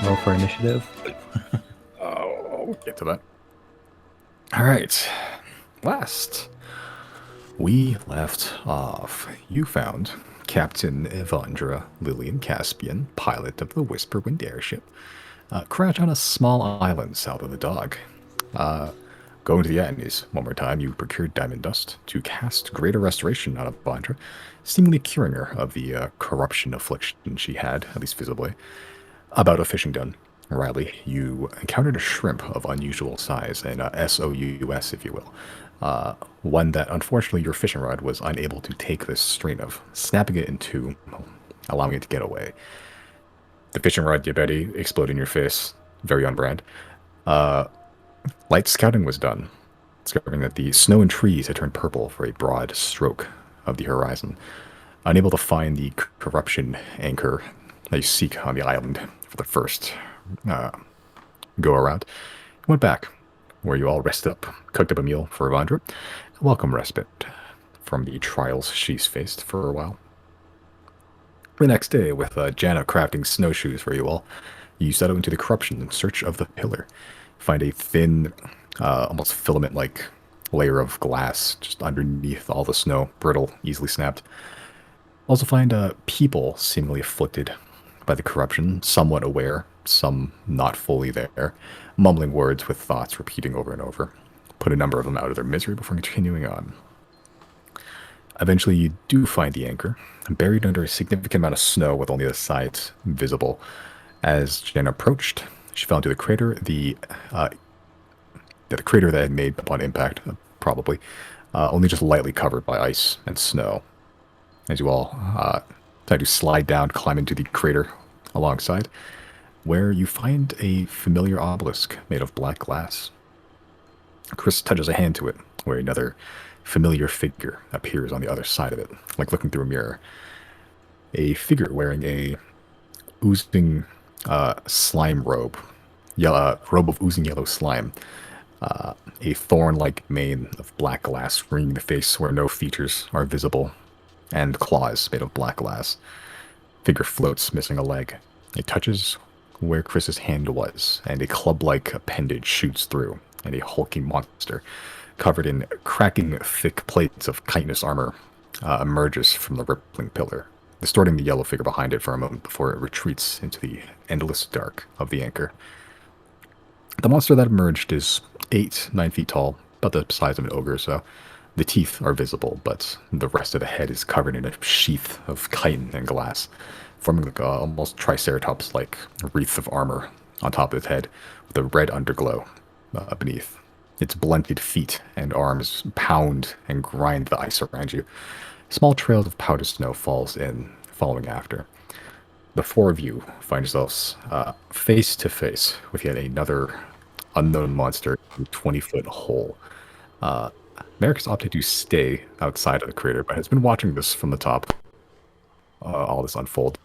Roll for initiative. Oh, we'll get to that. All right. Last we left off, you found Captain Evandra Lillian Caspian, pilot of the Whisperwind airship, crash on a small island south of the dock. Going to the Atnes one more time, you procured diamond dust to cast greater restoration on Evandra, seemingly curing her of the corruption affliction she had, at least visibly. About a fishing done, Riley, you encountered a shrimp of unusual size, an SOUS, if you will. One that, unfortunately, your fishing rod was unable to take this strain of, snapping it in two, allowing it to get away. The fishing rod, you Betty, exploded in your face. Very on brand. Light scouting was done, discovering that the snow and trees had turned purple for a broad stroke of the horizon. Unable to find the corruption anchor that you seek on the island for the first go around, went back, where you all rested up, cooked up a meal for Evandra. A welcome respite from the trials she's faced for a while. The next day, with Jana crafting snowshoes for you all, you set out into the corruption in search of the pillar. Find a thin, almost filament-like layer of glass just underneath all the snow, brittle, easily snapped. Also find people seemingly afflicted by the corruption, somewhat aware, some not fully there, mumbling words with thoughts repeating over and over. Put a number of them out of their misery before continuing on. Eventually, you do find the anchor, buried under a significant amount of snow with only the sides visible. As Jen approached, she fell into the crater, the crater that had made upon impact, probably, only just lightly covered by ice and snow. As you all try to slide down, climb into the crater alongside, where you find a familiar obelisk made of black glass. Chris touches a hand to it, where another familiar figure appears on the other side of it, like looking through a mirror. A figure wearing a oozing slime robe, robe of oozing yellow slime. A thorn-like mane of black glass ringing the face where no features are visible, and claws made of black glass. Figure floats, missing a leg. It touches where Chris's hand was, and a club-like appendage shoots through, and a hulking monster, covered in cracking thick plates of chitinous armor, emerges from the rippling pillar, distorting the yellow figure behind it for a moment before it retreats into the endless dark of the anchor. The monster that emerged is 9 feet tall, about the size of an ogre, so the teeth are visible, but the rest of the head is covered in a sheath of chitin and glass, forming like a almost triceratops-like wreath of armor on top of its head, with a red underglow beneath. Its blunted feet and arms pound and grind the ice around you. Small trails of powdered snow falls in, following after. The four of you find yourselves face to face with yet another unknown monster in a 20-foot hole. Merrick has opted to stay outside of the crater, but has been watching this from the top, all this unfold.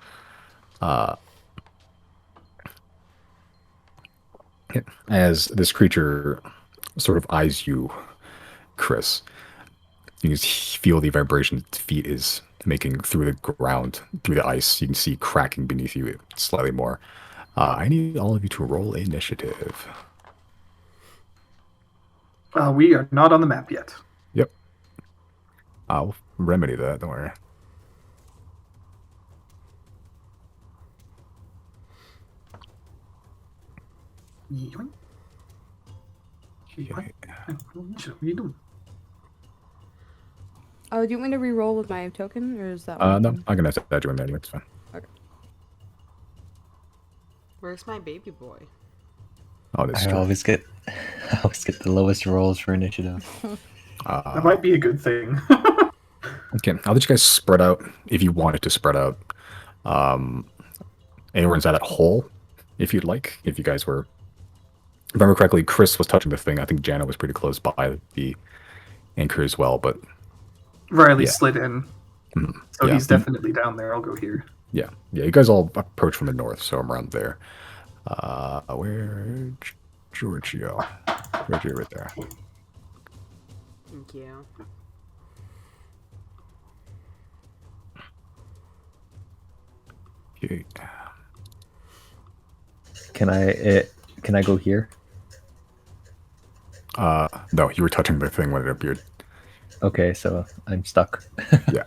As this creature sort of eyes you, Chris, you can feel the vibration its feet is making through the ground, through the ice. You can see cracking beneath you slightly more. I need all of you to roll initiative. We are not on the map yet. Yep. I'll remedy that, don't worry. Yoink. Yeah. What are you doing? Oh, do you want me to re-roll with my token, or is that? No, I'm gonna add you in there. It's fine. Okay. Where's my baby boy? Oh, this I always get the lowest rolls for initiative. That might be a good thing. Okay, I'll let you guys spread out if you wanted to spread out. Anywhere inside that hole, if you'd like. If you guys were, if I remember correctly, Chris was touching the thing. I think Jana was pretty close by the anchor as well, but Riley Yeah. slid in, so Yeah. he's definitely down there. I'll go here. yeah. You guys all approach from the north, so I'm around there. Where Giorgio? Giorgio right there. Thank you. Okay. Can I go here? No, you were touching the thing when it appeared. Okay, so I'm stuck. Yeah.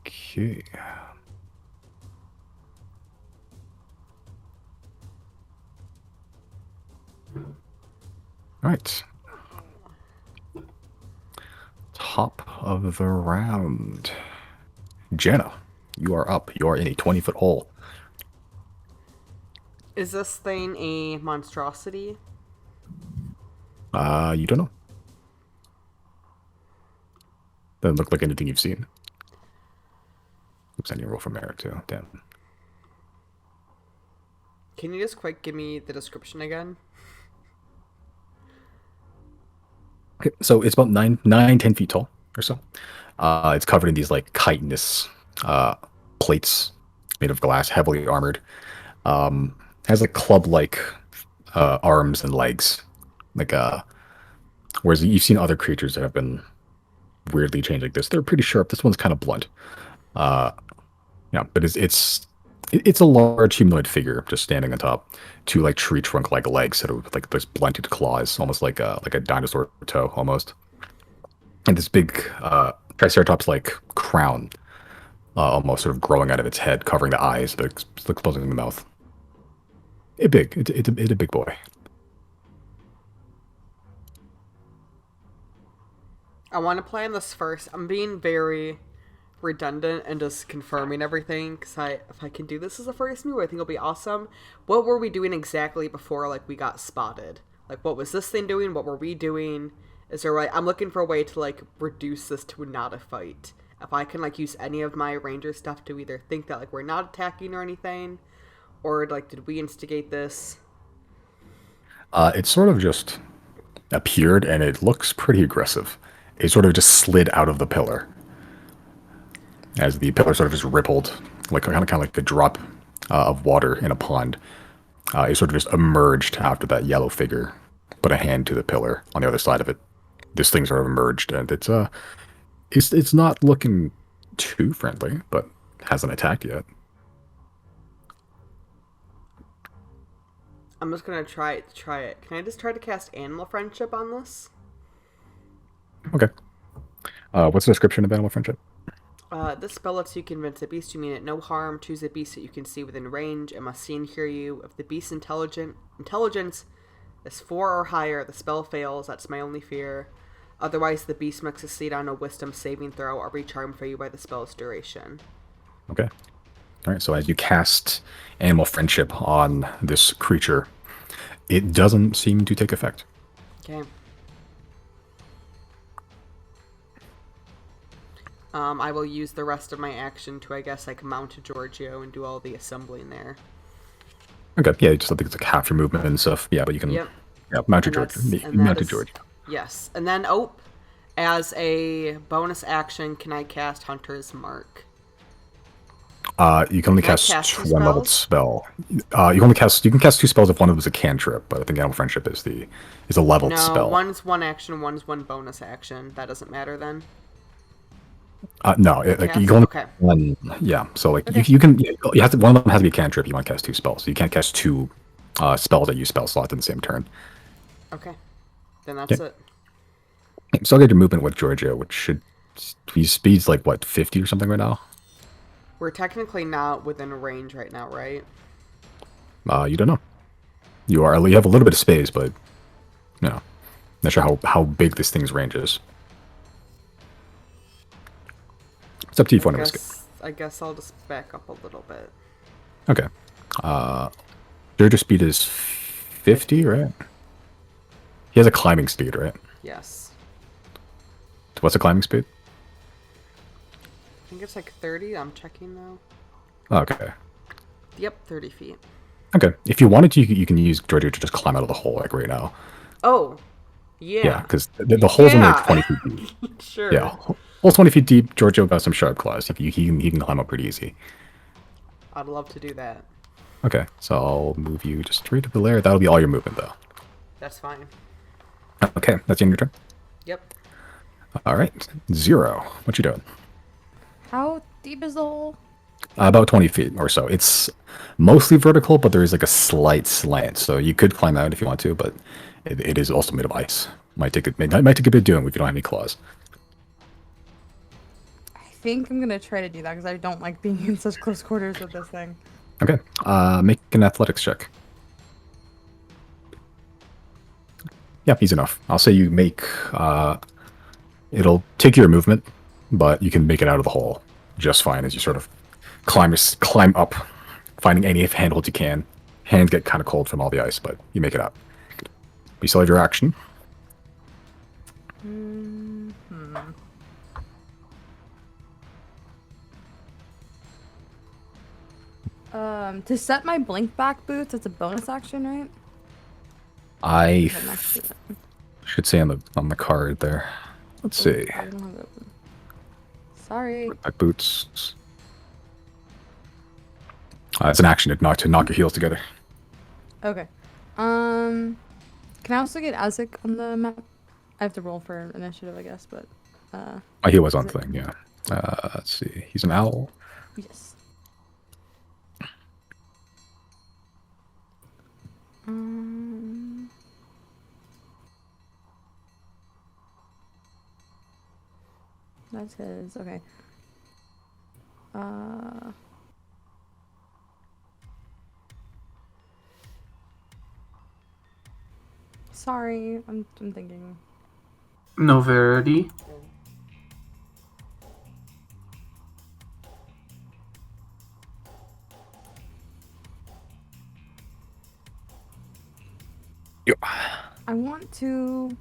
Okay. All right. Top of the round. Jenna, you are up. You are in a 20-foot hole. Is this thing a monstrosity? You don't know. Doesn't look like anything you've seen. Looks like you roll from Eric too. Damn. Can you just quick give me the description again? Okay, so it's about 10 feet tall or so. It's covered in these like chitinous plates made of glass, heavily armored. Has like club-like arms and legs, like whereas you've seen other creatures that have been weirdly changed like this. They're pretty sharp. This one's kind of blunt. Yeah, but it's a large humanoid figure just standing on top, two like tree trunk like legs that are with like those blunted claws, almost like a dinosaur toe almost, and this big triceratops like crown, almost sort of growing out of its head, covering the eyes, but exposing the mouth. It's a big boy. I want to plan this first. I'm being very redundant and just confirming everything because if I can do this as a first move, I think it'll be awesome. What were we doing exactly before like we got spotted? Like what was this thing doing? What were we doing? Is there I'm looking for a way to like reduce this to not a fight. If I can like use any of my ranger stuff to either think that like we're not attacking or anything, or like did we instigate this? It sort of just appeared and it looks pretty aggressive. It sort of just slid out of the pillar. As the pillar sort of just rippled, like kind of like a drop of water in a pond. It sort of just emerged after that yellow figure put a hand to the pillar on the other side of it. This thing sort of emerged, and it's not looking too friendly, but hasn't attacked yet. I'm just gonna try it. Can I just try to cast Animal Friendship on this? Okay. What's the description of animal friendship? This spell lets you convince a beast you mean it no harm. Choose a beast that you can see within range. It must see and hear you. If the beast's intelligence is 4 or higher, the spell fails. That's my only fear. Otherwise, the beast must succeed on a wisdom saving throw or be charmed for you by the spell's duration. Okay. All right. So as you cast animal friendship on this creature, it doesn't seem to take effect. Okay. I will use the rest of my action to, I guess, like mount Giorgio and do all the assembling there. Okay. Yeah. Just I think it's like half your movement and stuff. Yeah, but you can. Yep. Yeah. Mount your And Giorgio. that's- You and that mounted is- Giorgio. Yes. And then, as a bonus action, can I cast Hunter's Mark? You can only Can I cast cast two one leveled spells? spell. You can cast 2 spells if one of them is a cantrip, but I think animal friendship is a leveled No, spell. one's one action, one's one bonus action. That doesn't matter then. No, like Cast? you can only Okay. one. Yeah, so like Okay. you can you have to, one of them has to be a cantrip. You want to cast 2 spells, so you can't cast 2 spells that use spell slots in the same turn. Okay. Then that's Yeah. it. So I'll get your movement with Giorgio, which should be speeds like what 50 or something right now. We're technically not within range right now, right? You don't know. You have a little bit of space, but you know, not sure how big this thing's range is. It's up to you if you want to risk it. I guess I'll just back up a little bit. Okay. Giorgio's speed is 50, right? He has a climbing speed, right? Yes. What's the climbing speed? I think it's like 30. I'm checking now. Okay. Yep, 30 feet. Okay. If you wanted to, you can use Giorgio to just climb out of the hole, like right now. Oh, yeah. Yeah, because the hole's only like Yeah. 20 feet deep. Sure. Yeah. Hole's 20 feet deep. Giorgio got some sharp claws. He can climb up pretty easy. I'd love to do that. Okay. So I'll move you just straight to the lair. That'll be all your movement, though. That's fine. Okay. That's the end of your turn. Yep. All right. 0. What you doing? How deep is the hole? About 20 feet or so. It's mostly vertical, but there is like a slight slant, so you could climb out if you want to, but it is also made of ice. Might take a bit of doing if you don't have any claws. I think I'm gonna try to do that because I don't like being in such close quarters with this thing. Okay. Make an athletics check. Yep, easy enough. I'll say you make. It'll take your movement, but you can make it out of the hole just fine as you sort of climb up, finding any handholds you can. Hands get kind of cold from all the ice, but you make it up. You still have your action. To set my blink back boots, it's a bonus action, right? I But next to it. should say on the card there. Let's see. I don't have it open. Sorry. Back boots. It's an action to knock your heels together. Okay. Can I also get Azek on the map? I have to roll for initiative, I guess, but Oh, he was on Is it- thing, yeah. Let's see. He's an owl. yes. That's his. Okay. Sorry, I'm thinking. Noverity. I want to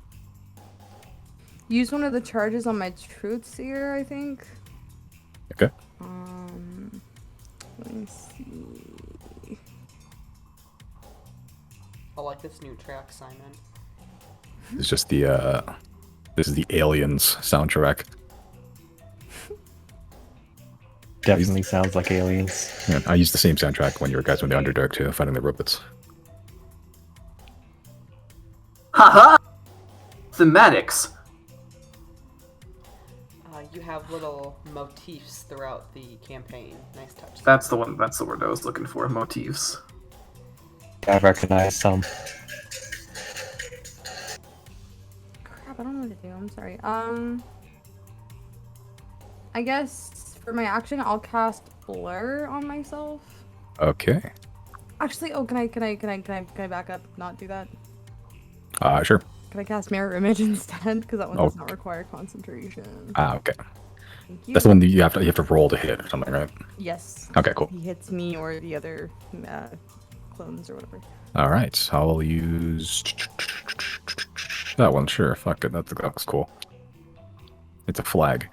use one of the charges on my Truth Seer, I think. Okay. Let me see. I like this new track, Simon. It's just the this is the Aliens soundtrack. Definitely sounds like aliens. Yeah, I used the same soundtrack when you guys went to Underdark too, finding the robots. Haha! Thematics. You have little motifs throughout the campaign. Nice touch. That's the one. That's the word I was looking for. Motifs. I recognize some. Crap, I don't know what to do. I'm sorry. I guess for my action, I'll cast Blur on myself. Okay. Actually, oh, can I back up? Not do that. Sure. Can I cast Mirror Image instead? Because that one Oh. does not require concentration. Okay. Thank you. That's the one that you have to roll to hit or something, right? Yes. Okay, cool. He hits me or the other clones or whatever. All right, I'll use that one. Sure, fuck it. That looks cool. It's a flag.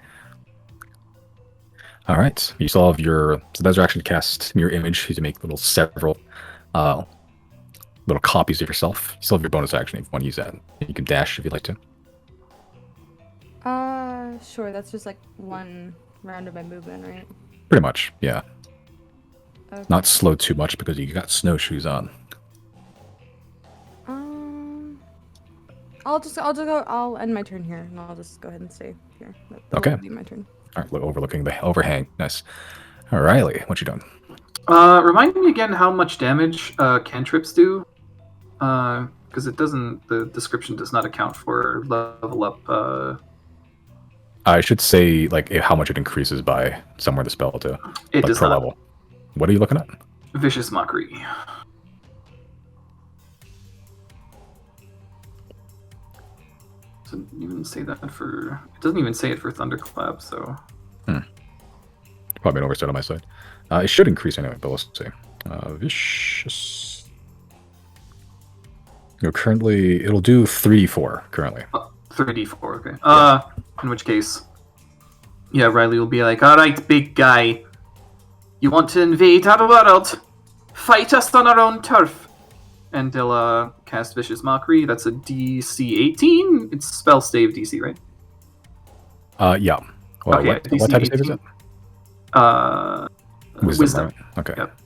All right, you still have your. So those are actually cast mirror image. You can make several little copies of yourself. You still have your bonus action if you want to use that. You can dash if you'd like to. Sure. That's just like one round of my movement, right? Pretty much, yeah. Okay. Not slow too much because you got snowshoes on. I'll end my turn here, and I'll just go ahead and stay here. That Okay. will be my turn. All right, overlooking the overhang. Nice. All right, Riley, what you doing? Remind me again how much damage cantrips do. Because it doesn't. The description does not account for level up. I should say how much it increases by somewhere the spell to. It does per not. level. What are you looking at? Vicious Mockery. Doesn't even say that for. It doesn't even say it for Thunderclap. So. Probably an oversight on my side. It should increase anyway, but let's see. Vicious. Currently, it'll do 3d4 currently. 3d4. Okay. In which case, yeah, Riley will be like, "All right, big guy, you want to invade our world? Fight us on our own turf." And they'll cast Vicious Mockery. That's a DC 18. It's spell save DC, right? Yeah. Well, Okay, what DC type of save is it? Wisdom. Right? Okay. Yep.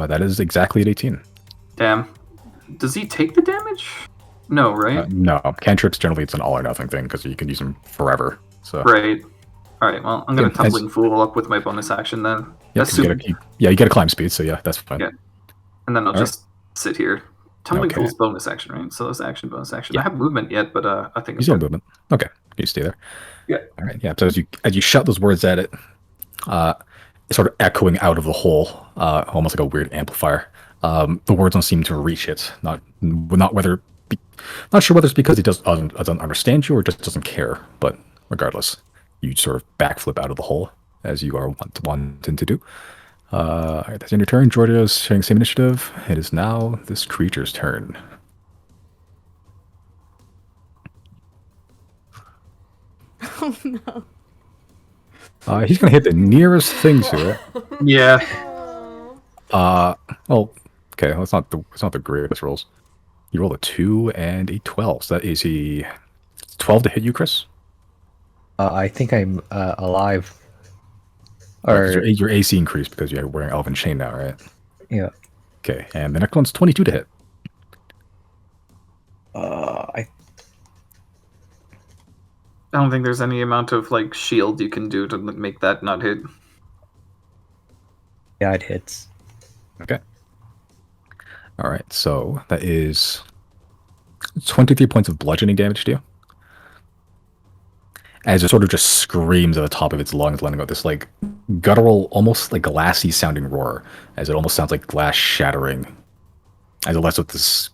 That is exactly at 18. Damn. Does he take the damage? No, right? No, cantrips generally it's an all or nothing thing because you can use them forever. So Right. All right. Well, I'm gonna Okay, tumbling fool up with my bonus action then. Yeah, 'cause you get a climb speed, so yeah, that's fine. Yeah. And then I'll All right. just sit here. Tumbling Okay. fool's bonus action, right? So that's action, bonus action. Yeah. I have movement yet, but I think You I'm still have good. movement. Okay, you stay there. Yeah. All right. Yeah. So as you shout those words at it, it's sort of echoing out of the hole, almost like a weird amplifier. The words don't seem to reach it. Not whether. Not sure whether it's because it doesn't understand you or just doesn't care. But regardless, you sort of backflip out of the hole as you are wanting to do. All right, that's in your turn. Georgia's sharing same initiative. It is now this creature's turn. Oh no. He's gonna hit the nearest thing to it. Yeah. Well, okay, well, it's not the greatest rolls. You roll a 2 and a 12. So that is a 12 to hit you, Chris. I think I'm alive. Oh, 'cause Or your AC increased because you're wearing Elven Chain now, right? yeah. Okay, and the next one's 22 to hit. I I don't think there's any amount of like shield you can do to make that not hit. yeah, it hits. Okay. All right, so that is 23 points of bludgeoning damage to you. As it sort of just screams at the top of its lungs, letting out this like guttural, almost like glassy sounding roar, as it almost sounds like glass shattering. As it lets out this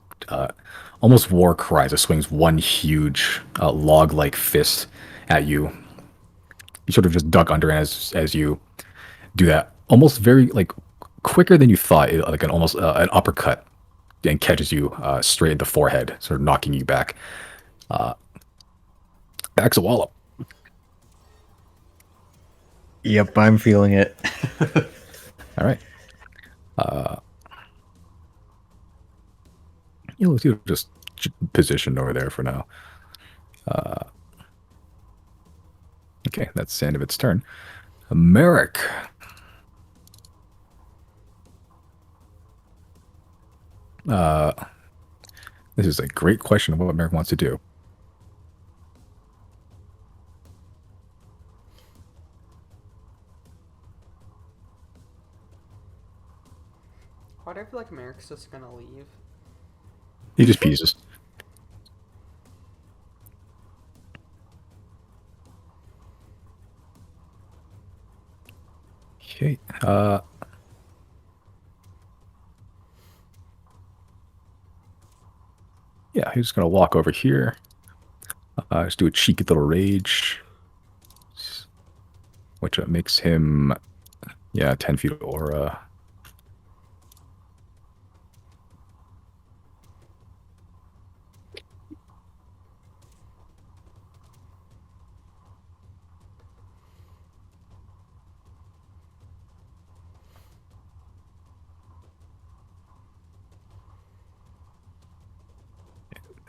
almost war cry as it swings one huge log-like fist at you. You sort of just duck under as you do that, almost very like quicker than you thought, like an almost an uppercut, and catches you straight in the forehead, sort of knocking you back. Backs a wallop. Yep, I'm feeling it. All right. You'll just position over there for now. Okay, that's the end of its turn. Merrick. This is a great question of what Merrick wants to do. Why do I feel like Merrick's just gonna leave? He just pieces. Okay. Yeah, he's just gonna walk over here. Just do a cheeky little rage, which makes him, yeah, 10 feet of aura.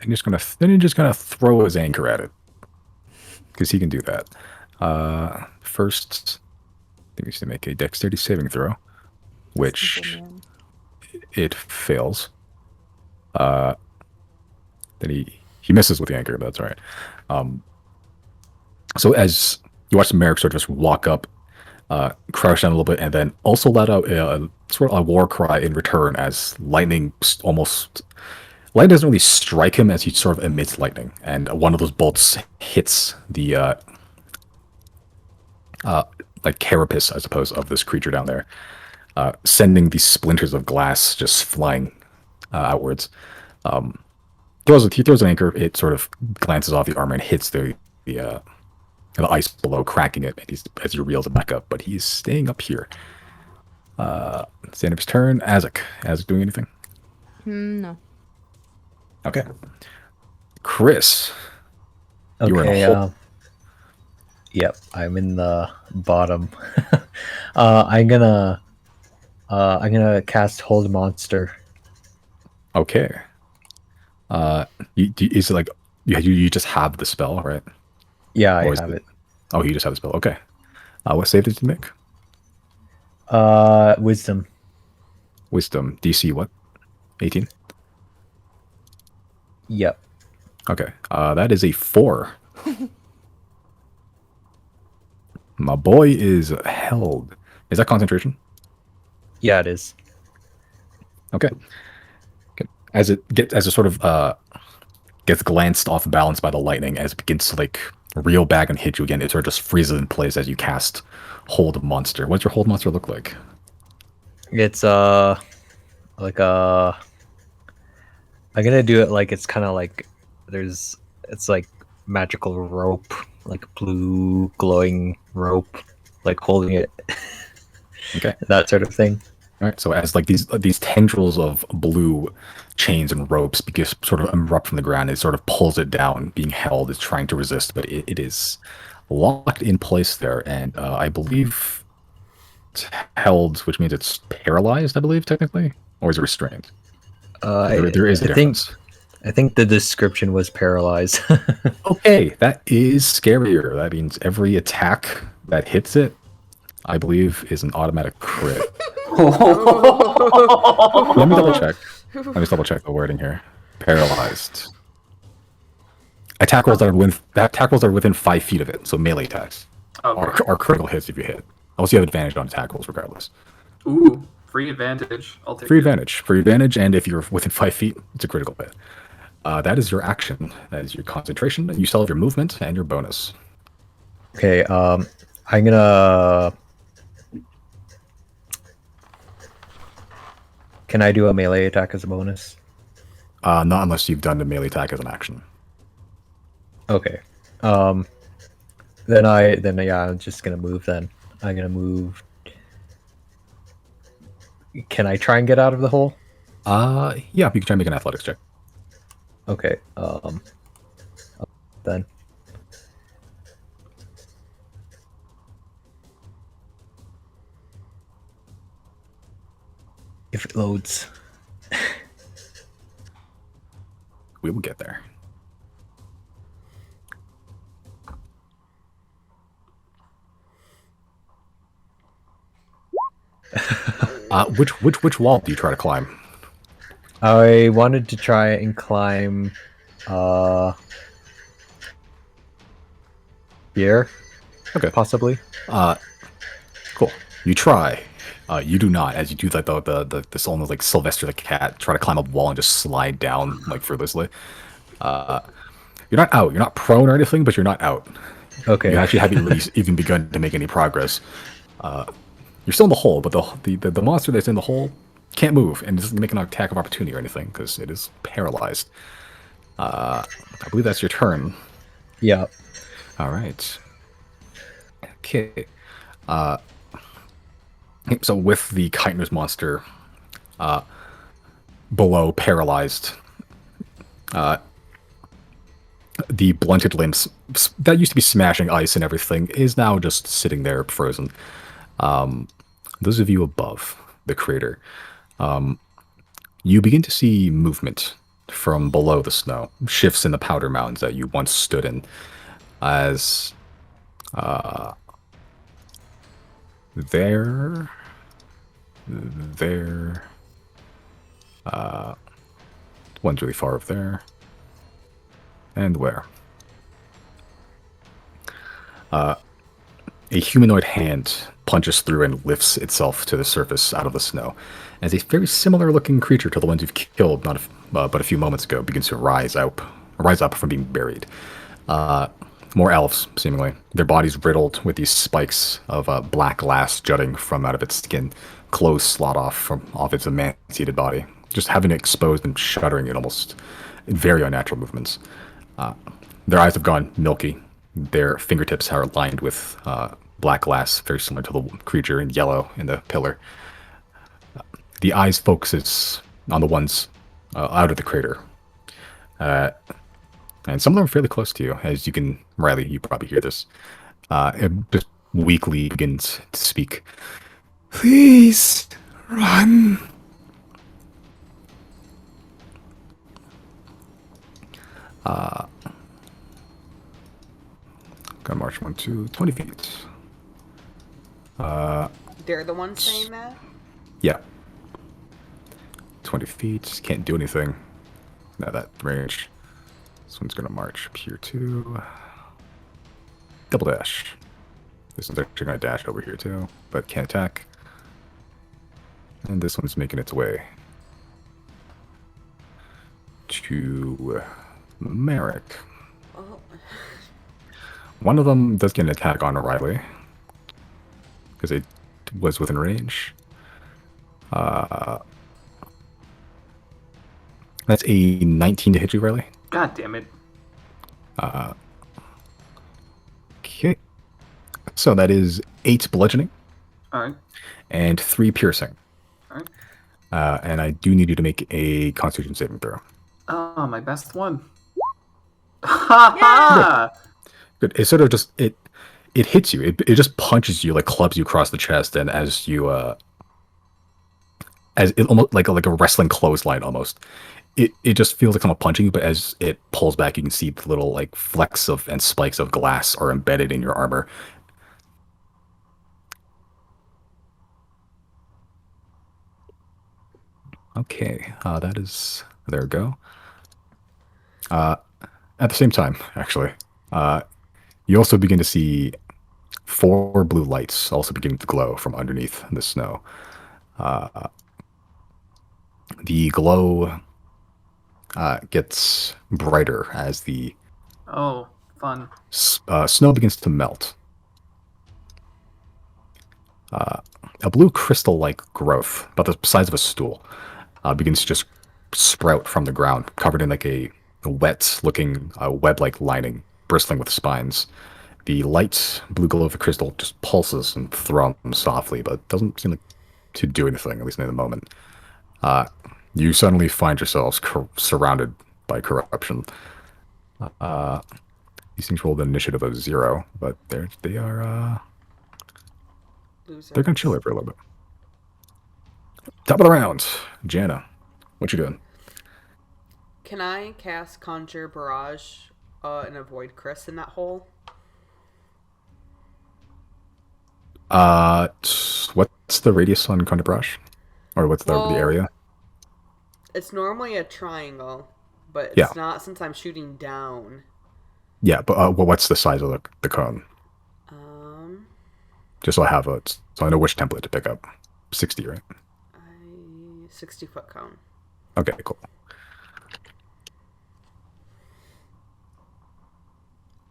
And then he's just gonna throw his anchor at it, because he can do that. First, I think he's gonna make a dexterity saving throw, which Simple man. it fails. Then he misses with the anchor, but that's all right. So as you watch Merrick sort of just walk up, crouch down a little bit, and then also let out a sort of a war cry in return as lightning almost. Light doesn't really strike him as he sort of emits lightning, and one of those bolts hits the like carapace, I suppose, of this creature down there, sending these splinters of glass just flying outwards. He throws an anchor. It sort of glances off the armor and hits the ice below, cracking it as he reels it back up. But he's staying up here. It's the end of his turn. Azek doing anything? No. Okay. Chris. You were in Okay, a hole. yep, I'm in the bottom. I'm gonna cast Hold Monster. Okay. Is it like you just have the spell, right? Yeah, Or I is have it. Oh, you just have the spell. Okay. What save did you make? Wisdom. Wisdom. DC what? 18? Yep. Okay. That is a 4. My boy is held. Is that concentration? Yeah, it is. Okay. As it sort of gets glanced off balance by the lightning, as it begins to like reel back and hit you again, it sort of just freezes in place as you cast Hold Monster. What's your Hold Monster look like? It's like I'm gonna do it like it's kind of like it's like magical rope, like blue glowing rope, like holding it, Okay. that sort of thing. All right. So as like these tendrils of blue chains and ropes begin to sort of erupt from the ground, it sort of pulls it down, being held. It's trying to resist, but it is locked in place there, and I believe it's held, which means it's paralyzed. I believe technically, or is it restrained? There is a difference. I think the description was paralyzed. Okay, that is scarier. That means every attack that hits it, I believe, is an automatic crit. Let me double check. Let me just double check the wording here. Paralyzed. Attack rolls that are within 5 feet of it, so melee attacks are critical hits if you hit. Also, you have advantage on attack rolls regardless. Ooh, free advantage. I'll take Free it. advantage, and if you're within 5 feet, it's a critical hit. That is your action. That is your concentration. You still have your movement and your bonus. Okay, I'm gonna. Can I do a melee attack as a bonus? Not unless you've done the melee attack as an action. Okay. Then yeah, I'm just gonna move then. I'm gonna move. Can I try and get out of the hole? Yeah, you can try and make an athletics check. Okay. Then. If it loads. We will get there. Which wall do you try to climb? I wanted to try and climb here. Okay. Possibly. Cool. You try. You do not, as you do like this almost like Sylvester the cat, try to climb up wall and just slide down like fruitlessly. You're not out. You're not prone or anything, but you're not out. Okay. You actually haven't really even begun to make any progress. You're still in the hole, but the monster that's in the hole can't move and doesn't make an attack of opportunity or anything because it is paralyzed. I believe that's your turn. Yeah. All right. Okay. So with the chitinous monster below, paralyzed, the blunted limbs that used to be smashing ice and everything is now just sitting there frozen. Those of you above the crater, you begin to see movement from below the snow, shifts in the powder mounds that you once stood in, as there, one's really far over there, and where? A humanoid hand punches through and lifts itself to the surface out of the snow, as a very similar-looking creature to the ones you've killed but a few moments ago begins to rise up from being buried. More elves, seemingly. Their bodies riddled with these spikes of black glass jutting from out of its skin, clothes slot off its emaciated body, just having it exposed and shuddering in almost very unnatural movements. Their eyes have gone milky. Their fingertips are lined with black glass, very similar to the creature in yellow in the pillar. The eyes focuses on the ones out of the crater. And some of them are fairly close to you, as you can, Riley, you probably hear this. It just weakly begins to speak. Please, run. Gonna march 1, 2, 20 feet. They're the ones saying that? Yeah. 20 feet, can't do anything. Not that range. This one's gonna march up here too. Double dash. This one's actually going to dash over here too, but can't attack. And this one's making its way to Merrick. Oh. One of them does get an attack on Riley because it was within range. That's a 19 to hit you, Riley. God damn it. Okay. So that is 8 bludgeoning Alright. and 3 piercing. Alright. And I do need you to make a Constitution saving throw. Oh, my best one. Ha ha! Good. It sort of just it hits you. It just punches you, like clubs you across the chest, and as you as it almost like a wrestling clothesline almost. It just feels like someone punching you, but as it pulls back, you can see the little like flecks of and spikes of glass are embedded in your armor. Okay, that is there we go. At the same time, actually, you also begin to see 4 blue lights also beginning to glow from underneath the snow. The glow gets brighter as the Oh, fun. snow begins to melt. A blue crystal-like growth, about the size of a stool, begins to just sprout from the ground, covered in like a wet-looking web-like lining, bristling with spines. The light blue glow of the crystal just pulses and thrums softly, but doesn't seem like to do anything, at least in the moment. You suddenly find yourselves surrounded by corruption. These things rolled an initiative of 0, but they're gonna chill here for a little bit. Top of the round, Jana, what you doing? Can I cast Conjure Barrage and avoid Chris in that hole? What's the radius on Conjure Barrage? Or what's the area? It's normally a triangle, but it's Yeah. not since I'm shooting down. Yeah, but what's the size of the cone? Just so I have so I know which template to pick up. 60, right? 60-foot cone. Okay, cool.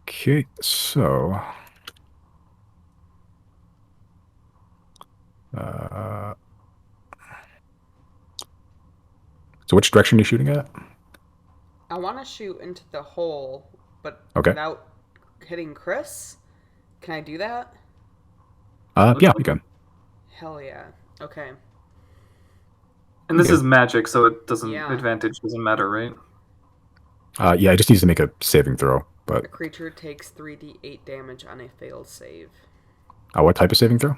Okay, so which direction are you shooting at? I want to shoot into the hole, but Okay. without hitting Chris. Can I do that? Yeah, you can. Hell yeah. Okay. And this Okay. is magic, so it doesn't Yeah. advantage doesn't matter, right? Yeah, it just needs to make a saving throw. A But creature takes 3d8 damage on a failed save. what type of saving throw?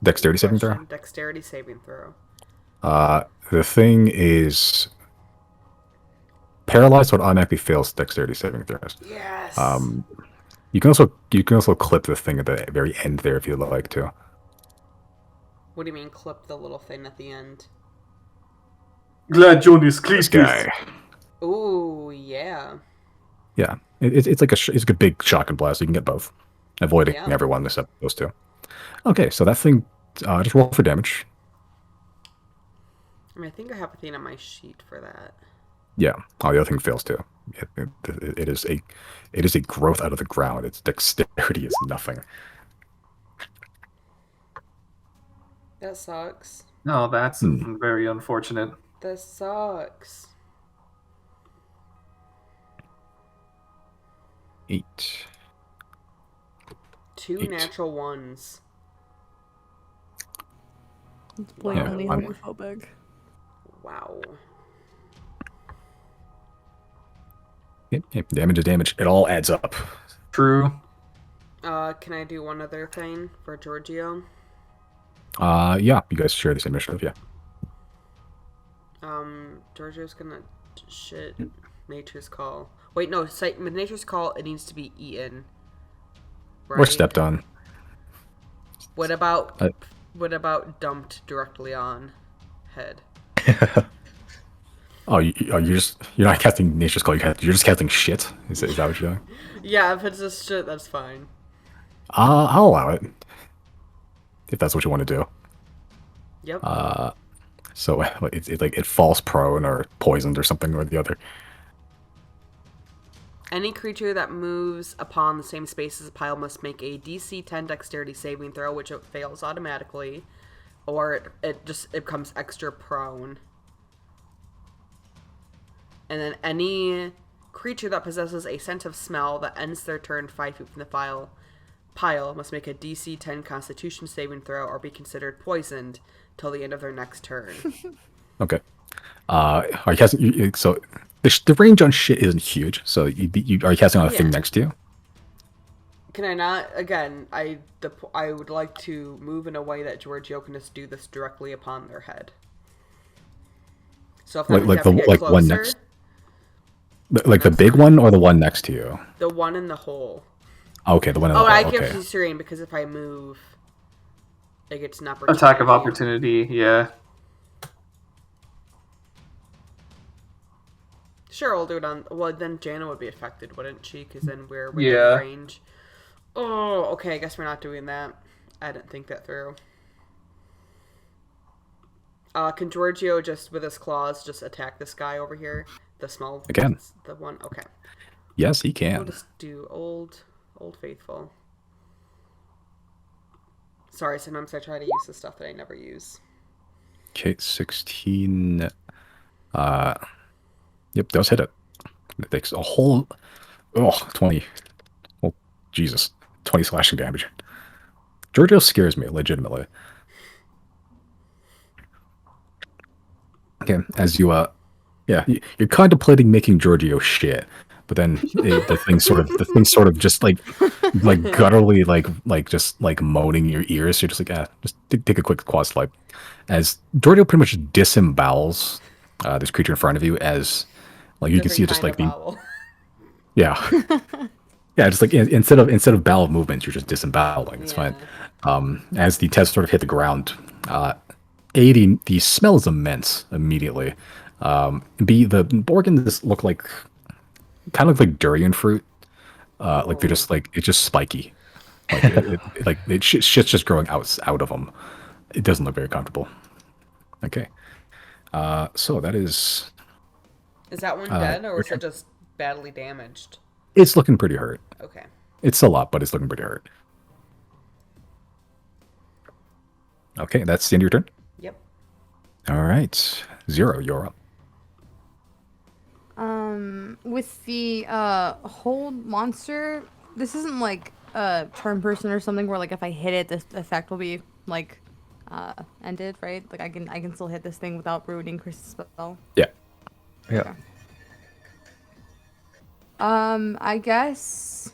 Dexterity saving throw? Question. Dexterity saving throw. The thing is paralyzed, but automatically fails dexterity saving throws. Yes. You can also clip the thing at the very end there if you'd like to. What do you mean clip the little thing at the end? Glad Jonas This guy. Ooh, yeah. Yeah, it's like it's a big shock and blast. So you can get both, avoiding Yeah. everyone except those two. Okay, so that thing, just roll for damage. I mean, I think I have a thing on my sheet for that. Yeah. Oh, the other thing fails too. It is a growth out of the ground. Its dexterity is nothing. That sucks. No, that's very unfortunate. That sucks. 8. 2 8. natural ones. It's blatantly I'm- homophobic. Wow. Yep, damage to damage. It all adds up. True. Can I do one other thing for Giorgio? Yeah, you guys share the same initiative, yeah. Giorgio's gonna shit Nature's Call. Wait, no, with Nature's Call, it needs to be eaten. Right? Or stepped on. What about dumped directly on head? Oh, you're not casting Nature's Call. You're just casting shit. Is that what you're doing? Yeah, if it's just shit, that's fine. I'll allow it if that's what you want to do. Yep. So it falls prone or poisoned or something or the other. Any creature that moves upon the same space as a pile must make a DC 10 Dexterity saving throw, which it fails automatically, or it becomes extra prone. And then any creature that possesses a scent of smell that ends their turn 5 feet from the pile must make a DC 10 Constitution saving throw or be considered poisoned till the end of their next turn. Okay. Are you casting? So the range on shit isn't huge. So are you casting on a thing next to you? Can I not? Again, I would like to move in a way that Giorgio can just do this directly upon their head. So if like one next, like the big one or the one next to you? The one in the hole. Okay, the one in the hole. I give Eucerin because if I move, it gets an opportunity. Attack of opportunity, yeah. Sure, we'll do it on... Well, then Jana would be affected, wouldn't she? Because then we're within range. Oh, okay, I guess we're not doing that. I didn't think that through. Can Giorgio just, with his claws, just attack this guy over here? The small... Again. The one... Okay. Yes, he can. We'll just do Old Faithful. Sorry, sometimes I try to use the stuff that I never use. Okay, 16... Yep, does hit it. It takes a whole... 20. Oh, Jesus. 20 slashing damage. Giorgio scares me, legitimately. Okay, as you, you're contemplating making Giorgio shit, but then the thing sort of just like gutturally, just moaning in your ears. You're just like, just take a quick claw swipe. As Giorgio pretty much disembowels this creature in front of you, as like you can see it just like being, yeah, just like instead of bowel movements, you're just disemboweling. It's fine. As the test sort of hit the ground, A, the smell is immense immediately. B, the organs look like kind of like durian fruit. Like they're just like, it's just spiky. Like shit's just growing out of them. It doesn't look very comfortable. Okay. So that is... Is that one dead, or is it just badly damaged? It's looking pretty hurt. Okay. It's a lot, but it's looking pretty hurt. Okay, that's the end of your turn? Yep. All right. 0, you're up. With the hold monster, this isn't like a charm person or something where like if I hit it, this effect will be like ended, right? Like I can still hit this thing without ruining Chris's spell. Yeah. Yeah. Okay. I guess.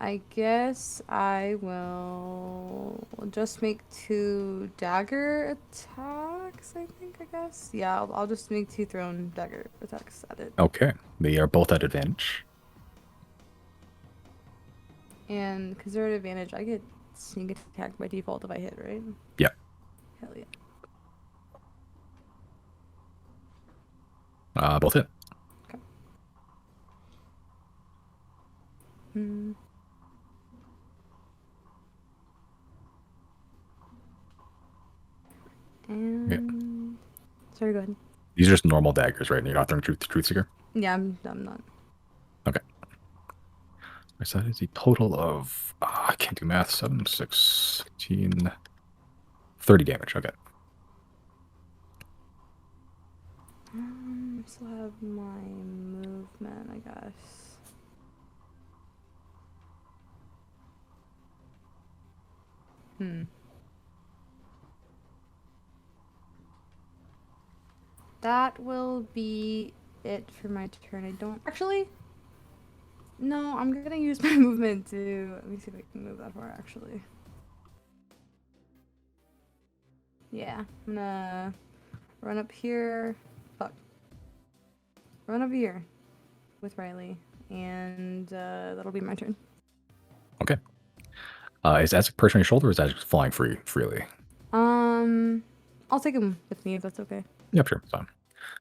I guess I will just make 2 dagger attacks, I guess. Yeah, I'll just make 2 thrown dagger attacks at it. Okay. They are both at advantage. And because they're at advantage, I get sneak attack by default if I hit, right? Yeah. Hell yeah. Both hit. Okay. And sorry, go ahead. These are just normal daggers, right? And you're not throwing Truth Seeker? Yeah, I'm not. Okay. So that is a total of, I can't do math, 7, 6, 16, 30 damage. Okay. Still have my movement, I guess. That will be it for my turn. I don't actually. No, I'm gonna use my movement to. Let me see if I can move that far. Actually. Yeah, I'm gonna run up here. Fuck. Run up here with Riley, and that'll be my turn. Okay. Is that a person on your shoulder, or is that just flying freely? I'll take him with me if that's okay. Yep, sure. Fine.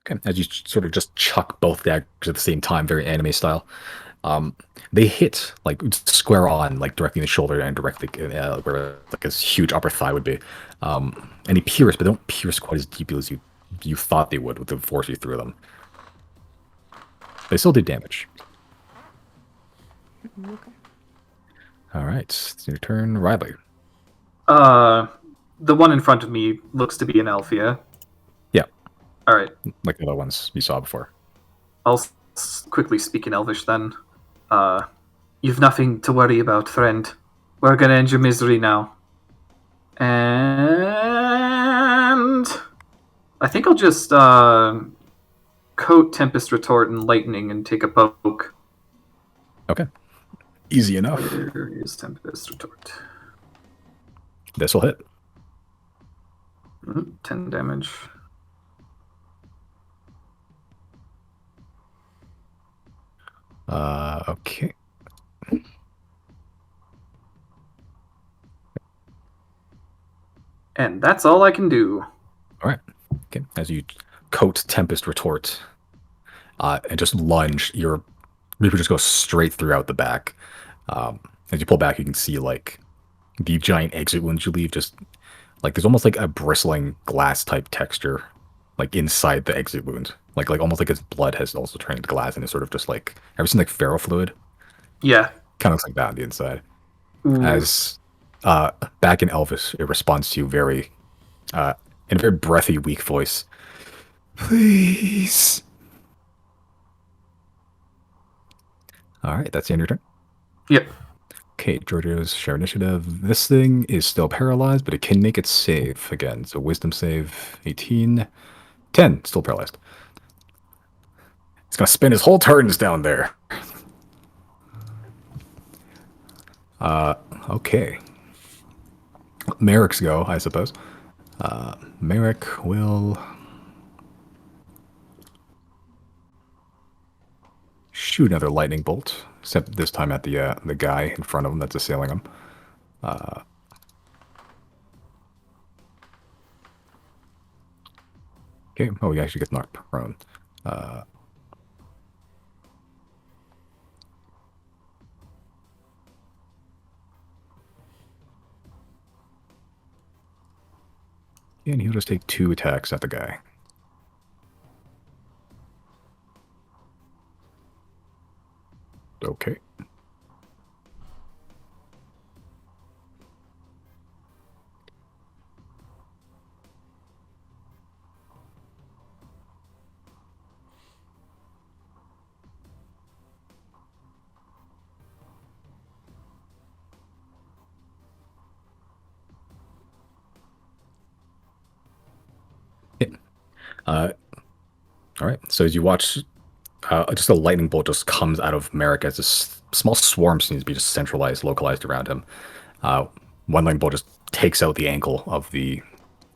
Okay, as you sort of just chuck both daggers at the same time, very anime style. They hit like square on, like directly in the shoulder and directly where like his huge upper thigh would be. And he pierce, but they don't pierce quite as deeply as you thought they would with the force you threw them. They still did damage. Okay. All right, it's your turn, Riley. The one in front of me looks to be an elf, yeah? Yeah, All right. like the other ones you saw before. I'll quickly speak in Elvish then. You've nothing to worry about, friend. We're gonna end your misery now. And I think I'll just coat Tempest Retort and Lightning and take a poke. Okay, easy enough. Where is Tempest Retort? This will hit. 10 damage. Okay. And that's all I can do. All right. Okay. As you coat Tempest Retort and just lunge, your Reaper just goes straight throughout the back. As you pull back, you can see like the giant exit wounds you leave. Just like there's almost like a bristling glass type texture, like inside the exit wound. Like almost like his blood has also turned into glass and it's sort of just like, ever seen like ferrofluid? Yeah. Kind of looks like that on the inside. Ooh. As back in Elvis, it responds to you very, in a very breathy, weak voice. Please. All right, that's the end of your turn. Yep. Okay, Giorgio's share initiative. This thing is still paralyzed, but it can make its save again. So wisdom save, 18. 10, still paralyzed. It's going to spend his whole turns down there. Okay. Merrick's go, I suppose. Merrick will shoot another lightning bolt, except this time at the guy in front of him that's assailing him. Okay. Oh, he actually gets knocked prone. And he'll just take 2 attacks at the guy. Okay. All right. So as you watch, just a lightning bolt just comes out of Merrick as this small swarm seems to be just centralized, localized around him. One lightning bolt just takes out the ankle of the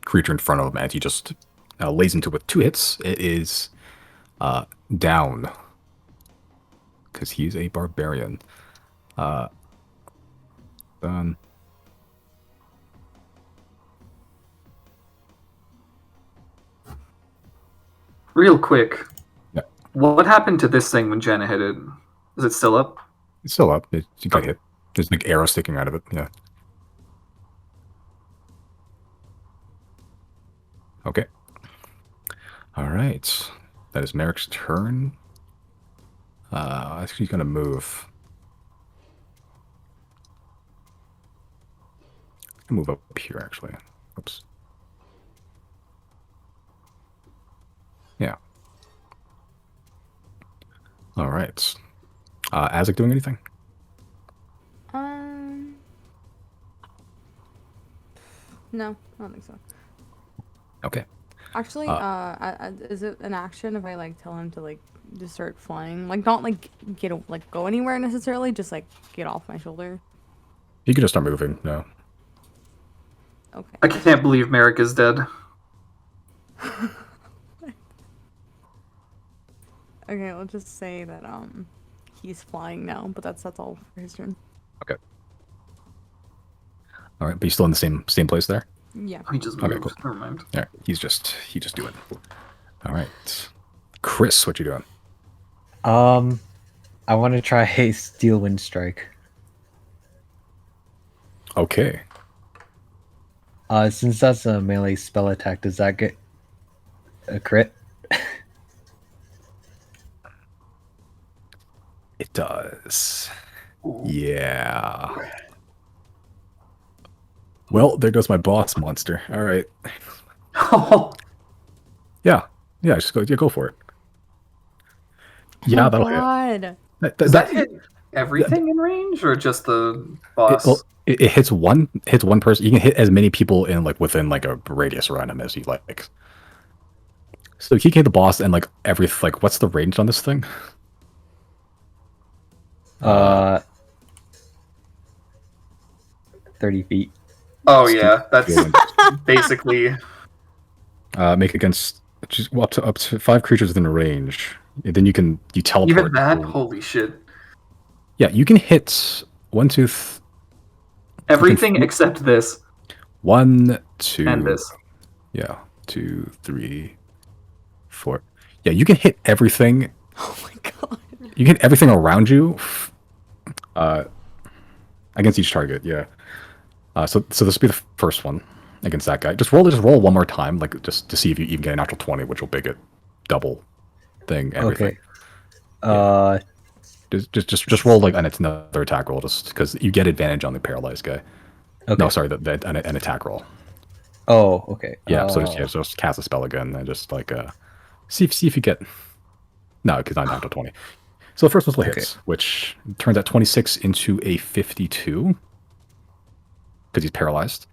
creature in front of him as he just lays into it with 2 hits. It is down because he's a barbarian. Done. Real quick. Yeah. What happened to this thing when Jenna hit it? Is it still up? It's still up. You got hit. There's like arrow sticking out of it. Yeah. Okay. All right. That is Merrick's turn. I think he's going to move. Move up here, actually. Oops. Yeah. All right. Azek doing anything? No, I don't think so. Okay. Actually, is it an action if I like tell him to like just start flying? Like not like go anywhere necessarily, just like get off my shoulder. You can just start moving. No. Okay. I can't believe Merrick is dead. Okay, we'll just say that he's flying now, but that's all for his turn. Okay. All right, but you're still in the same place there. Yeah. He just Okay, moved. cool. Never mind. All right, he just doing it. All right, Chris, what you doing? I want to try a Steel Wind Strike. Okay. Since that's a melee spell attack, does that get a crit? It does. Yeah. Well, there goes my boss monster. All right. Oh, Yeah. Yeah, just go for it. Yeah, that'll hit. God. does that hit everything in range, or just the boss? It hits one person. You can hit as many people in like within like a radius around him as you like. So he can hit the boss and like what's the range on this thing? 30 feet. Oh yeah, that's basically. Make against just up to 5 creatures within range. Then you teleport. Even that? Holy shit. Yeah, you can hit Everything except this 1, 2, and this. yeah, 2, 3, 4. Yeah, you can hit everything. Oh my god. You can hit everything around you, against each target. Yeah. So this will be the first one against that guy. Just roll one more time, like just to see if you even get a natural 20, which will make it double thing. Everything. Okay. Just roll like another attack roll, just because you get advantage on the paralyzed guy. Okay. No, sorry, an attack roll. Oh, okay. Yeah. So just cast a spell again and just like see if you get because not natural 20. So the first one hits, which turns that 26 into a 52 because he's paralyzed.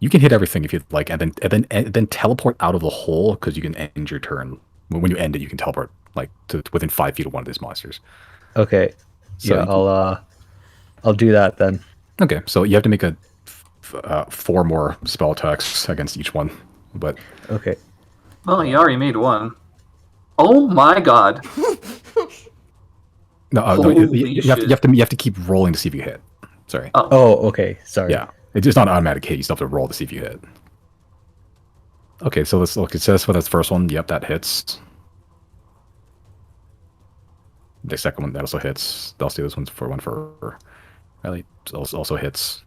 You can hit everything if you'd like, and then teleport out of the hole because you can end your turn. When you end it, you can teleport like to within 5 feet of one of these monsters. Okay. So yeah, I'll do that then. Okay, so you have to make 4 more spell attacks against each one, but Okay. Well, you already made one. Oh my god. no, you have to keep rolling to see if you hit. Sorry. Oh, okay. Sorry. Yeah, it's just not an automatic hit. You still have to roll to see if you hit. Okay, so let's look. It says for this first one, yep, that hits. The second one, that also hits. I'll see this one's for one for Riley. Also hits.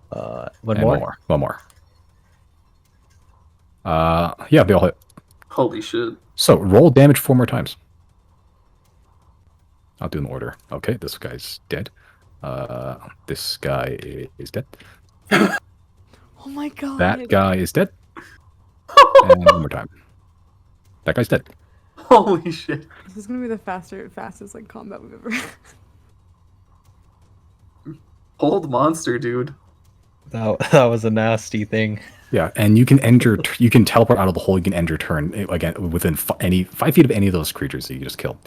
One And more. One more. Yeah, they all hit. Holy shit. So roll damage 4 more times. I'll do in order. Okay, this guy's dead. This guy is dead. Oh my god. That guy is dead. And one more time. That guy's dead. Holy shit. This is gonna be the fastest like combat we've ever had. Old monster, dude. That was a nasty thing. Yeah, and you can you can teleport out of the hole. You can end your turn again within 5 feet of any of those creatures that you just killed.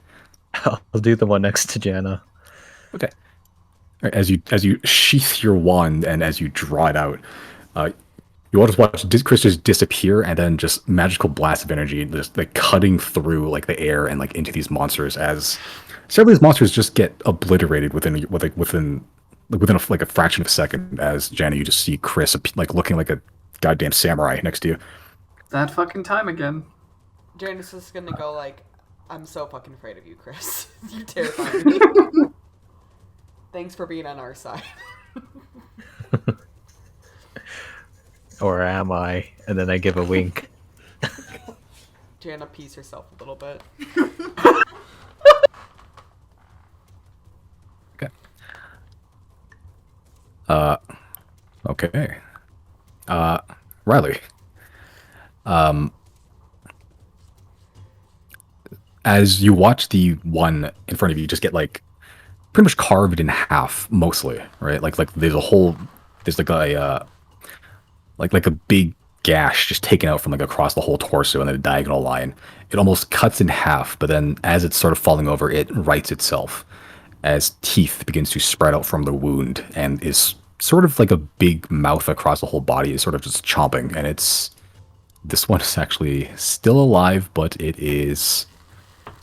I'll do the one next to Jana. Okay. As you sheath your wand and as you draw it out, you all just watch Chris just disappear, and then just magical blast of energy just like cutting through like the air and like into these monsters as several of these monsters just get obliterated within a fraction of a second. As Jana, you just see Chris like looking like a goddamn samurai next to you. That fucking time again. Janice is gonna go like, I'm so fucking afraid of you, Chris. You terrify me. Thanks for being on our side. Or am I? And then I give a wink. Jana pees herself a little bit. Okay. Riley. As you watch the one in front of you just get like pretty much carved in half, mostly, right? Like there's like a big gash just taken out from like across the whole torso and then a diagonal line. It almost cuts in half, but then as it's sort of falling over, it rights itself as teeth begins to spread out from the wound and is sort of like a big mouth across the whole body is sort of just chomping. And this one is actually still alive, but it is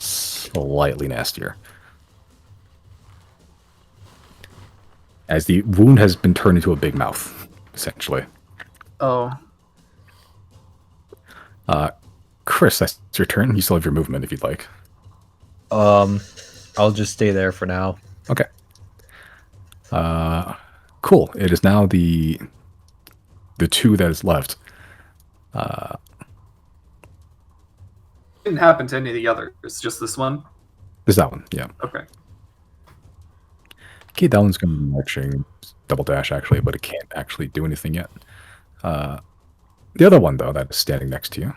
slightly nastier. as the wound has been turned into a big mouth, essentially. Oh. Chris, that's your turn. You still have your movement if you'd like. I'll just stay there for now. Okay. Cool. It is now the two that is left. Didn't happen to any of the others. It's just this one. There's that one. Yeah. Okay. Okay, that one's going to be marching double dash actually, but it can't actually do anything yet. The other one though, that is standing next to you.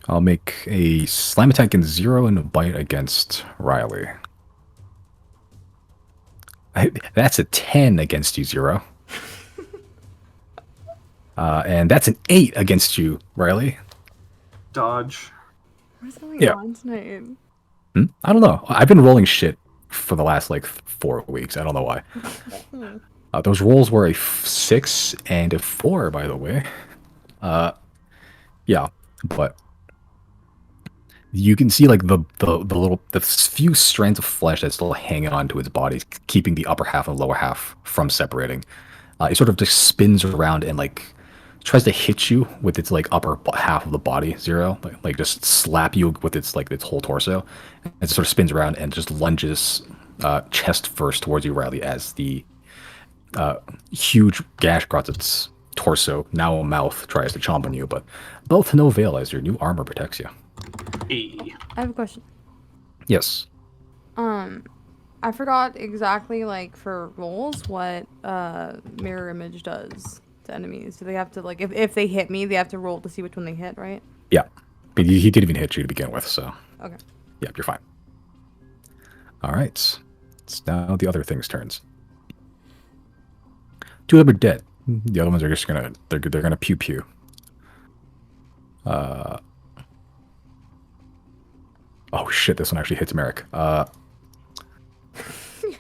I'll make a slam attack in 0 and a bite against Riley. That's a 10 against you, 0. And that's an 8 against you, Riley. Dodge. What's going Yeah. on tonight? I don't know. I've been rolling shit for the last, 4 weeks. I don't know why. Those rolls were a 6 and a 4, by the way. Yeah, but you can see, the few strands of flesh that's still hanging onto its body, keeping the upper half and lower half from separating. It sort of just spins around and, tries to hit you with its, upper half of the body, 0. Just slap you with its whole torso. And it sort of spins around and just lunges chest first towards you, Riley, as the huge gash across its torso, now a mouth, tries to chomp on you, but both to no avail as your new armor protects you. E. I have a question. Yes. I forgot exactly, for rolls, what mirror image does to enemies. Do they have to, if they hit me, they have to roll to see which one they hit, right? Yeah. But he didn't even hit you to begin with, so. Okay. Yeah, you're fine. All right. It's now the other thing's turns. 2 of them are dead. The other ones are just they're gonna pew pew. Oh shit! This one actually hits Merrick. You're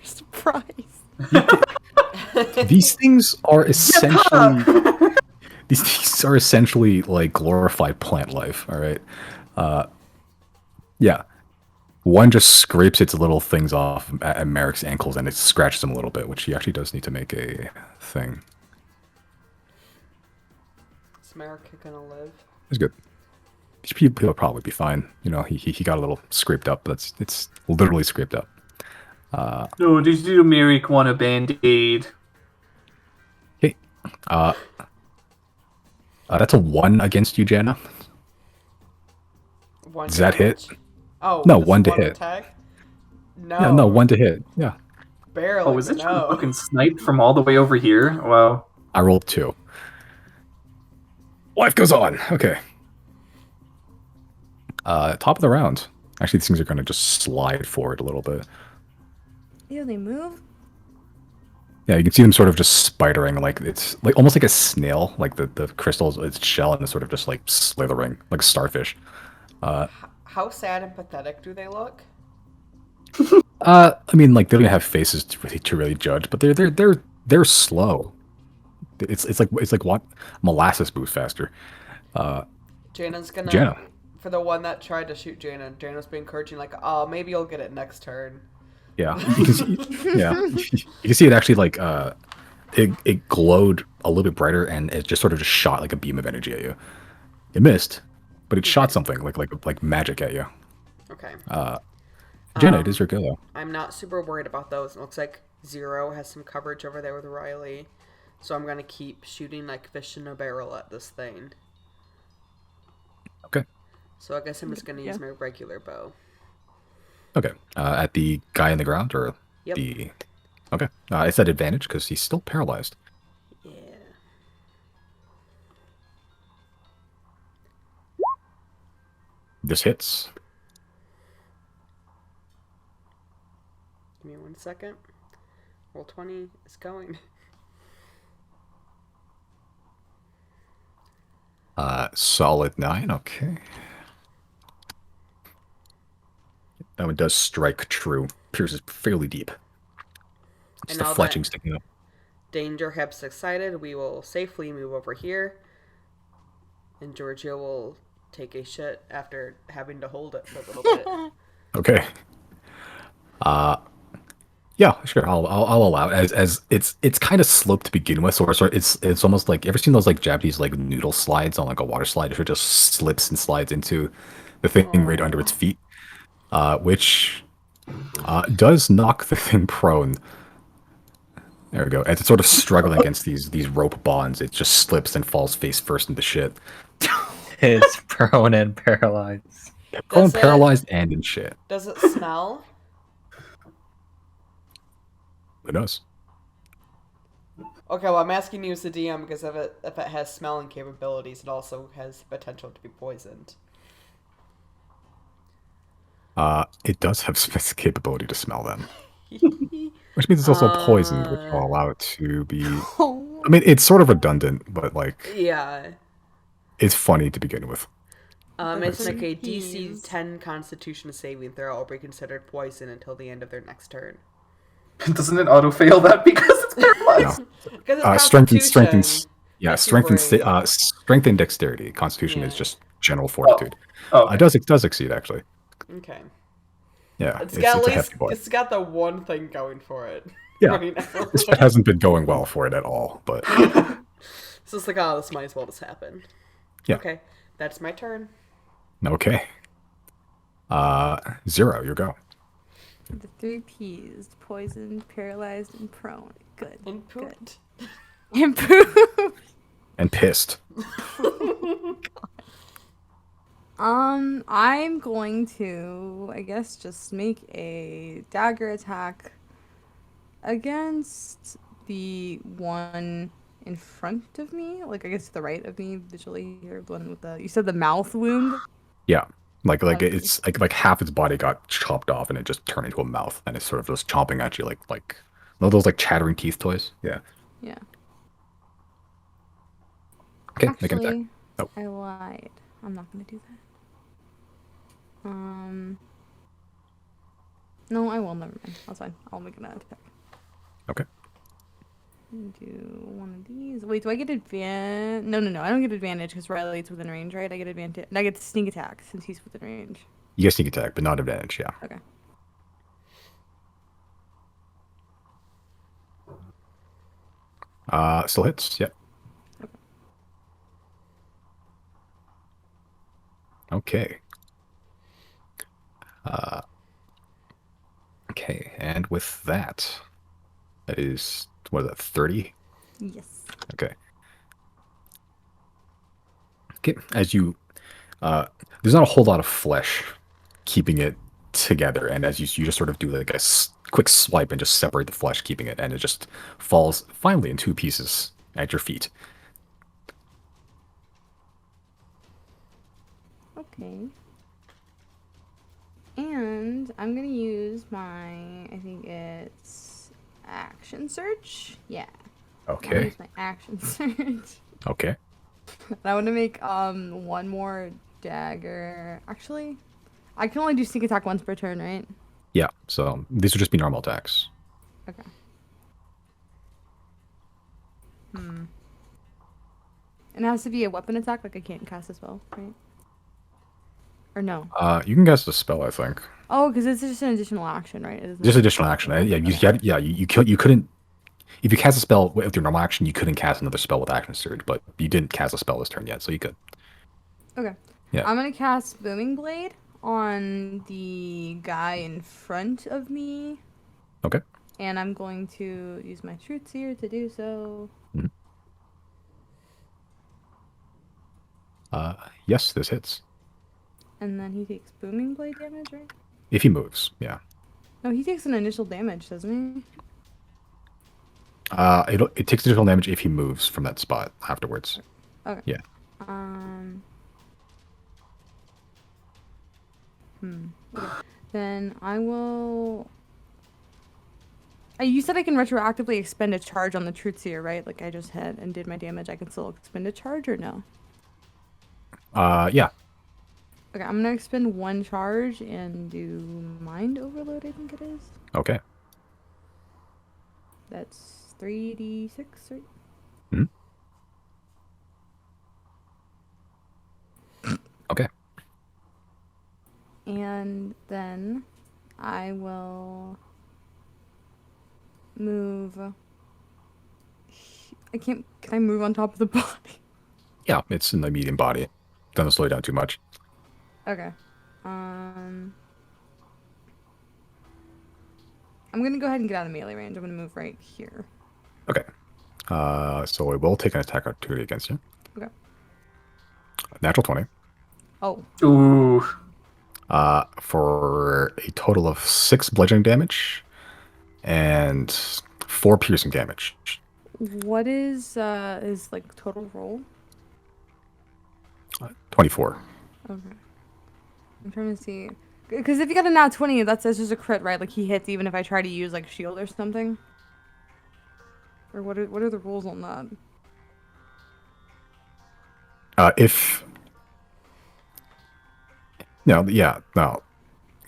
surprised. These things are essentially these things are essentially like glorified plant life. All right. Yeah. One just scrapes its little things off at Merrick's ankles and it scratches him a little bit, which he actually does need to make a thing. Is Merrick gonna live? It's good. He'll probably be fine. He got a little scraped up, but it's literally scraped up. No, did you Merrick want a band-aid? Okay. That's a 1 against you, Jana. One Does that hit? damage? Oh, No, just 1 to hit. Attack? No. Yeah, no, 1 to hit. Yeah. Barely. Oh, was but it no. fucking sniped from all the way over here? Wow. I rolled 2. Life goes on. Okay. Top of the round. Actually, these things are going to just slide forward a little bit. Ew, they move? Yeah, you can see them sort of just spidering, it's almost like a snail, the crystals, its shell, and it's sort of just slithering, like a starfish. How sad and pathetic do they look? I mean, they don't have faces to really judge, but they're slow. It's like what molasses moves faster. Jana's gonna. Jana. For the one that tried to shoot Jana's being encouraging, oh, maybe you'll get it next turn. Yeah, you can see. Yeah, you can see it actually it glowed a little bit brighter, and it just sort of just shot like a beam of energy at you. It missed, but it shot something like magic at you. Okay. Jenna, it is your go though. I'm not super worried about those. It looks like 0 has some coverage over there with Riley, so I'm gonna keep shooting like fish in a barrel at this thing. Okay. So I guess I'm just gonna use my regular bow. Okay. At the guy in the ground or Yep. the. Okay. It's at advantage because he's still paralyzed. Yeah. This hits. Give me 1 second. Roll 20 is going. Solid 9. Okay. That one does strike true. Pierces fairly deep. Just And the now fletching that sticking up. danger has excited, we will safely move over here. And Giorgio will take a shit after having to hold it for a little bit. Okay. Yeah, sure. I'll allow it. As it's kind of sloped to begin with, so it's almost like, ever seen those like Japanese like noodle slides on like a water slide? It just slips and slides into the thing right under its feet, which does knock the thing prone. There we go. As it's sort of struggling against these rope bonds, it just slips and falls face first into shit. It's prone and paralyzed. Prone, Does it- paralyzed, and in shit. Does it smell? Who knows? Okay, well, I'm asking you as the DM because if it has smelling capabilities, it also has potential to be poisoned. It does have specific capability to smell them, which means it's also poisoned, which will allow it to be. I mean, it's sort of redundant, but like Yeah. it's funny to begin with. It's like a Confused. DC 10 Constitution saving throw will be considered poison until the end of their next turn. Doesn't it auto fail that because it's paralyzed? Because it's Strength and Constitution. yeah, That's your brain. strength and dexterity. Constitution is Yeah. just general fortitude. Oh, okay. It does exceed actually. Okay. Yeah, It's got it's at a hefty least boy. it's got the one thing going for it. Yeah, Right now. this shit hasn't been going well for it at all, but So it's like, oh, this might as well just happen. Yeah. Okay, that's my turn. okay. 0, your go. The 3 P's: poisoned, paralyzed, and prone. Good. And pooped. Good. Improved. And pissed. I'm going to, I guess, just make a dagger attack against the one in front of me, like I guess to the right of me visually here, the one with the, you said the mouth wound? Yeah, like Okay. it's like half its body got chopped off and it just turned into a mouth and it's sort of just chomping at you like one of those like chattering teeth toys. Yeah. Yeah. Okay, make an attack. Actually, Oh. I lied. I'm not gonna do that. No, I will. Never mind. That's fine. I'll make an attack. Okay. Do one of these. Wait, do I get advantage? No. I don't get advantage because Riley's within range, right? I get advantage. I get sneak attack since he's within range. You get sneak attack, but not advantage. Yeah. Okay. Still hits. Yep. Okay. Okay, and with that, that is, what is that, 30? Yes. Okay. Okay, as you, there's not a whole lot of flesh keeping it together, and as you just sort of do like a quick swipe and just separate the flesh, keeping it, and it just falls finally in 2 pieces at your feet. Okay. And I'm gonna use my, I think it's action search. Yeah. I'm gonna Okay. use my action search. Okay. And I want to make one more dagger. Actually, I can only do sneak attack once per turn, right? Yeah, so these would just be normal attacks. Okay. And it has to be a weapon attack, like I can't cast a spell, right? Or no? You can cast a spell, I think. Oh, because it's just an additional action, right? It isn't- Just additional action. Yeah, you couldn't. If you cast a spell with your normal action, you couldn't cast another spell with action surge, but you didn't cast a spell this turn yet, so you could. Okay. Yeah. I'm gonna cast Booming Blade on the guy in front of me, Okay. and I'm going to use my Truth Seer to do so. Yes, this hits. And then he takes Booming Blade damage, right? If he moves, yeah. No, he takes an initial damage, doesn't he? It takes additional damage if he moves from that spot afterwards. Okay. Yeah. Okay. Then I will. You said I can retroactively expend a charge on the Truth Seer, right? Like I just had and did my damage. I can still expend a charge or no? Yeah. Okay, I'm gonna expend 1 charge and do Mind Overload, I think it is. Okay. That's 3d6, right? Mhm. Okay. And then I will move. Can I move on top of the body? Yeah, it's in the medium body. Doesn't slow you down too much. Okay. I'm gonna go ahead and get out of melee range. I'm gonna move right here. Okay. So it will take an attack opportunity against you. Okay. Natural 20. Oh. Ooh. For a total of 6 bludgeoning damage and 4 piercing damage. What is like total roll? 24. Okay. I'm trying to see. Because if you got a nat 20, that's just a crit, right? Like he hits even if I try to use like shield or something. Or what are the rules on that? If no, yeah, no,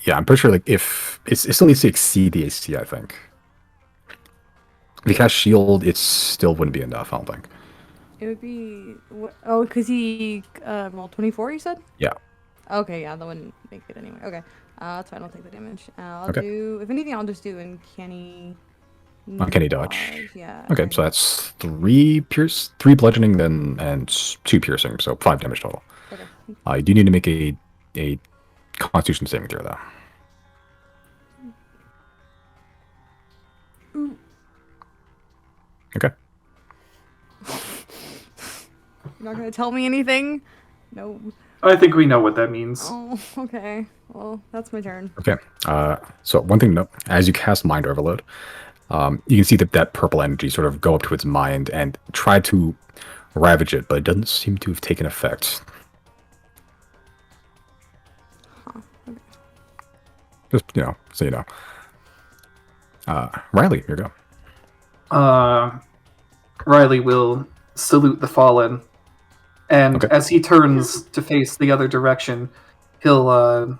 yeah, I'm pretty sure like if it still needs to exceed the AC, I think. If you cast shield, it still wouldn't be enough. I don't think. It would be oh, because he rolled 24. You said? Yeah. Okay, yeah, that wouldn't make it anyway. Okay, that's fine. I'll take the damage. I'll Okay. do if anything, I'll just do uncanny. Uncanny dodge. Yeah. Okay, so that's 3 bludgeoning, then and 2 piercing, so 5 damage total. Okay. You do need to make a Constitution saving throw though. Ooh. Okay. You're not gonna tell me anything? No. I think we know what that means. Oh, okay. Well, that's my turn. Okay. So one thing to note, as you cast Mind Overload, you can see that purple energy sort of go up to its mind and try to ravage it, but it doesn't seem to have taken effect. Huh. Okay. Just, so you know. Riley, here you go. Riley will salute the fallen, and Okay. as he turns to face the other direction, he'll,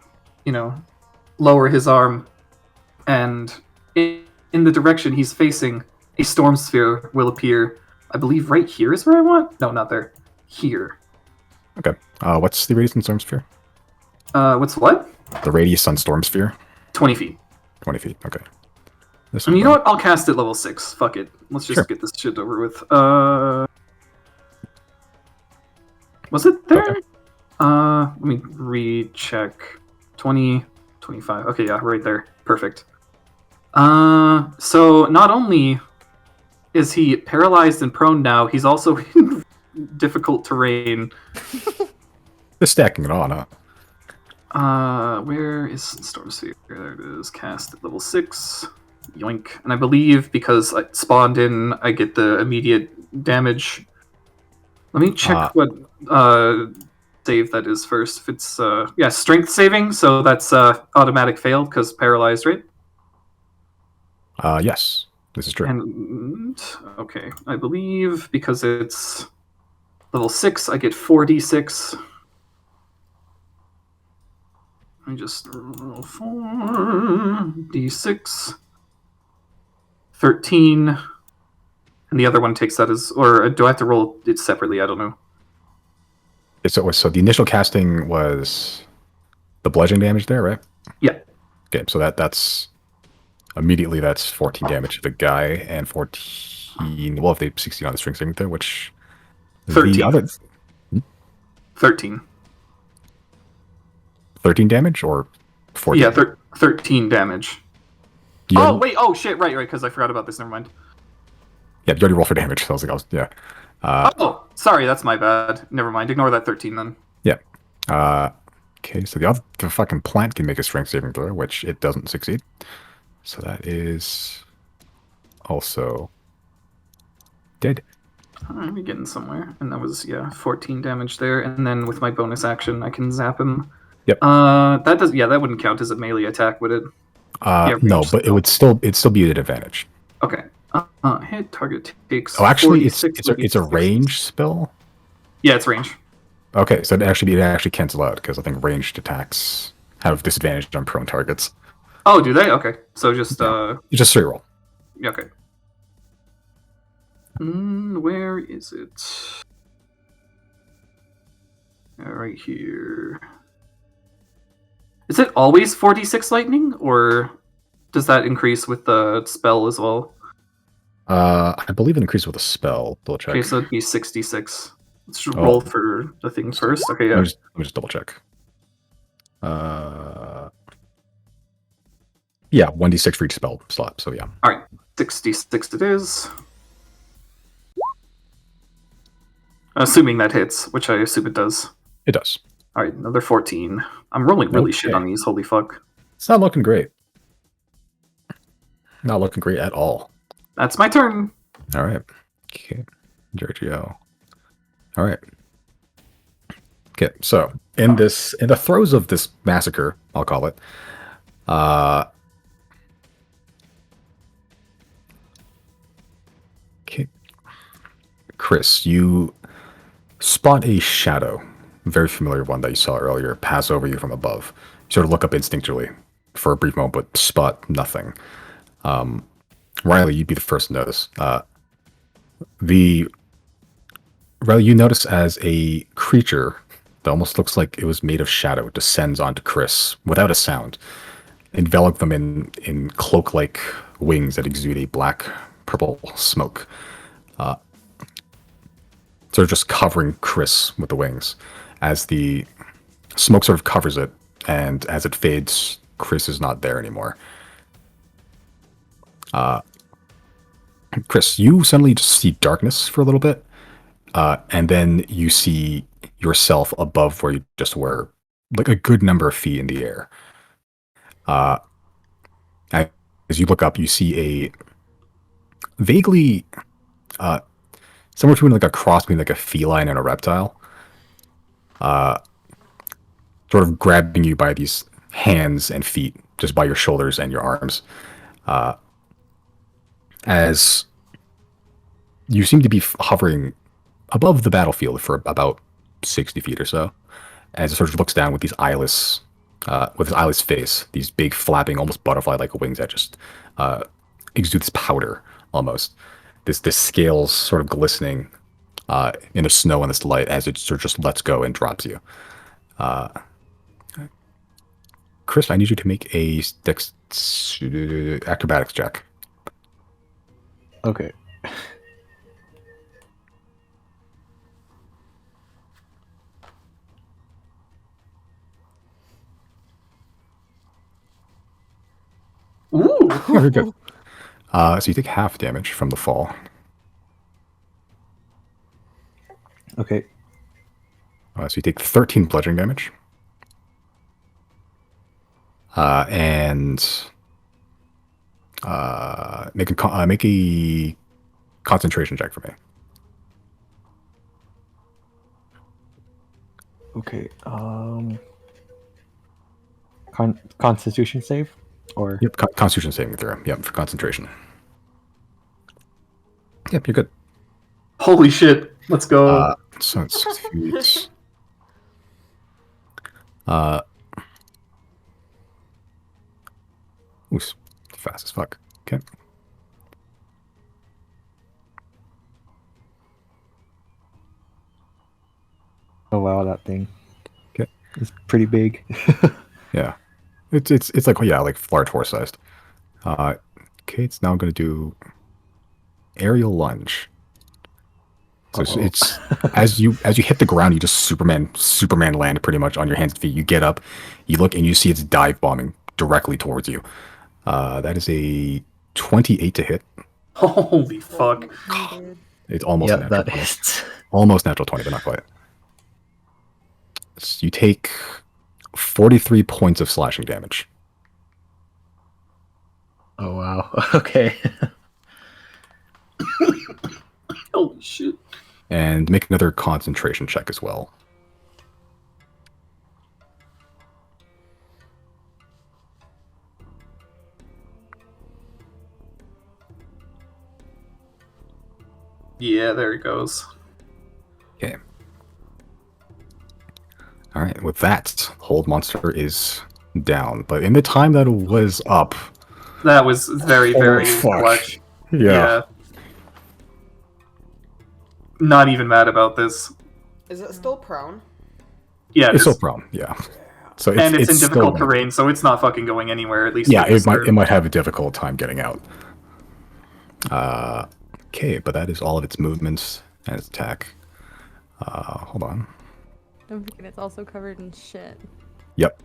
lower his arm, and in the direction he's facing, a storm sphere will appear. I believe right here is where I want? No, not there. Here. Okay. What's the radius on Storm Sphere? What's what? The radius on Storm Sphere? 20 feet. 20 feet. Okay. This And you one. know what? I'll cast it level 6. Fuck it. Let's just Sure. get this shit over with. Was it there? Okay. Let me recheck. 20, 25. Okay, yeah, right there. Perfect. So not only is he paralyzed and prone now, he's also in difficult terrain. Just stacking it on, huh? Where is Storm Sphere? There it is. Cast at level 6. Yoink. And I believe because I spawned in, I get the immediate damage. Let me check what save that is first. If it's strength saving, so that's automatic fail because paralyzed, right? Yes. This is true. And okay, I believe because it's level 6, I get 4d6. I just roll 4d6. 13. And the other one takes that as, or do I have to roll it separately? I don't know. So the initial casting was the bludgeoning damage there, right? Yeah. Okay, so that's immediately that's 14 damage to the guy and 14. Well, if they 16 on the string saving throw, which 13. the other 13. 13 damage or 14? Yeah, 13 damage. You Oh, already- wait. Oh, shit. Right, because I forgot about this. Never mind. Yeah, you already roll for damage. So I was like, yeah. Oh, sorry. That's my bad. Never mind. Ignore that 13 then. Yeah. Okay, so the fucking plant can make a strength saving throw, which it doesn't succeed. So that is also dead. I'm getting somewhere. And that was, 14 damage there. And then with my bonus action, I can zap him. Yep. That wouldn't count as a melee attack, would it? No, ranged but it'd still be at advantage. Okay. Hit target takes. Oh, actually, 46 it's a range spell. Yeah, it's range. Okay, so it actually cancel out because I think ranged attacks have disadvantage on prone targets. Oh, do they? Okay. So just It's just straight roll. yeah, okay. Where is it? Right here. Is it always 4d6 lightning, or does that increase with the spell as well? I believe it increases with a spell. Double check. Okay, so it'd be 66. Let's just Oh. roll for the thing first. Okay, yeah. Let me just double check. Yeah, 1d6 for each spell slot. So yeah. All right, 66 it is. Assuming that hits, which I assume it does. It does. All right, another 14. I'm rolling really shit Okay. on these. Holy fuck. It's not looking great. Not looking great at all. That's my turn. All right. Okay. Giorgio. All right. Okay, so in the throes of this massacre, I'll call it, okay, Chris, you spot a shadow, a very familiar one that you saw earlier, pass over you from above. You sort of look up instinctually for a brief moment, but spot nothing. Riley, you'd be the first to notice. Riley, you notice as a creature that almost looks like it was made of shadow descends onto Chris without a sound, envelop them in cloak-like wings that exude a black-purple smoke. Sort of just covering Chris with the wings. As the smoke sort of covers it, and as it fades, Chris is not there anymore. Chris, you suddenly just see darkness for a little bit, and then you see yourself above where you just were, like a good number of feet in the air. As you look up, you see a vaguely somewhere between like a cross between like a feline and a reptile, sort of grabbing you by these hands and feet, just by your shoulders and your arms. As you seem to be hovering above the battlefield for about 60 feet or so, as it sort of looks down with these eyeless, with his eyeless face, these big flapping, almost butterfly-like wings that just exude this powder almost. This scales sort of glistening in the snow and this light as it sort of just lets go and drops you. Chris, I need you to make a acrobatics check. Okay. Ooh. Very good. So you take half damage from the fall. Okay. So you take 13 bludgeoning damage. And make a concentration check for me. Okay. Constitution save, or Yep, Constitution saving throw. Yep, for concentration. Yep, you're good. Holy shit. Let's go. So it's ooh, fast as fuck. Okay. oh wow, that thing. Okay. It's pretty big. Yeah. It's like, yeah, like large horse sized. Okay, it's now gonna do aerial lunge. So it's as you hit the ground, you just Superman land pretty much on your hands and feet. You get up, you look, and you see it's dive bombing directly towards you. That is a 28 to hit. Holy fuck. It's almost a Yep, natural that 20. hits. Almost natural 20, but not quite. So you take 43 points of slashing damage. Oh wow. Okay. Holy shit. And make another concentration check as well. Yeah, there it goes. Okay. All right. With that, Hold Monster is down. But in the time that it was up, That was very, very fuck. clutch. yeah. Not even mad about this. Is it still prone? Yeah, It's still prone. Yeah. So and it's in still difficult gonna- terrain, so it's not fucking going anywhere. At least Yeah, for this it turn. might have a difficult time getting out. Okay, but that is all of its movements and its attack. Hold on. Don't forget, it's also covered in shit. Yep.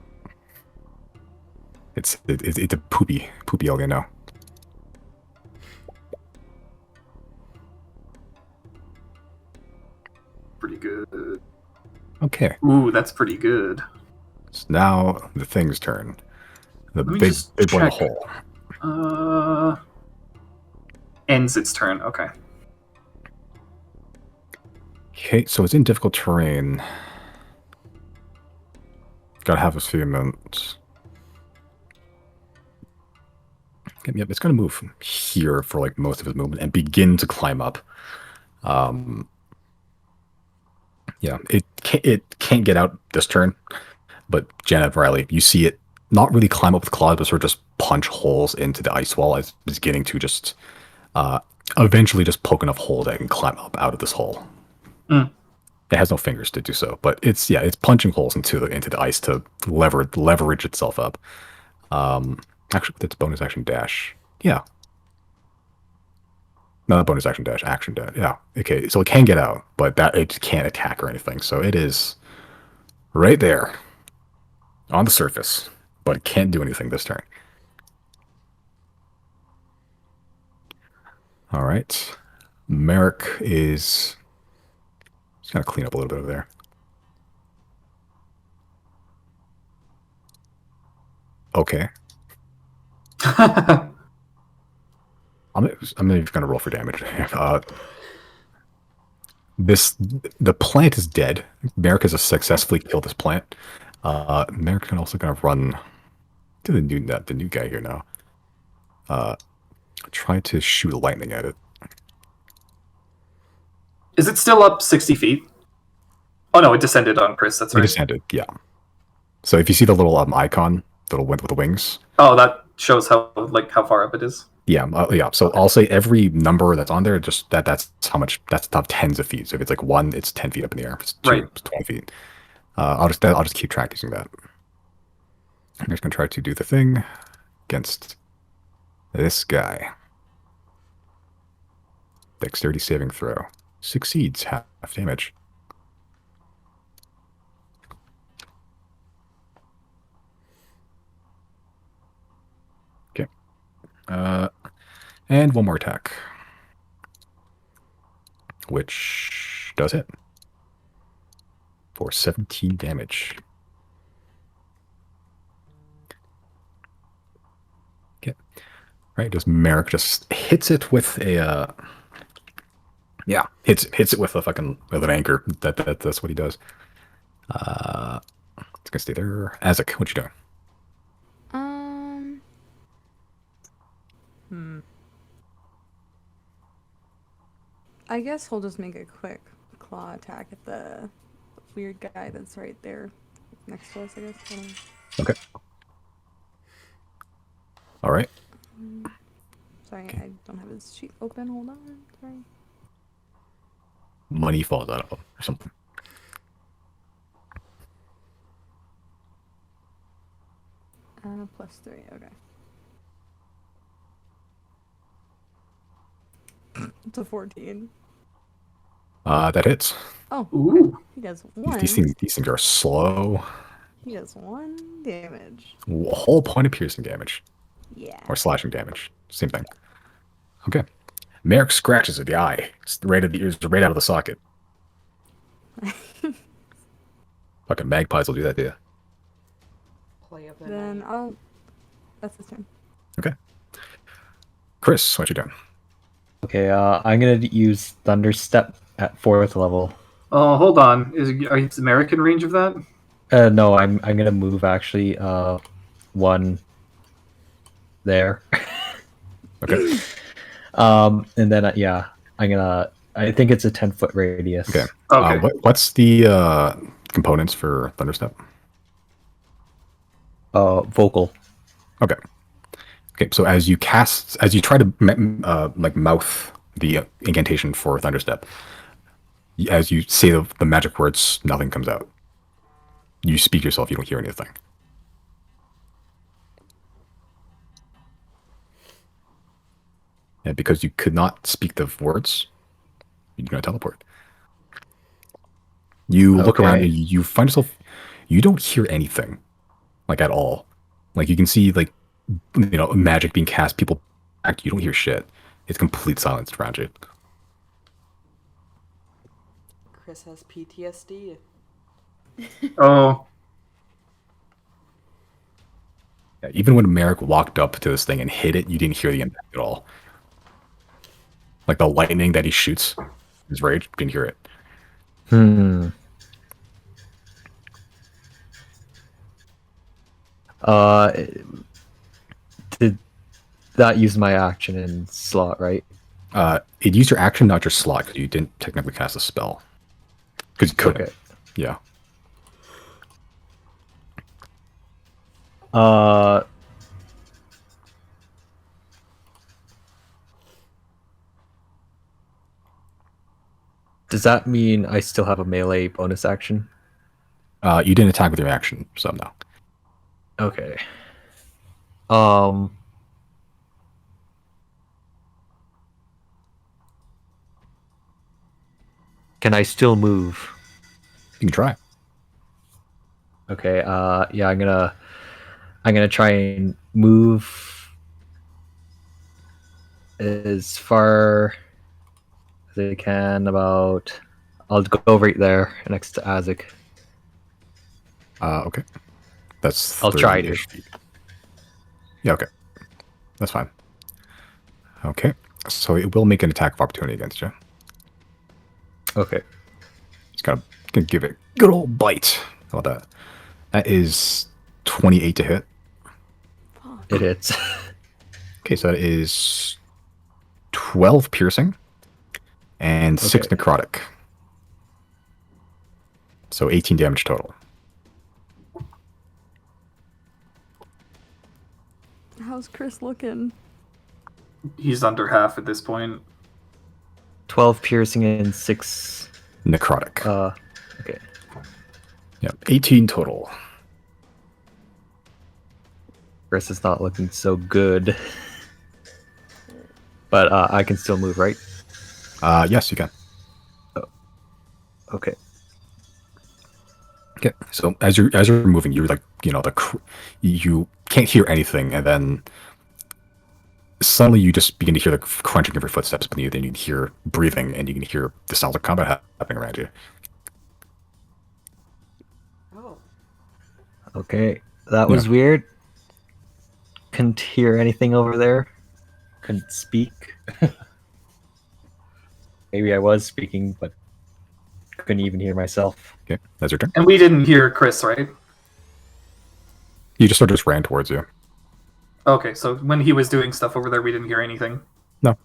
It's a poopy alien now. Pretty good. Okay. Ooh, that's pretty good. So now the thing's turn. The Let me big just boy in the check. hole. Ends its turn. Okay. Okay, so it's in difficult terrain. Gotta have a few moments. Yep, it's gonna move here for like most of its movement and begin to climb up. Yeah, it can't get out this turn, but Janet Riley, you see it not really climb up with claws, but sort of just punch holes into the ice wall as it's beginning to just eventually just poke enough hole that it can climb up out of this hole. Mm. It has no fingers to do so, but it's punching holes into the ice to leverage itself up. Actually, with its bonus action dash, yeah. Not bonus action dash, action dash. Yeah. Okay, so it can get out, but that it can't attack or anything. So it is right there on the surface, but it can't do anything this turn. All right. Merrick is just gonna clean up a little bit over there. Okay. I'm even gonna roll for damage. The plant is dead. Merrick has successfully killed this plant. Merrick can also gonna run to the new guy here now. Try to shoot lightning at it. Is it still up 60 feet? Oh no, it descended on Chris. That's It right. descended, yeah. So if you see the little icon, the little with the wings, Oh, that shows how far up it is. yeah. So I'll say every number that's on there, just that's how much. That's not tens of feet. So if it's like 1, it's 10 feet up in the air. If it's 2, Right. it's 20 feet. I'll just keep track using that. I'm just gonna try to do the thing against this guy. Dexterity saving throw. Succeeds, half damage. Okay. And one more attack. Which does hit. For 17 damage. Okay. Right, does Merrick just hits it with a yeah, hits it with an anchor. That's what he does. It's gonna stay there. Azek, what you doing? I guess he'll just make a quick claw attack at the weird guy that's right there next to us, I guess. I don't know. Okay. All right. Sorry, I don't have his sheet open. Hold on. Sorry. Money falls out of him or something. +3. Okay. It's a 14. That hits. Oh, Ooh. he does 1. These things are slow. He does 1 damage. A whole point of piercing damage. Yeah. Or slashing damage. Same thing. Okay. Merrick scratches at the eye. It's right at the ears, right out of the socket. Fucking magpies will do that to you. Play of the Then night. that's his turn. Okay. Chris, what you doing? Okay, I'm gonna use Thunder Step at 4th level. Oh, hold on. Are you American range of that? No, I'm gonna move actually 1 there. Okay. And then I think it's a 10-foot radius. Okay. Okay. What's the components for Thunderstep? Vocal. Okay. Okay. So as you try to mouth the incantation for Thunderstep, as you say the magic words, nothing comes out. you speak yourself, you don't hear anything. And because you could not speak the words, you're going to teleport. You look around and you find yourself, you don't hear anything, like at all. Like you can see, like, magic being cast, people act, you don't hear shit. It's complete silence around you. Chris has PTSD. Oh, Yeah, even when Merrick walked up to this thing and hit it, you didn't hear the impact at all. Like the lightning that he shoots, his rage, didn't hear it. Did that use my action in slot, right? It used your action, not your slot, because you didn't technically cast a spell. Because you couldn't. Okay. Yeah. Does that mean I still have a melee bonus action? You didn't attack with your action, so no. Okay. Can I still move? You can try. Okay, yeah, I'm gonna try and move as far as I can. I'll go right there next to Isaac. Okay. That's I'll try to. 30-ish feet. Yeah, okay. That's fine. Okay. So it will make an attack of opportunity against you. Okay. Just gonna give it a good old bite. How about that? That is 28 to hit. It hits. Okay, so that is 12 piercing and 6 Okay. necrotic. So 18 damage total. How's Chris looking? he's under half at this point. 12 piercing and 6. Necrotic. Okay. Yep, 18 total. Chris is not looking so good. But I can still move, right? Yes, you can. Okay. Okay, so as you're moving, you're like, you can't hear anything, and then suddenly you just begin to hear the crunching of your footsteps beneath you. Then you can hear breathing, and you can hear the sounds of combat happening around you. Oh. Okay. That was weird. Couldn't hear anything over there. Couldn't speak. Maybe I was speaking, but couldn't even hear myself. Okay, that's your turn. And we didn't hear Chris, right? You just sort of just ran towards you. Okay, so when he was doing stuff over there, we didn't hear anything. No.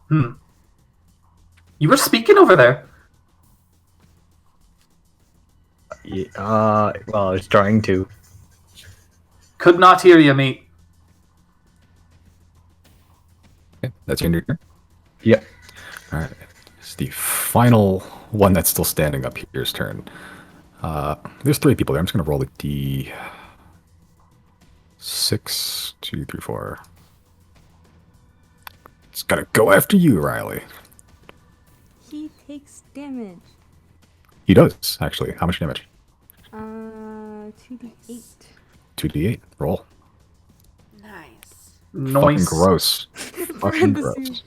You were speaking over there. Yeah, well, I was trying to. Could not hear you, mate. Okay, that's your turn. Yep. All right, it's the final one that's still standing up here's turn. There's 3 people there. I'm just gonna roll a d6, 2, 3, 4. It's gotta go after you, Riley. He takes damage. He does, actually. How much damage? 2d8. 2d8. Roll. Nice. Fucking Noise. gross. Fucking gross.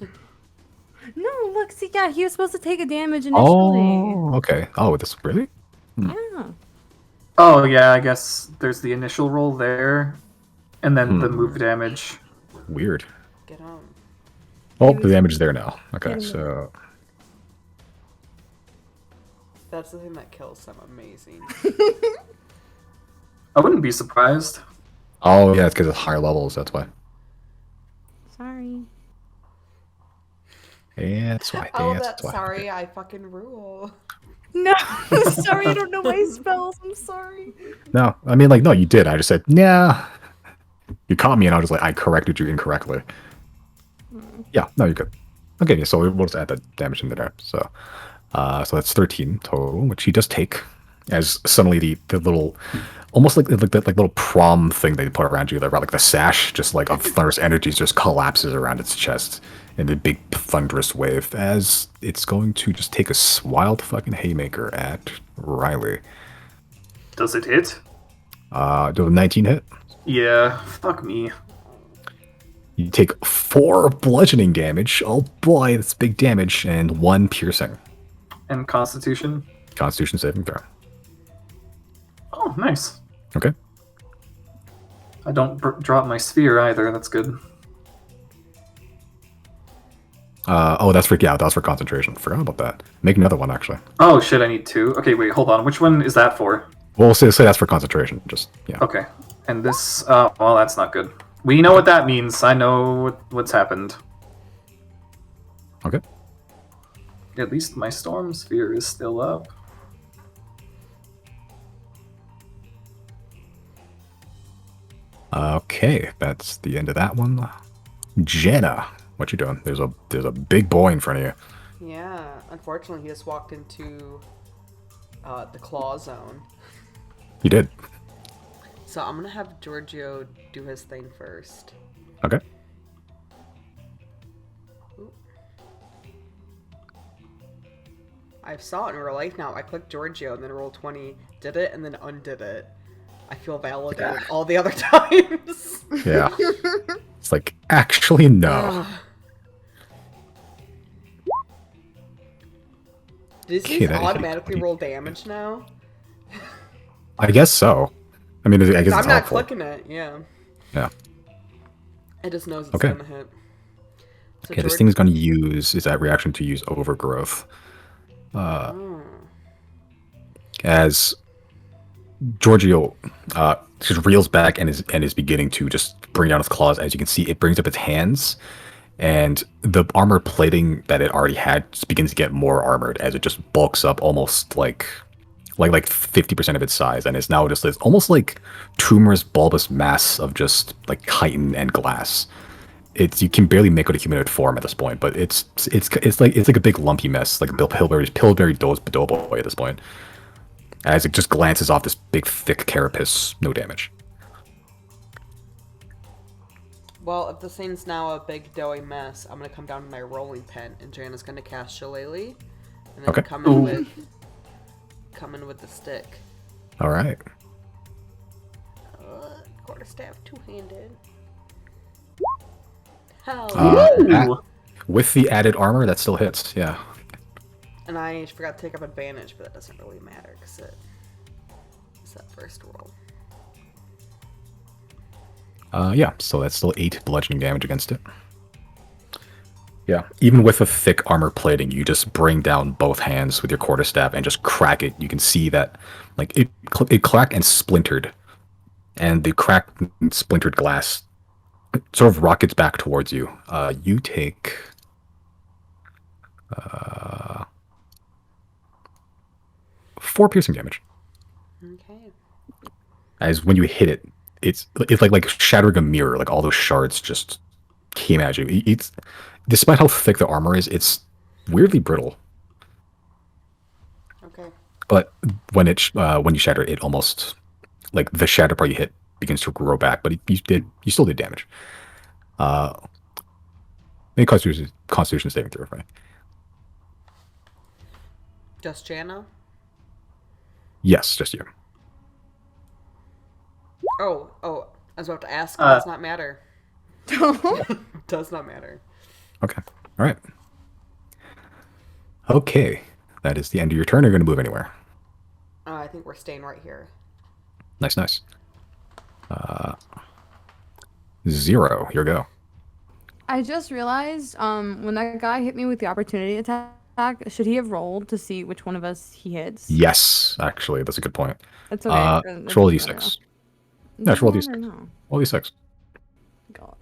No, look, see, yeah, he was supposed to take a damage initially. Oh, okay. Oh, this really? Yeah. Oh yeah, I guess there's the initial roll there, and then the move damage. Weird. Get on. Oh, the damage is there now. Okay, Getting so That's the thing that kills them. Amazing. I wouldn't be surprised. oh yeah, it's because it's higher levels. That's why. Sorry. Yeah, that's why. Oh, Yeah, that's why. sorry. I fucking rule. No, sorry, I don't know my spells. I'm sorry. No, I mean, like, no, you did. I just said, nah. You caught me, and I was just like, I corrected you incorrectly. Yeah, no, you're good. Okay, so we'll just add that damage in there. So that's 13 total, which he does take. as suddenly the little, almost like that like little prom thing they put around you, around like the sash, just like of thunderous energies just collapses around its chest in a big thunderous wave as it's going to just take a wild fucking haymaker at Riley. Does it hit? Do a 19 hit? Yeah, fuck me. You take 4 bludgeoning damage. Oh boy, that's big damage, and 1 piercing. And Constitution? Constitution saving throw. Oh, nice. Okay. I don't drop my sphere either, that's good. Oh, that's for concentration. Forgot about that. Make another one, actually. Oh shit, I need 2. Okay, wait, hold on. Which one is that for? We'll say that's for concentration. Just, yeah. Okay. And this, well, that's not good. We know what that means. I know what's happened. Okay. At least my storm sphere is still up. Okay, that's the end of that one. Jenna, what you doing? There's a big boy in front of you. Yeah, unfortunately, he just walked into the claw zone. You did. So I'm gonna have Giorgio do his thing first. Okay. Ooh. I saw it in real life now. I clicked Giorgio and then rolled 20, did it, and then undid it. I feel validated all the other times. Yeah. It's like, actually, no. Does Okay, these that hit automatically 20. roll damage now? I guess so. I mean, I guess I'm it's not helpful. clicking it, yeah. Yeah. It just knows it's Okay. gonna hit. So Okay, this thing is going to use, is that reaction to use overgrowth. As Giorgio just reels back and is beginning to just bring down its claws. As you can see, it brings up its hands, and the armor plating that it already had just begins to get more armored as it just bulks up almost like 50% of its size, and it's now just this almost like tumorous bulbous mass of just like chitin and glass. You can barely make out a humanoid form at this point, but it's like a big lumpy mess, like a Pillsbury Doughboy at this point. As it just glances off this big thick carapace, no damage. Well, if this thing's now a big doughy mess, I'm gonna come down to my rolling pin, and Jana's gonna cast Shillelagh, and then Okay. come in with the stick. All right. Quarterstaff two-handed. Hell That- with the added armor, that still hits. Yeah. And I forgot to take up advantage, but that doesn't really matter because it's that first roll. Yeah. So that's still 8 bludgeoning damage against it. Yeah. Even with a thick armor plating, you just bring down both hands with your quarterstaff and just crack it. You can see that, like it cracked and splintered, and the cracked and splintered glass sort of rockets back towards you. You take 4 piercing damage. Okay. As when you hit it, it's like shattering a mirror. Like all those shards just came at you. It's despite how thick the armor is, it's weirdly brittle. Okay. But when you shatter it, almost like the shatter part you hit begins to grow back. But you still did damage. Make Constitution saving throw, right? Just Jana? Yes, just you. Oh, I was about to ask. Does not matter. Does not matter. Okay. All right. Okay. That is the end of your turn. Are you going to move anywhere? I think we're staying right here. Nice. 0. Your go. I just realized, when that guy hit me with the opportunity attack, should he have rolled to see which one of us he hits? Yes, actually, that's a good point. That's okay. Let's roll a d6. Yeah, roll a d6. No. Roll a d6. God.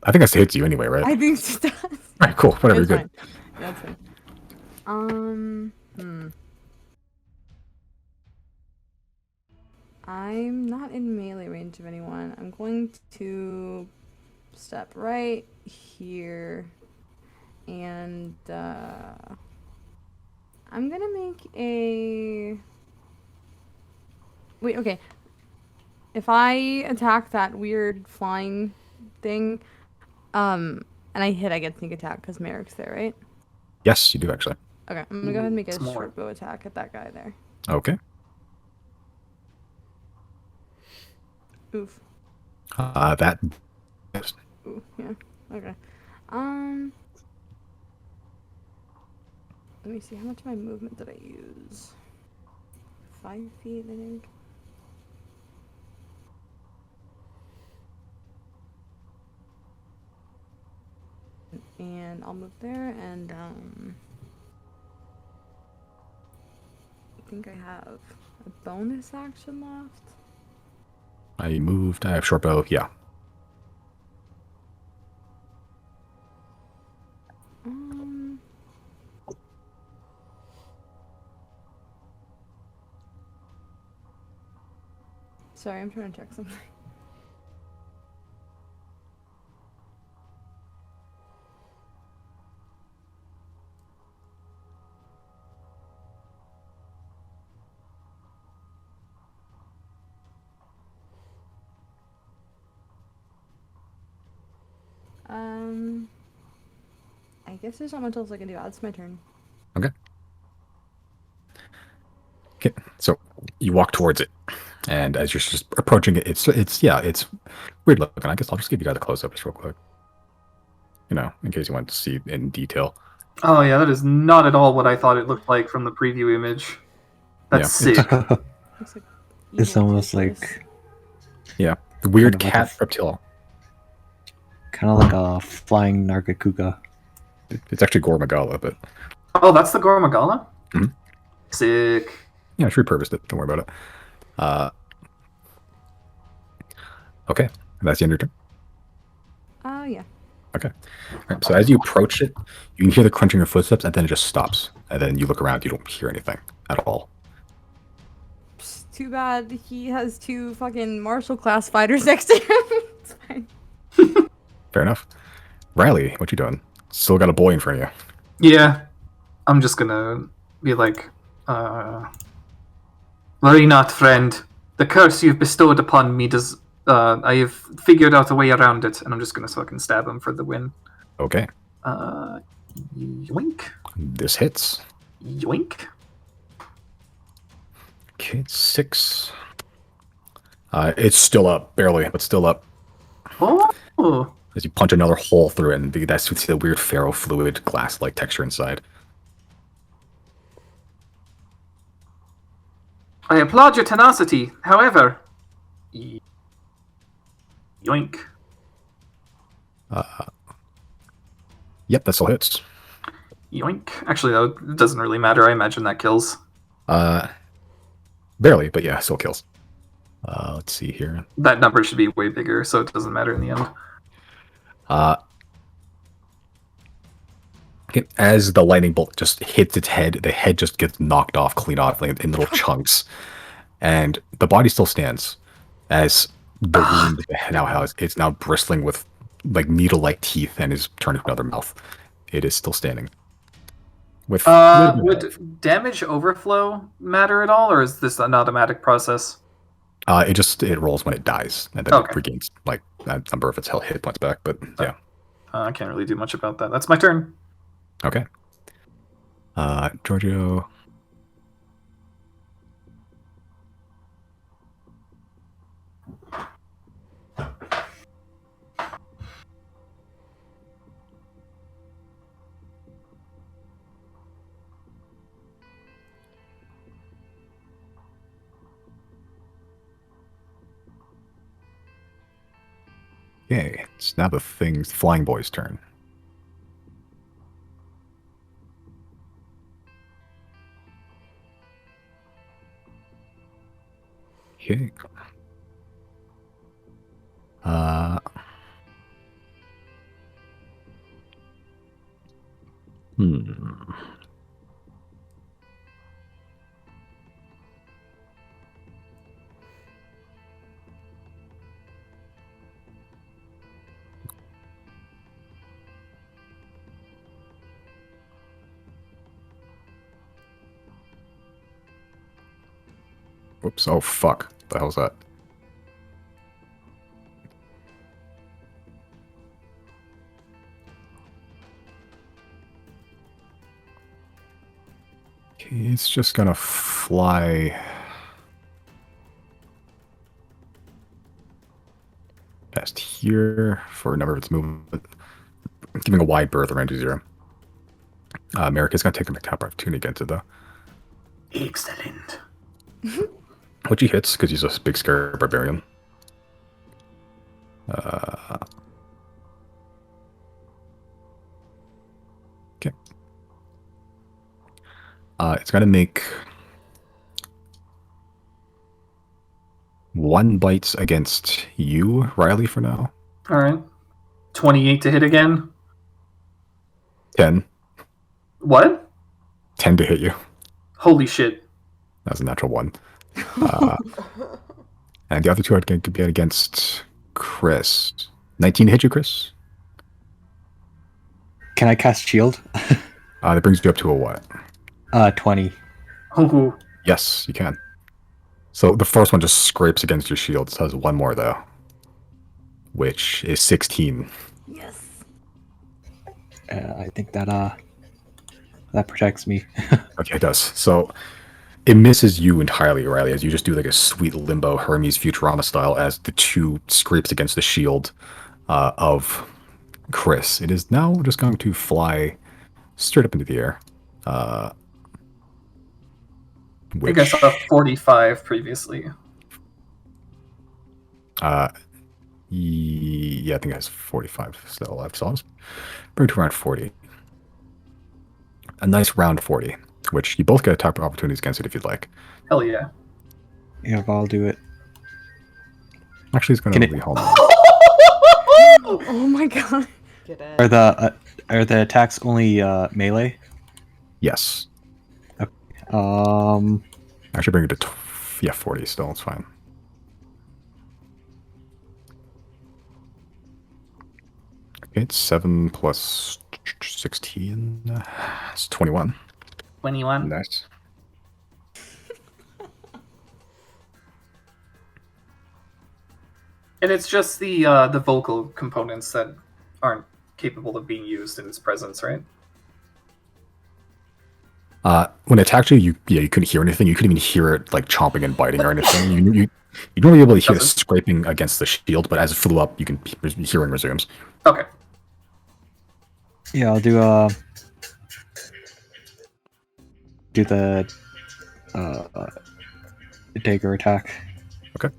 I think that hits you anyway, right? I think it does. All right, cool. Whatever, It's you're good. fine. That's fine. I'm not in melee range of anyone. I'm going to step right here, and I'm gonna make a. Wait, okay. If I attack that weird flying thing, and I hit, I get sneak attack because Merrick's there, right? Yes, you do actually. Okay, I'm gonna go ahead and make a It's more. short bow attack at that guy there. Okay. Oof. That. Ooh, yeah. Okay. Let me see. How much of my movement did I use? 5 feet, I think. And I'll move there, and I think I have a bonus action left. I moved. I have short bow. Yeah. Sorry, I'm trying to check something. I guess there's not much else I can do. That's my turn. Okay. Okay. So you walk towards it, and as you're just approaching it, it's weird looking. I guess I'll just give you guys a close up just real quick. You know, in case you want to see in detail. Oh yeah, that is not at all what I thought it looked like from the preview image. That's Yeah, sick. Looks like It's evil almost Tetris. like Yeah, the weird Kind of like cat a- reptile. kind of like a flying Nargacuga. It's actually Gore Magala, but Oh, that's the Gormagala? Mhm. Sick. yeah, I repurposed it. Don't worry about it. Okay, that's the end of your turn. Yeah. Okay. All right, so as you approach it, you can hear the crunching of footsteps, and then it just stops. And then you look around, you don't hear anything at all. Psst, too bad he has 2 fucking martial class fighters next to him. It's fine. Fair enough. Riley, what you doing? Still got a boy in front of you. Yeah. I'm just gonna be like, worry not, friend. The curse you've bestowed upon me does. I have figured out a way around it, and I'm just gonna fucking stab him for the win. Okay, Yoink. this hits. Yoink. Okay, 6. It's still up, barely, but still up. Oh. As you punch another hole through it, and that's you see the weird ferrofluid glass-like texture inside. I applaud your tenacity. However, yoink. Yep, that still hits. Yoink. Actually, though, it doesn't really matter. I imagine that kills. Barely, but yeah, still kills. Let's see here. That number should be way bigger, so it doesn't matter in the end. Okay, as the lightning bolt just hits its head, the head just gets knocked off, clean off, like, in little chunks, and the body still stands. As the wound now has, it's now bristling with like needle-like teeth and is turned into another mouth. It is still standing. With Would damage overflow matter at all, or is this an automatic process? it rolls when it dies, and then Okay. it regains like a number of its hit points back. But yeah, I can't really do much about that. That's my turn. okay. Giorgio. Okay, it's now the Flying Boy's turn. Okay. Whoops. Oh, fuck. The hell's that? Okay, it's just gonna fly past here for a number of its movement, giving a wide berth around 0. America's gonna take the McTap opportunity against it, though. Excellent. Which he hits, because he's a big scary barbarian. Okay. It's gonna make 1 bites against you, Riley, for now. All right. 28 to hit again. 10. What? 10 to hit you. Holy shit. That's a natural 1. And the other 2 are going to be against Chris. 19 to hit you, Chris? Can I cast shield? That brings you up to a what? 20. Ooh. Yes, you can. So the first one just scrapes against your shield. It has 1 more, though. Which is 16. Yes. I think that protects me. Okay, it does. So it misses you entirely, Riley, as you just do like a sweet limbo Hermes Futurama style as the 2 scrapes against the shield of Chris. It is now just going to fly straight up into the air. I think I saw 45 previously. Yeah, I think it has 45 still left, so I'll just bring it to around 40. A nice round 40, which you both get attack opportunities against it if you'd like. Hell yeah. Yeah, I'll do it. Actually, it's going to be home. Oh my god. Get it. Are the attacks only melee? Yes. Okay. Actually, bring it to 40 still. It's fine. Okay, it's 7 plus 16. It's 21. 21. Nice. And it's just the vocal components that aren't capable of being used in its presence, right? When it attacked you, you couldn't hear anything. You couldn't even hear it like chomping and biting or anything. You'd only be able to hear it scraping against the shield, but as it flew up, you can hearing resumes. Okay. Yeah, I'll do the dagger attack. Okay.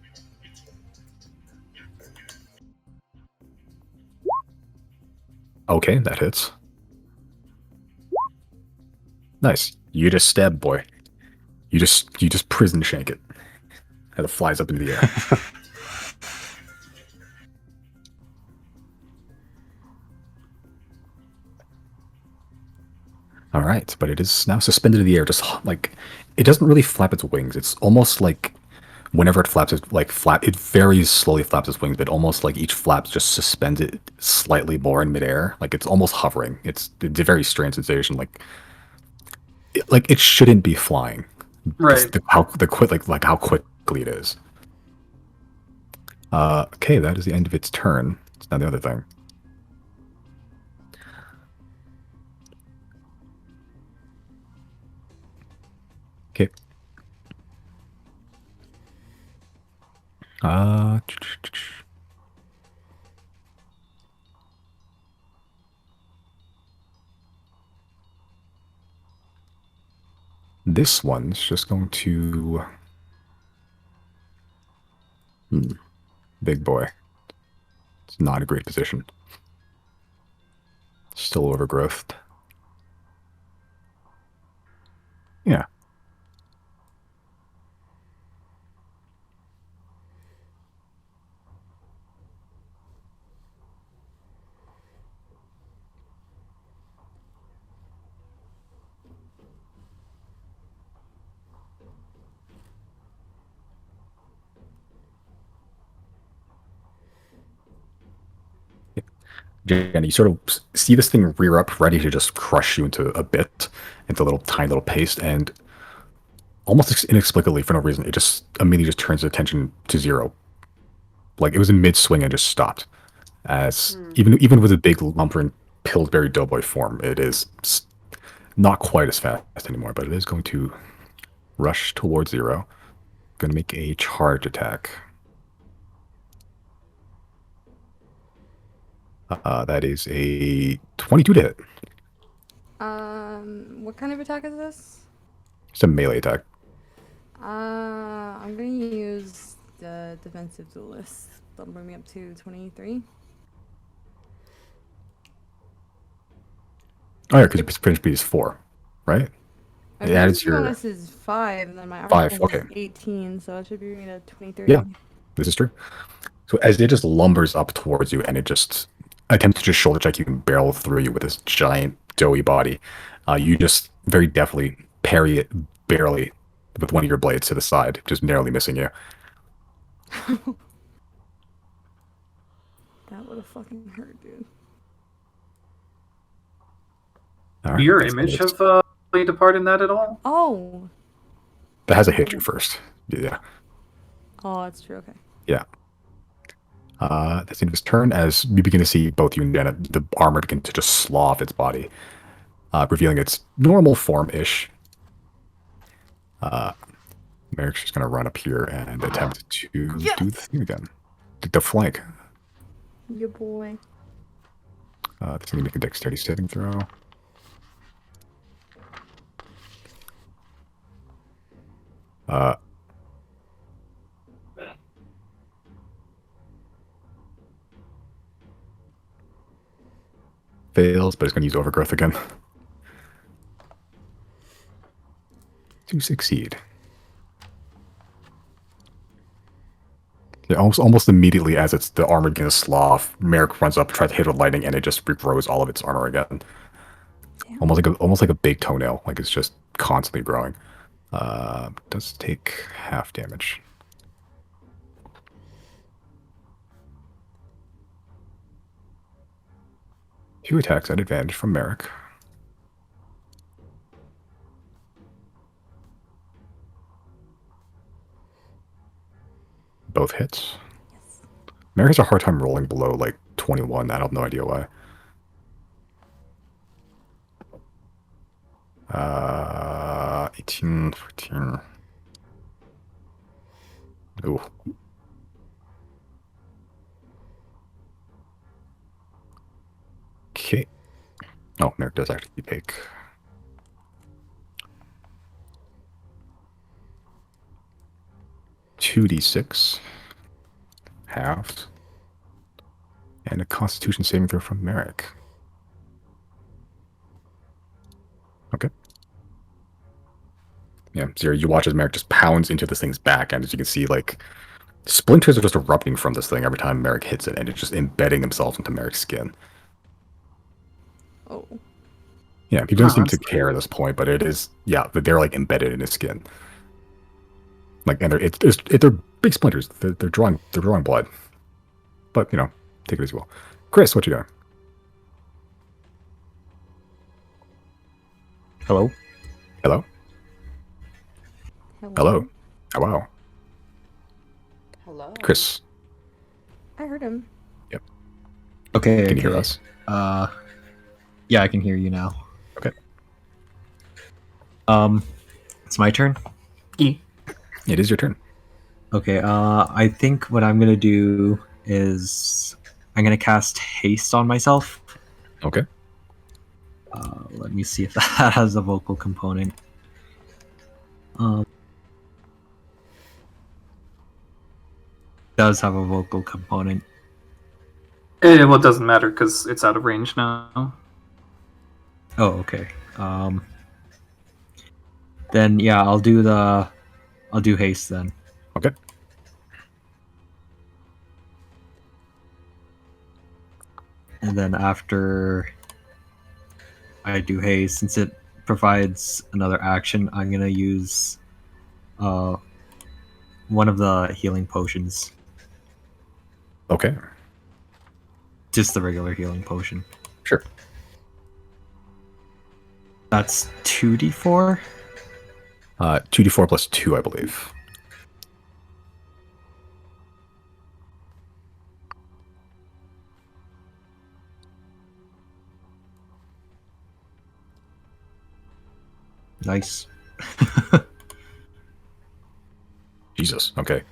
Okay, that hits. Nice. You just stab boy. You just prison shank it. And it flies up into the air. All right, but it is now suspended in the air, just like it doesn't really flap its wings. It's almost like whenever it flaps, it very slowly flaps its wings, but almost like each flap just suspends it slightly more in midair. Like it's almost hovering. It's a very strange sensation. Like it shouldn't be flying. Right. How quickly it is. Okay, that is the end of its turn. It's now the other thing. Okay. This one's just going to... Big boy. It's not a great position. Still overgrowthed. Yeah. And you sort of see this thing rear up, ready to just crush you into a bit, into a little tiny little paste, and almost inexplicably for no reason, it just immediately just turns attention to 0. Like it was in mid swing and just stopped. As even with a big lumbering Pillsbury Doughboy form, it is not quite as fast anymore, but it is going to rush towards 0. Going to make a charge attack. That is a 22 to hit. What kind of attack is this? It's a melee attack. I'm gonna use the defensive duelist. That'll bring me up to 23. Oh yeah, because your French speed is 4, right? My Yeah, it's defensive your bonus is 5, and then my armor 5, is okay. 18, so it should be bringing it to 23. Yeah, this is true. So as it just lumbers up towards you and it just attempts to just shoulder check you and barrel through you with this giant doughy body, you just very deftly parry it barely with one of your blades to the side, just narrowly missing you. That would have fucking hurt, dude. All right, Your that's image it. have played a part in that at all? Oh! That has to hit you first. Yeah. Oh, that's true, okay. Yeah. That's the end of his turn as we begin to see both you and Jenna, the armor begin to just slaw off its body, revealing its normal form-ish. Merrick's just going to run up here and attempt to do the thing again. The flank. Your boy. That's going to make a dexterity saving throw. Fails, but it's going to use overgrowth again. To succeed. Yeah, almost immediately as it's the armor begins to slaw off, Merrick runs up, tries to hit it with lightning, and it just regrows all of its armor again. Damn. Almost like a big toenail, like it's just constantly growing. Does take half damage. Two attacks at advantage from Merrick. Both hits. Yes. Merrick has a hard time rolling below like 21. I have no idea why. 18, 14. Ooh. Okay. Oh, Merrick does actually take 2d6 halved and a Constitution saving throw from Merrick. Okay. Yeah, Zero, you watch as Merrick just pounds into this thing's back, and as you can see, like, splinters are just erupting from this thing every time Merrick hits it, and it's just embedding themselves into Merrick's skin. Oh. Yeah, he doesn't seem to that's care at this point, but it is, yeah, they're like embedded in his skin. Like, and they're big splinters. They're drawing blood. But, you know, take it as you will. Chris, what you doing? Hello? Hello? Hello? Oh, wow. Hello. Chris, I heard him. Okay. can you hear us? Yeah, I can hear you now. Okay. It's my turn. E. It is your turn. Okay. I think what I'm gonna do is I'm gonna cast haste on myself. Okay. Let me see if that has a vocal component. Does have a vocal component. Well, it doesn't matter because it's out of range now. Oh, okay. Then yeah, I'll do haste then. Okay. And then after I do haste, since it provides another action, I'm gonna use one of the healing potions. Okay. Just the regular healing potion. Sure. That's 2d4. 2d4 plus 2, I believe. Nice. Jesus. Okay.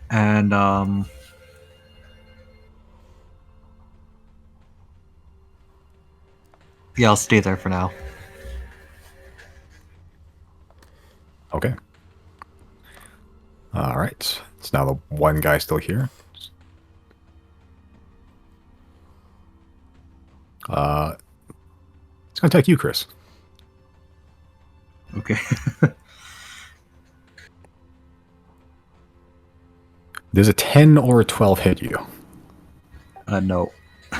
And yeah, I'll stay there for now. Okay. All right. It's now the one guy still here. It's gonna attack you, Chris. Okay. Does a 10 or a 12 hit you? No.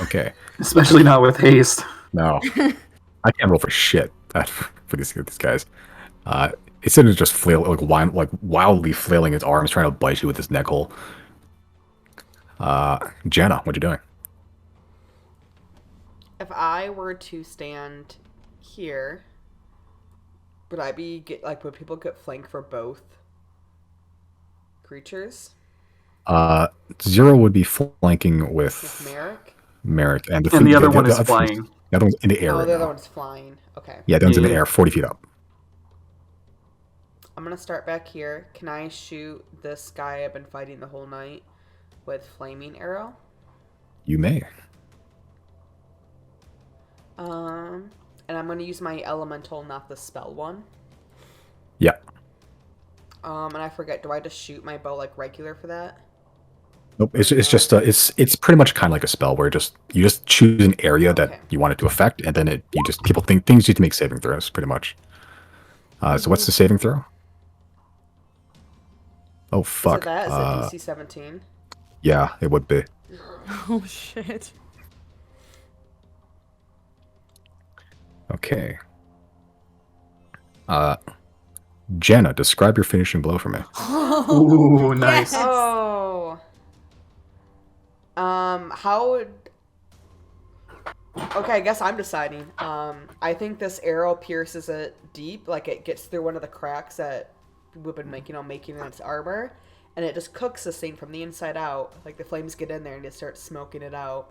Okay. Especially not with haste. No. I can't roll for shit for these guys. Instead of just wildly flailing its arms, trying to bite you with his neck hole. Jenna, what you doing? If I were to stand here, would people get flanked for both creatures? Zero would be flanking with Merrick? Merrick, and The other one is flying. The other one's in the air Oh, right the other now. one's flying. Okay. Yeah, that one's in the Yeah. air, 40 feet up. I'm gonna start back here. Can I shoot this guy I've been fighting the whole night with flaming arrow? You may. And I'm gonna use my elemental, not the spell one. Yeah. And I forget, do I just shoot my bow like regular for that? Nope. It's just it's pretty much kind of like a spell where you just choose an area Okay. that you want it to affect, and then people think things need to make saving throws, pretty much. So what's the saving throw? Oh Is fuck. it that? Is it DC 17? Yeah, it would be. Oh shit. Okay. Jenna, describe your finishing blow for me. Ooh, nice. Yes. Oh. How would... Okay, I guess I'm deciding. I think this arrow pierces it deep, like it gets through one of the cracks that we've been making in its armor, and it just cooks this thing from the inside out. Like the flames get in there and it starts smoking it out.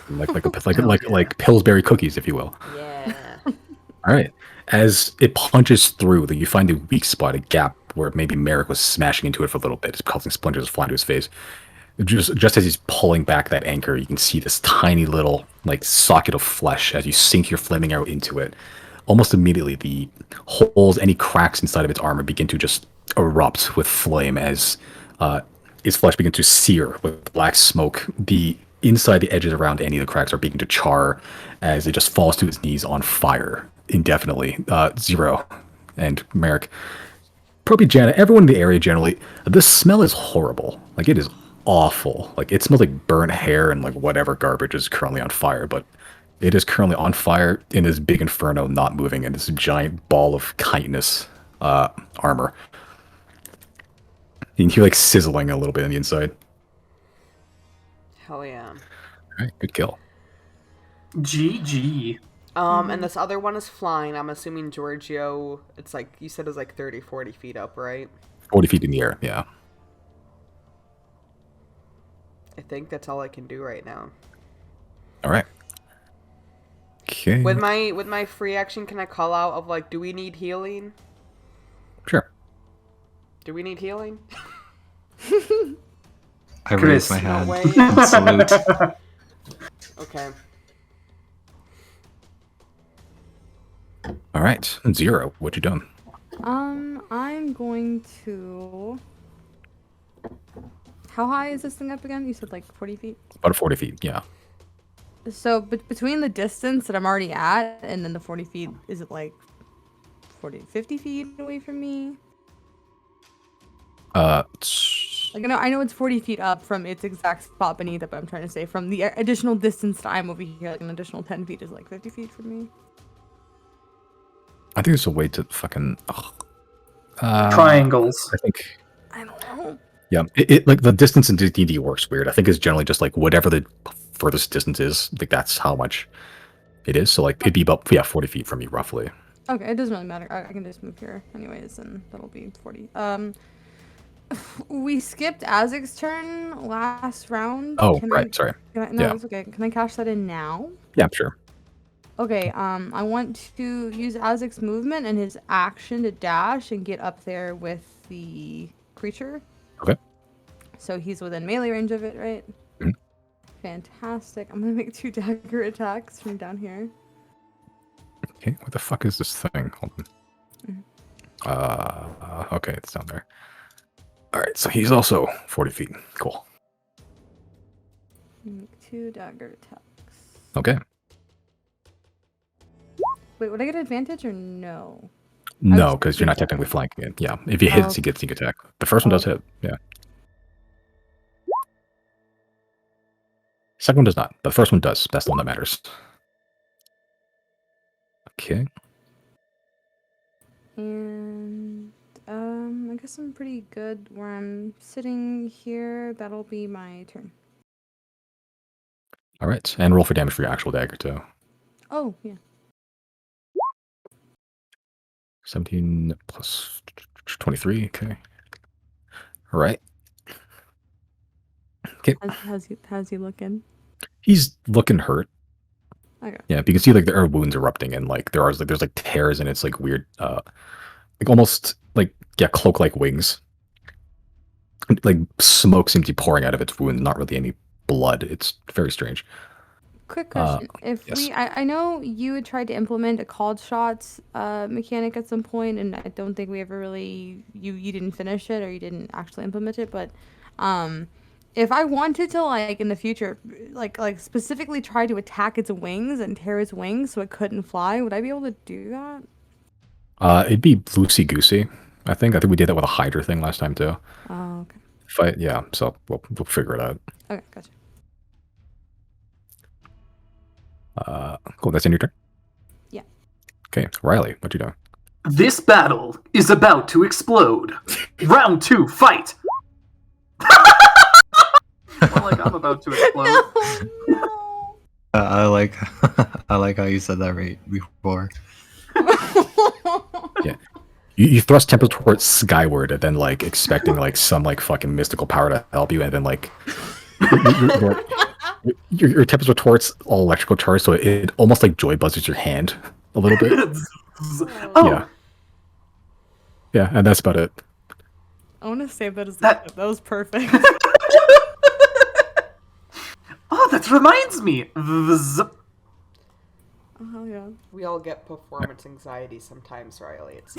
Like Pillsbury cookies, if you will. Yeah. All right. As it punches through, you find a weak spot, a gap where maybe Merrick was smashing into it for a little bit, causing splinters flying to his face. Just as he's pulling back that anchor, you can see this tiny little socket of flesh as you sink your flaming arrow into it. Almost immediately, the holes, any cracks inside of its armor begin to just erupt with flame as its flesh begins to sear with black smoke. The inside the edges around any of the cracks are beginning to char as it just falls to its knees on fire indefinitely. Zero and Merrick, probably Janet, everyone in the area generally, the smell is horrible. It is awful. It smells like burnt hair and whatever garbage is currently on fire, but it is currently on fire in this big inferno, not moving, in this giant ball of chitinous armor. You can hear sizzling a little bit on the inside. Hell yeah. All right, good kill. GG. And this other one is flying. I'm assuming Giorgio, it's you said it's 30, 40 feet up, right? 40 feet in the air, yeah. I think that's all I can do right now. All right. Okay. With my free action, can I call out of do we need healing? Sure. Do we need healing? I Chris, raise my No hand way. and salute. Okay. All right. Zero, what you doing? I'm going to. How high is this thing up again? You said 40 feet? About 40 feet, yeah. So between the distance that I'm already at and then the 40 feet, is it 50 feet away from me? I know it's 40 feet up from its exact spot beneath it, but I'm trying to say from the additional distance that I'm over here, an additional 10 feet is 50 feet from me. I think there's a way to fucking... Triangles. I think. I don't know. Yeah, it like the distance in D&D works weird. I think it's generally just like whatever the furthest distance is, like that's how much it is. So like it'd be about 40 feet from you roughly. Okay, it doesn't really matter. I can just move here anyways, and that'll be 40. We skipped Azek's turn last round. Oh, right. Sorry. No, Yeah. that's okay. Can I cash that in now? Yeah, sure. Okay, I want to use Azek's movement and his action to dash and get up there with the creature. Okay. So he's within melee range of it, right? Mhm. Fantastic. I'm gonna make 2 dagger attacks from down here. Okay, what the fuck is this thing? Hold on. Okay, it's down there. All right, so he's also 40 feet. Cool. Make 2 dagger attacks. Okay. Wait, would I get advantage or no? No, because you're not technically flanking it. Yeah, if he hits, he gets sneak attack. The first one does hit. Yeah. Second one does not, but the first one does. That's the one that matters. Okay. And I guess I'm pretty good where I'm sitting here. That'll be my turn. All right, and roll for damage for your actual dagger too. Oh, yeah. 17 plus 23. Okay. All right. Okay. How's he looking? He's looking hurt. Okay. Yeah, but you can see like there are wounds erupting and like there's like tears and it's like weird, like almost like cloak like wings. Like smoke seems to be pouring out of its wound, not really any blood. It's very strange. Quick question. If yes. I know you had tried to implement a called shots mechanic at some point, and I don't think we ever really you didn't finish it or you didn't actually implement it, but if I wanted to like in the future like specifically try to attack its wings and tear its wings so it couldn't fly, would I be able to do that? It'd be loosey goosey. I think we did that with a Hydra thing last time too. Oh, okay. Yeah, so we'll figure it out. Okay, gotcha. Cool. That's in your turn. Yeah. Okay, Riley, what you doing? This battle is about to explode. Round 2, fight! Well, like I'm about to explode. No. I like I like how you said that right before. Yeah. You thrust Tempest towards skyward and then like expecting like some like fucking mystical power to help you, and then like your Tempest retorts all electrical charge, so it almost like joy buzzes your hand a little bit. Oh, Yeah, and that's about it. I want to save that as That- that was perfect. Oh, that reminds me. Vzz. Oh yeah. We all get performance anxiety sometimes, Riley. It's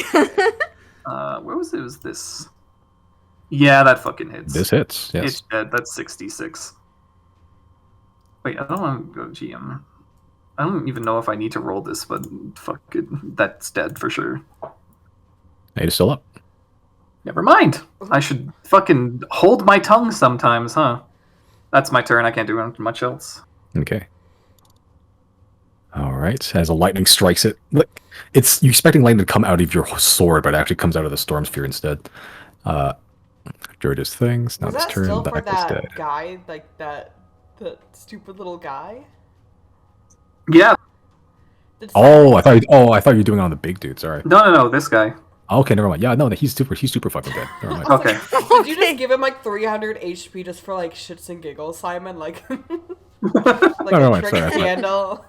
Where was it? It was this. Yeah, that fucking hits. This hits. Yes. It's dead. That's 66. Wait, I don't want to go GM. I don't even know if I need to roll this, but fuck it. That's dead for sure. It is still up. Never mind. I should fucking hold my tongue sometimes, huh? That's my turn. I can't do much else. Okay. All right. As a lightning strikes it, look, it's you expecting lightning to come out of your sword, but it actually comes out of the storm sphere instead. George's things. Now was his that turn. still for Back is that dead. guy, like that stupid little guy? Yeah. Did Oh, I thought you were doing it on the big dude. Sorry. No. This guy. Okay, never mind. Yeah, no, he's super fucking dead. Never mind. Okay. Did you just give him like 300 HP just for like shits and giggles, Simon? Like, like No, a trick sorry, scandal.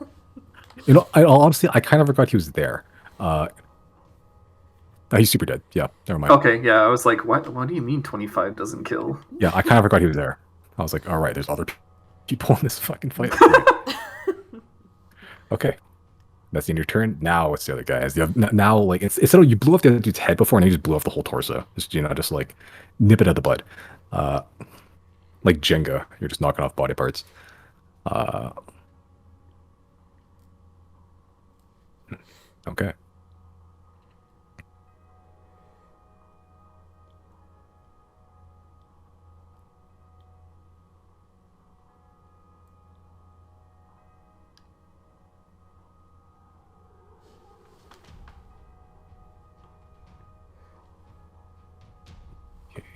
You know, honestly, I kind of forgot he was there. No, he's super dead. Yeah, never mind. Okay, yeah, I was like, what do you mean 25 doesn't kill? Yeah, I kind of forgot he was there. I was like, all right, there's other people in this fucking fight. Okay. That's the end of your turn. Now it's the other guy. Now, like, it's you blew off the other dude's head before, and you just blew off the whole torso. Just, just like, nip it at the bud. Like Jenga. You're just knocking off body parts. Okay.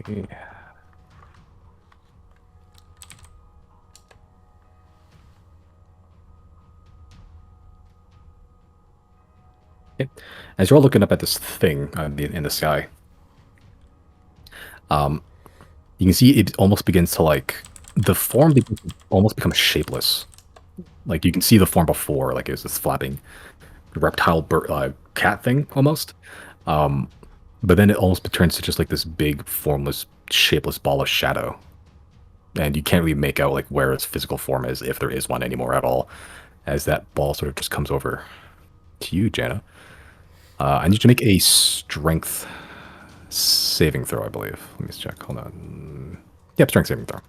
Okay. Okay. As you're all looking up at this thing in the sky, you can see it almost begins to like the form almost becomes shapeless. Like you can see the form before, like it's this flapping reptile cat thing almost. But then it almost turns to just like this big, formless, shapeless ball of shadow. And you can't really make out like where its physical form is, if there is one anymore at all, as that ball sort of just comes over to you, Jana. I need you to make a strength saving throw, I believe. Let me just check. Hold on. Yep, strength saving throw.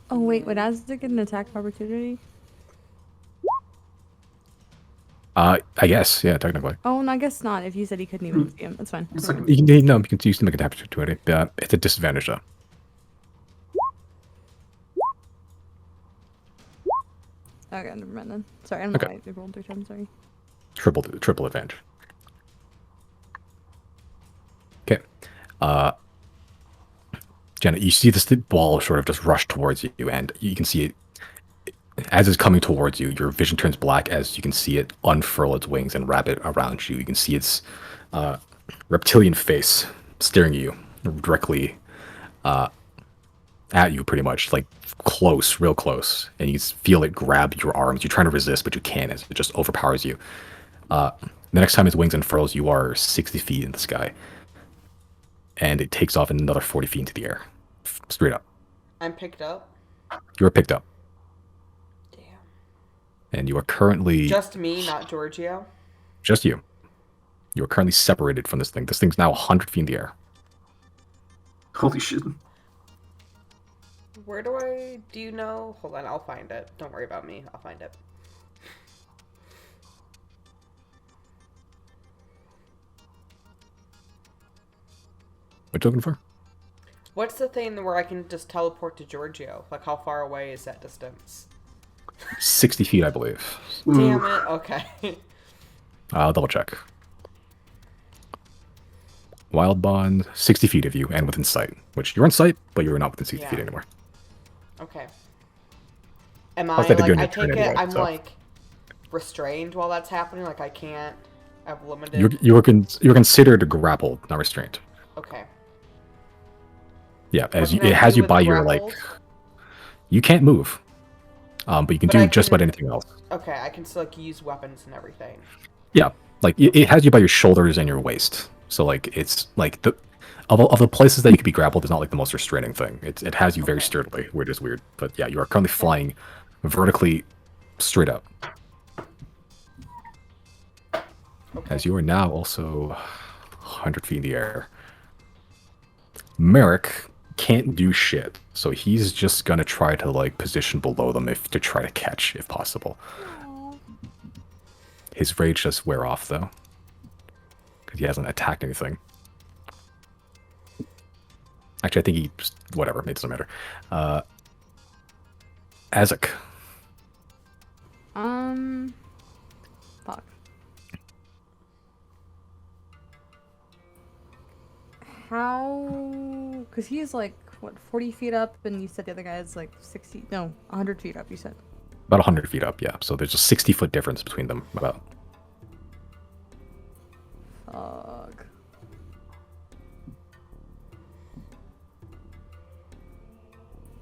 Oh wait, would Aztec get an attack of opportunity? I guess, yeah, technically. Oh, no, I guess not. If you said he couldn't even see him, that's fine. It's like You can use to make an attack opportunity. It's a disadvantage though. Okay, never mind then. Sorry, I don't know why I rolled 3 times. Sorry. Triple advantage. Okay. Jenna, you see this ball sort of just rush towards you, and you can see it as it's coming towards you. Your vision turns black as you can see it unfurl its wings and wrap it around you. You can see its reptilian face staring at you directly at you, pretty much like close, real close, and you feel it grab your arms. You're trying to resist, but you can't, as it just overpowers you. The next time its wings unfurls, you are 60 feet in the sky, and it takes off another 40 feet into the air, straight up. I'm picked up. You are picked up, Damn. and you are currently Just me, not Giorgio. just you. You are currently separated from this thing. This thing's now 100 feet in the air. holy shit. Where do you know? Hold on, I'll find it. Don't worry about me. I'll find it. What you looking for? What's the thing where I can just teleport to Giorgio? Like, how far away is that distance? 60 feet, I believe. Damn it. Okay. I'll double check. Wild bond, 60 feet of you and within sight. Which you're in sight, but you're not within 60 feet anymore. Okay. Am I, Plus, they had to do like, an I take turn it, anyway, I'm, so. like, restrained while that's happening? Like, I can't, I've limited... You're considered grappled, not restrained. Okay. Yeah, as What you, can it I has do you with by your, like... grappled? You can't move. But you can But do I just about can- anything else. Okay, I can still, like, use weapons and everything. Yeah, like, it has you by your shoulders and your waist. So, like, it's, like, of the places that you could be grappled, it's not, like, the most restraining thing. It has you very sturdily, which is weird. But, yeah, you are currently flying vertically straight up. As you are now also 100 feet in the air. Merrick can't do shit, so he's just gonna try to, like, position below them to try to catch, if possible. His rage does wear off, though, because he hasn't attacked anything. Actually, I think he just, whatever, it doesn't matter. Azek. Fuck. How? Because he's like, what, 40 feet up, and you said the other guy is like 60, no, 100 feet up, you said. About 100 feet up, yeah. So there's a 60-foot difference between them, about. Fuck.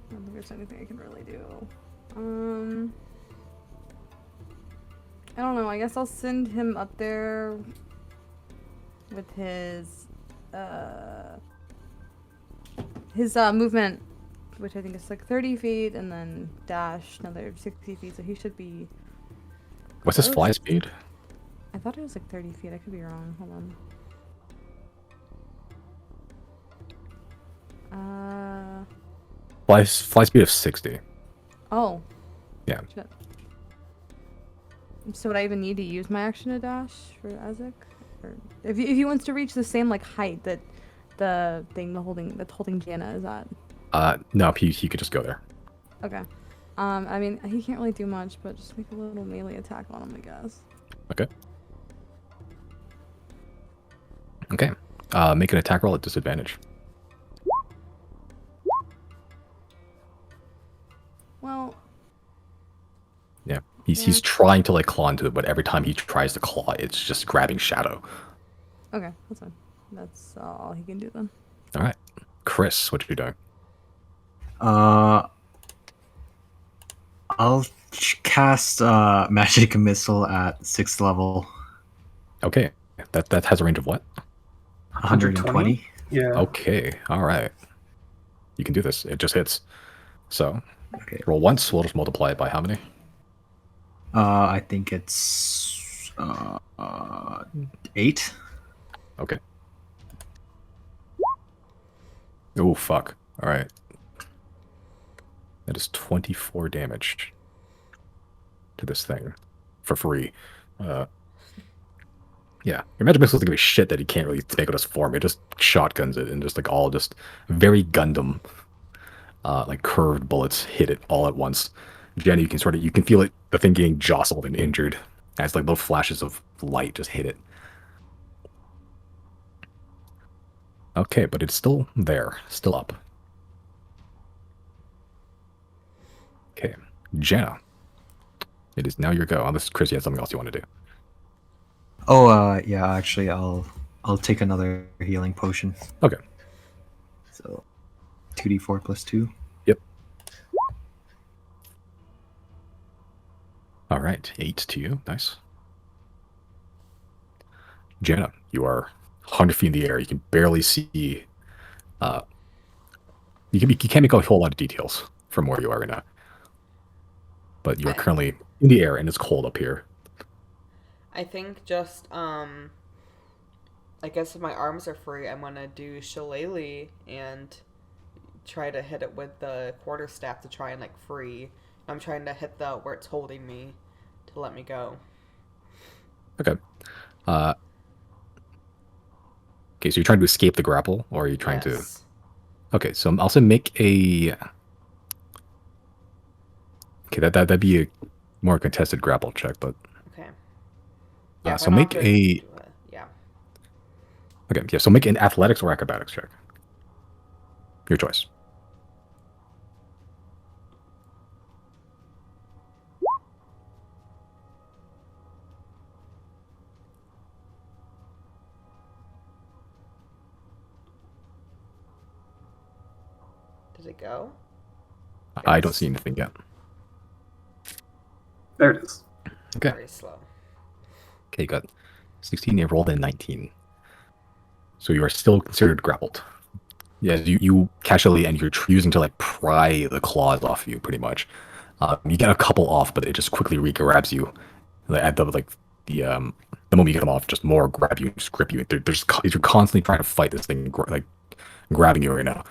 I don't think there's anything I can really do. I don't know, I guess I'll send him up there with his movement, which I think is like 30 feet, and then dash another 60 feet, so he should be... What's his fly speed? I thought it was like 30 feet, I could be wrong, hold on. Fly speed of 60. Oh. Yeah. Shit. So would I even need to use my action to dash for Azek? Or if he wants to reach the same like height that the thing that's holding Jana is at. No, he could just go there. Okay. I mean he can't really do much, but just make a little melee attack on him, I guess. Okay. Okay. Make an attack roll at disadvantage. Well, Yeah. He's trying to like claw into it, but every time he tries to claw, it's just grabbing shadow. okay, that's fine. That's all he can do then. All right. Chris, what you doing? I'll cast magic missile at 6th level. Okay. That has a range of what? 120. Yeah. Okay. All right. You can do this. It just hits. So Okay. roll once. We'll just multiply it by how many? I think it's 8. Okay. Oh, fuck. All right. That is 24 damage to this thing for free. Yeah. Your magic missile is gonna be shit that he can't really take with his form. It just shotguns it and just like all just very Gundam, like curved bullets hit it all at once. Jenny, you can feel it, the thing getting jostled and injured as like little flashes of light just hit it. Okay, but it's still there, still up. Okay, Jenna, it is now your go. Unless Chris, you have something else you want to do. Oh, yeah. Actually, I'll take another healing potion. Okay. So 2d4 plus 2. Yep. All right, 8 to you. Nice. Jenna, you are 100 feet in the air. You can barely see. You can't make a whole lot of details from where you are right now. But you are currently in the air and it's cold up here. I think just I guess if my arms are free, I'm gonna do shillelagh and try to hit it with the quarterstaff to try and like free. I'm trying to hit the where it's holding me to let me go. Okay. Okay, so you're trying to escape the grapple, or are you trying to? Yes. Okay, so I'll also make a. Okay, that'd be a more contested grapple check, but. Okay. So make a. Yeah. Okay, yeah. So make an athletics or acrobatics check. Your choice. Did it go? I don't see anything yet. There it is. Okay. Very slow. Okay, you got 16. You rolled a 19. So you are still considered grappled. Yeah, you casually and you're using to like pry the claws off you, pretty much. You get a couple off, but it just quickly re-grabs you. At the moment you get them off, just more grab you, just grip you. You're constantly trying to fight this thing, like grabbing you right now,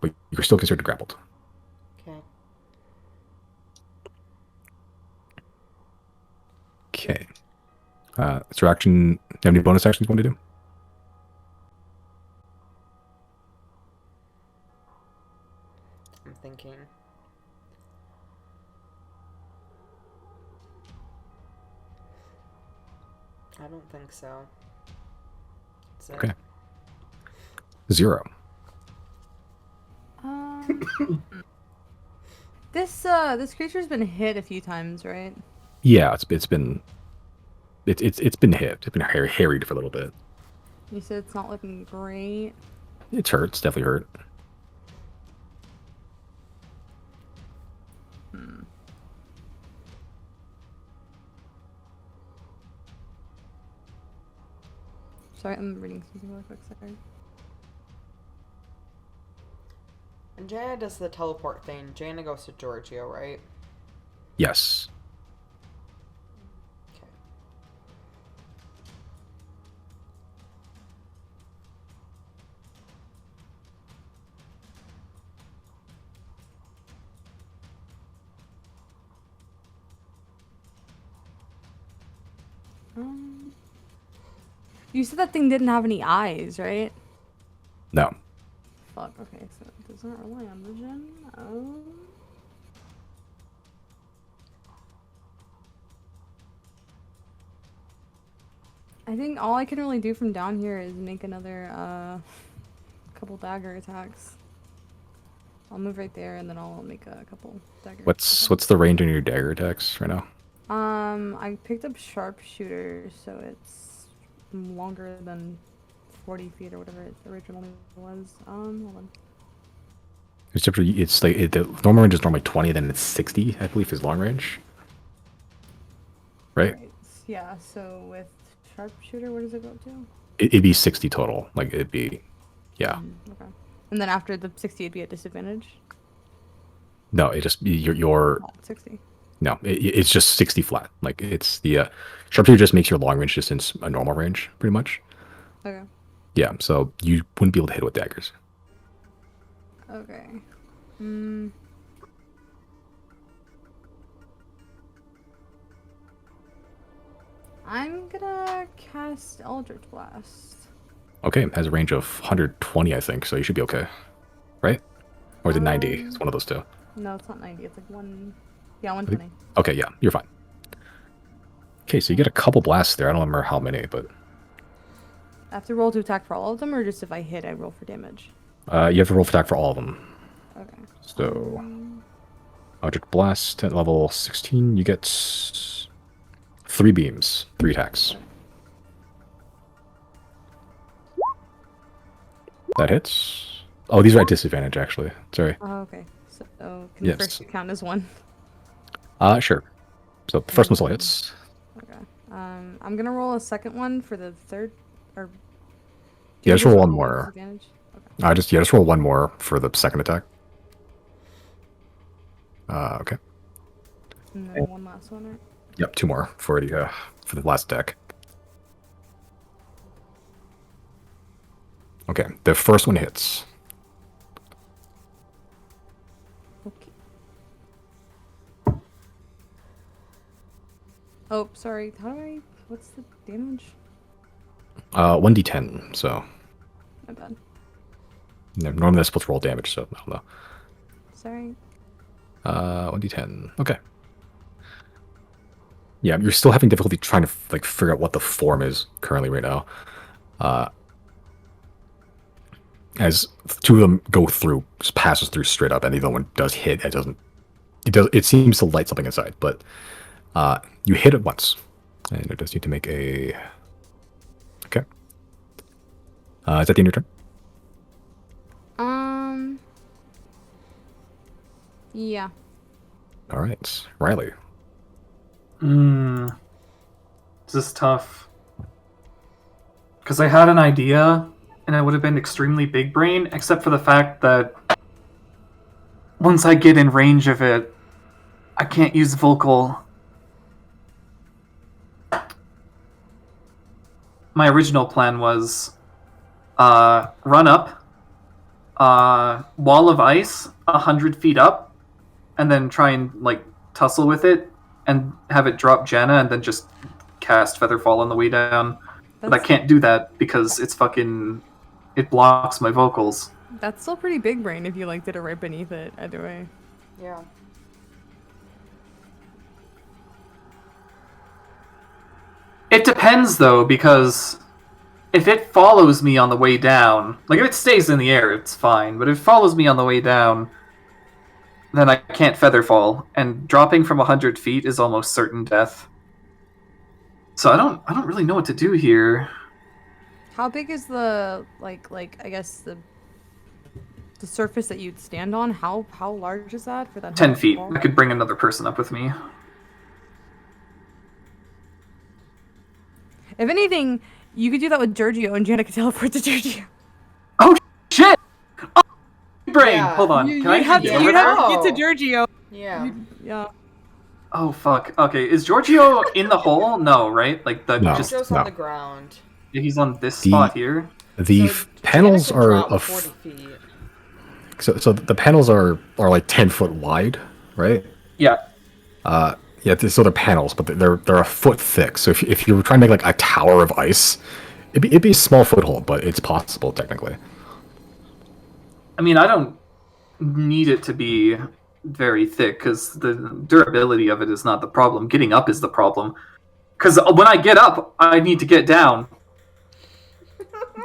but you're still considered grappled. Okay. Okay. Is your action? Do you have any bonus actions you want to do? I'm thinking. I don't think so. That's it. Okay. 0. This creature's been hit a few times, right? Yeah, it's been hit. It's been harried for a little bit. You said it's not looking great. It's hurt. It's definitely hurt. Sorry, I'm reading something really quick. Sorry. And Jana does the teleport thing. Jana goes to Giorgio, right? Yes. Okay. You said that thing didn't have any eyes, right? No. Fuck. Okay, so it doesn't rely on vision. Oh. I think all I can really do from down here is make another couple dagger attacks. I'll move right there and then I'll make a couple dagger attacks. What's the range on your dagger attacks right now? I picked up sharpshooter, so it's longer than 40 feet or whatever it originally was. Hold on. It's like the normal range is normally 20, then it's 60, I believe, is long range. Right? Yeah, so with sharpshooter, what does it go up to? It'd be 60 total. Like it'd be, yeah. Okay. And then after the 60, it'd be at disadvantage? No, it just your Not 60. no, it's just 60 flat. Like it's the sharpshooter just makes your long range distance a normal range, pretty much. Okay. Yeah, so you wouldn't be able to hit with daggers. Okay. I'm gonna cast Eldritch Blast. Okay, it has a range of 120, I think, so you should be okay. Right? Or is it 90? It's one of those two. No, it's not 90. It's like 120. Okay, yeah, you're fine. Okay, so you get a couple blasts there. I don't remember how many, but... I have to roll to attack for all of them, or just if I hit, I roll for damage? you have to roll for attack for all of them. Okay. So... Eldritch Blast at level 16, you get 3 beams, 3 attacks. That hits. Oh, these are at disadvantage, actually. Sorry. Oh, okay. So can Yes. the first count as one? Sure. So the first one still hits. Okay. I'm gonna roll a second one for the third, or... Yeah, just roll one roll more. disadvantage? Okay. Just roll one more for the second attack. Okay. And then one last one, right? Yep, 2 more for the last deck. Okay, the first one hits. Okay. Oh, sorry. How do I... What's the damage? 1d10, so... My bad. Yeah, normally that's supposed to roll damage, so I don't know. Sorry. 1d10. Okay. Yeah, you're still having difficulty trying to like figure out what the form is currently right now. As 2 of them go through, just passes through straight up, and the other one does hit. It seems to light something inside, but you hit it once, and it does need to make a. Okay. Is that the end of your turn? Yeah. All right, Riley. This is tough. Because I had an idea, and I would have been extremely big brain, except for the fact that once I get in range of it, I can't use vocal. My original plan was run up, wall of ice 100 feet up, and then try and like tussle with it and have it drop Janna and then just cast Featherfall on the way down. But I can't do that because it's fucking... It blocks my vocals. That's still pretty big brain if you like did it right beneath it, either way. Yeah. It depends though, because if it follows me on the way down, like if it stays in the air, it's fine. But if it follows me on the way down, then I can't Featherfall, and dropping from 100 feet is almost certain death. So I don't really know what to do here. How big is the like I guess the surface that you'd stand on? How large is that for that? 10 feet. Ball? I could bring another person up with me. If anything, you could do that with Giorgio, and Janet could teleport to Giorgio. Oh shit! Oh, brain. Yeah. Hold on. Can I You'd have to get to Giorgio. Yeah. Yeah. Oh fuck. Okay, is Giorgio in the hole? No, right? Like the No. just Joe's no. on the ground. he's on this spot here. The So panels Janet can are drop of 40 feet. so the panels are like 10 foot wide, right? Yeah. Yeah, so they're panels, but they're a foot thick. So if you were trying to make like a tower of ice, it'd be a small foothold, but it's possible technically. I mean, I don't need it to be very thick because the durability of it is not the problem. Getting up is the problem. Because when I get up, I need to get down.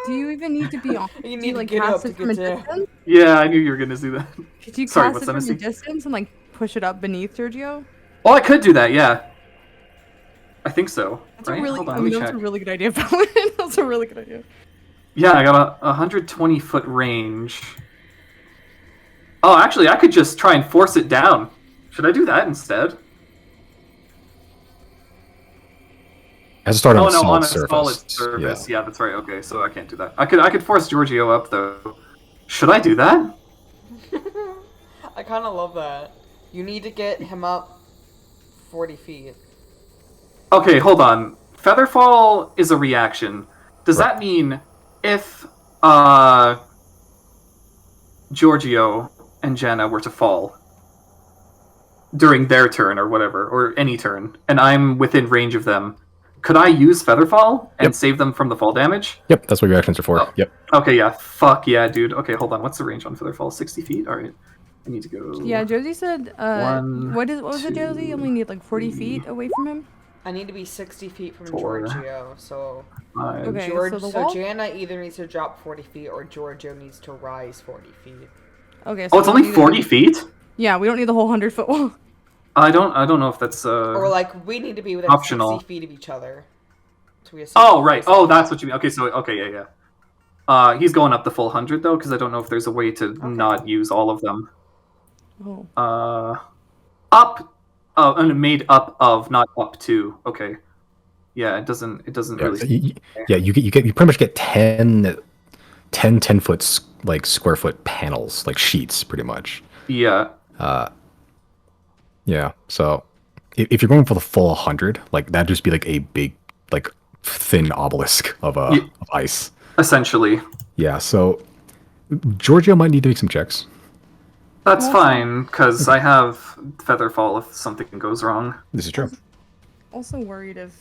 Do you even need to be on? You Do need you to like get up cast to it from a get down. distance? Yeah, I knew you were gonna do that. Could you Sorry, cast what's it that, from a Misty? distance and like push it up beneath Giorgio? Well, I could do that. Yeah, I think so. That's right? a really, Hold on, I let mean, me that's check. a really good idea, Paladin. That's a really good idea. Yeah, I got a 120-foot range. Oh, actually, I could just try and force it down. Should I do that instead? Has to start on Oh a no, solid on a surface. solid surface. Yeah, that's right. Okay, so I can't do that. I could force Giorgio up though. Should I do that? I kind of love that. You need to get him up 40 feet. Okay, hold on. Featherfall is a reaction. Does Right. that mean if Giorgio and Jenna were to fall during their turn or whatever, or any turn, and I'm within range of them, could I use Featherfall and Yep. save them from the fall damage? Yep, that's what reactions are for. Oh. Yep. Okay, yeah. Fuck yeah, dude. Okay, hold on. What's the range on Featherfall? 60 feet? Alright. I need to go... Yeah, Josie said. One, what was it, Josie? You only need like 40 three. feet away from him. I need to be 60 feet from 4, Giorgio, so... 5. Okay. George, so the so wall? Jana either needs to drop 40 feet or Giorgio needs to rise 40 feet. Okay. Oh, it's we only don't need 40 feet? Yeah, we don't need the whole 100-foot wall. I don't know if that's Or like, we need to be within optional. 60 feet of each other. So we Oh, right. Oh, that's what you mean. Okay, so yeah. He's going up the full 100 though, because I don't know if there's a way to not use all of them. Oh. Up, and made up of, not up to. Okay. Yeah, it doesn't Yeah, really. you pretty much get 10 foot like square foot panels, like sheets, pretty much. Yeah. Yeah. So if you're going for the full 100, like that'd just be like a big, like thin obelisk of of ice. Essentially. Yeah. So Giorgio might need to make some checks. That's fine, because I have Featherfall if something goes wrong. This is true. Also worried if.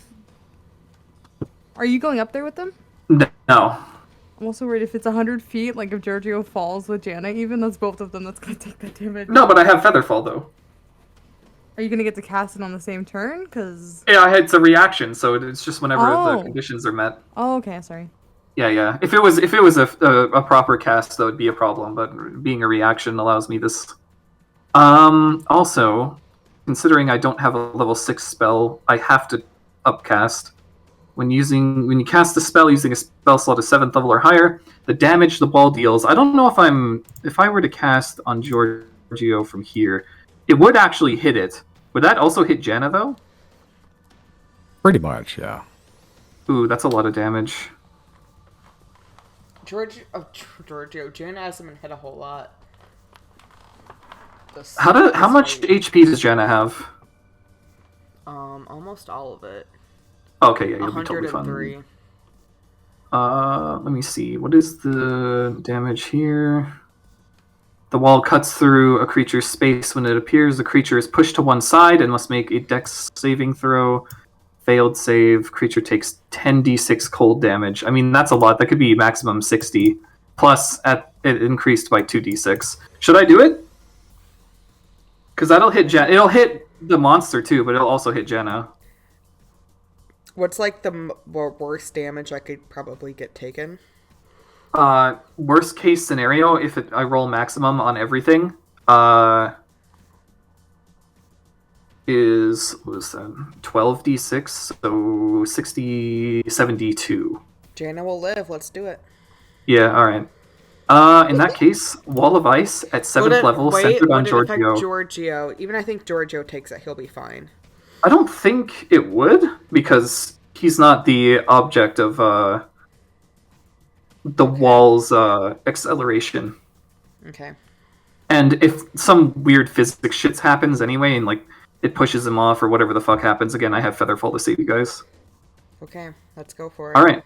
Are you going up there with them? No. I'm also worried if it's 100 feet, like if Giorgio falls with Jana, even that's both of them that's gonna take that damage. No, but I have Featherfall though. Are you gonna get to cast it on the same turn? Cause. Yeah, it's a reaction, so it's just whenever the Oh. conditions are met. Oh, okay. Sorry. Yeah. If it was a proper cast, that would be a problem. But being a reaction allows me this. Also, considering I don't have a level 6 spell, I have to upcast. When you cast a spell using a spell slot of 7th level or higher, the damage the ball deals. I don't know if I were to cast on Giorgio from here, it would actually hit it. Would that also hit Jana though? Pretty much, yeah. Ooh, that's a lot of damage. Giorgio, Jana hasn't been hit a whole lot. How much HP does Jana have? Almost all of it. Okay, yeah, you'll be totally 103. fine. Let me see. What is the damage here? The wall cuts through a creature's space. When it appears, the creature is pushed to one side and must make a dex saving throw. Failed save. Creature takes 10d6 cold damage. I mean, that's a lot. That could be maximum 60. Plus, it increased by 2d6. Should I do it? Because that'll hit Jenna. It'll hit the monster too, but it'll also hit Jenna. What's like the worst damage I could probably get taken? Worst case scenario, if I roll maximum on everything, is, what was that? 12d6, so 72. Jana will live. Let's do it. Yeah, alright. In that case, Wall of Ice at 7th level, centered on Giorgio. Giorgio. Even I think Giorgio takes it. He'll be fine. I don't think it would, because he's not the object of the wall's acceleration. Okay. And if some weird physics shits happens anyway, and like it pushes him off or whatever the fuck happens, again, I have Featherfall to save you guys. Okay, let's go for it. Alright.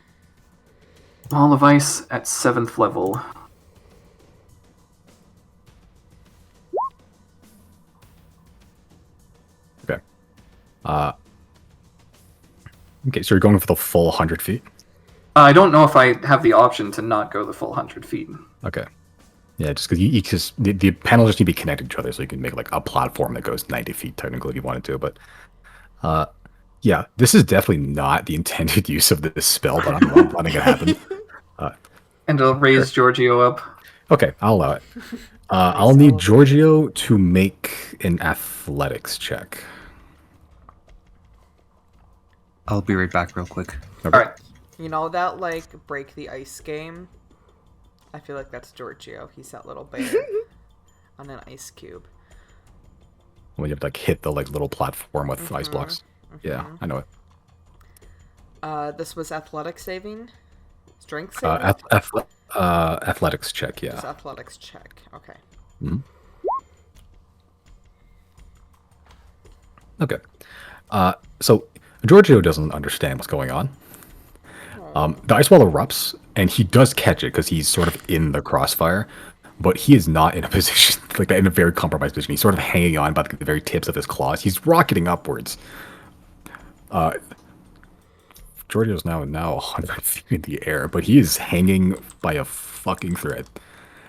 Wall of Ice at 7th level. Okay. Okay, so you're going for the full 100 feet? I don't know if I have the option to not go the full 100 feet. Okay. Yeah, just because the panels just need to be connected to each other, so you can make like a platform that goes 90 feet technically if you wanted to. But Yeah, this is definitely not the intended use of this spell, but I'm letting it happen. And it'll raise Giorgio up. Okay, I'll allow it. I'll need Giorgio to make an athletics check. I'll be right back real quick. Okay. All right. You know that like break the ice game? I feel like that's Giorgio. He's that little bear on an ice cube. When you have to like hit the like little platform with ice blocks. Yeah, I know it. This was athletic saving? Strength saving? Athletics check, yeah. Just athletics check. Okay. Okay. So Giorgio doesn't understand what's going on. The ice wall erupts, and he does catch it because he's sort of in the crossfire, but he is not in a position, like in a very compromised position. He's sort of hanging on by the very tips of his claws. He's rocketing upwards. Giorgio's now 100 feet in the air, but he is hanging by a fucking thread.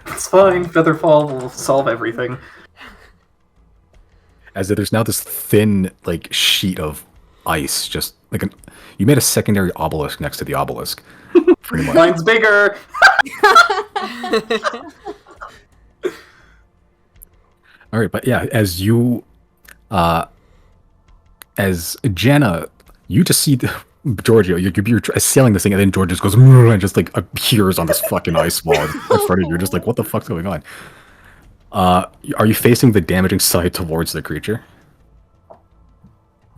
It's fine. Featherfall will solve everything. As if there's now this thin, like, sheet of ice, just like you made a secondary obelisk next to the obelisk. Pretty much. Mine's bigger. All right, but yeah, as Jenna, you just see Giorgio, you're assailing this thing, and then George just goes and just like appears on this fucking ice wall in front of you. You're just like, what the fuck's going on? Are you facing the damaging side towards the creature?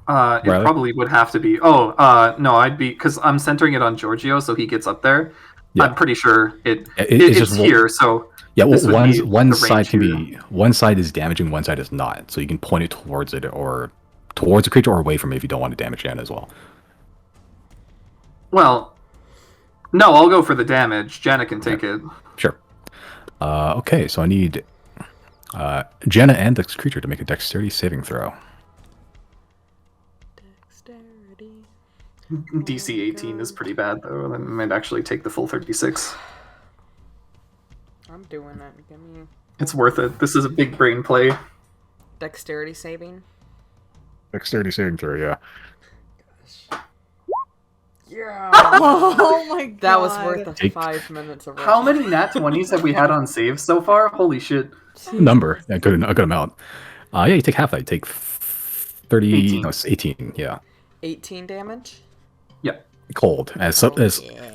It probably would have to be. No, I'd be because I'm centering it on Giorgio, so he gets up there. Yeah. I'm pretty sure it's just here. So yeah, well, one side can be one side is damaging, one side is not. So you can point it towards it or towards the creature or away from it if you don't want to damage Jenna as well. Well, no, I'll go for the damage. Jenna can take it. Sure. Okay, so I need Jenna and this creature to make a dexterity saving throw. Dexterity. DC 18 is pretty bad, though. I might actually take the full 36. I'm doing it. Give me It's worth it. This is a big brain play. dexterity saving. Dexterity saving throw, yeah. Yeah. Oh my god. That was worth the 5 minutes of How many nat 20s have we had on saves so far? Holy shit. Number, a good amount. Yeah, you take half that. You take 30. 18. No, it's 18. Yeah. 18 damage. Yeah. Cold as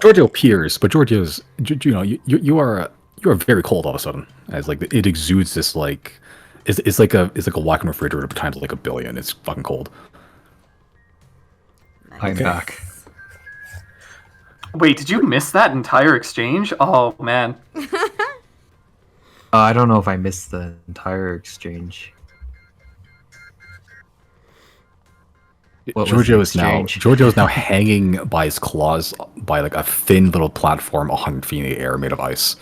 Giorgio appears, but Giorgio's you are very cold all of a sudden. As like it exudes this like it's like a walk-in refrigerator times like a billion. It's fucking cold. I'm back. Wait, did you miss that entire exchange? Oh, man. I don't know if I missed the entire exchange. Giorgio is now hanging by his claws by like a thin little platform 100 feet in the air made of ice.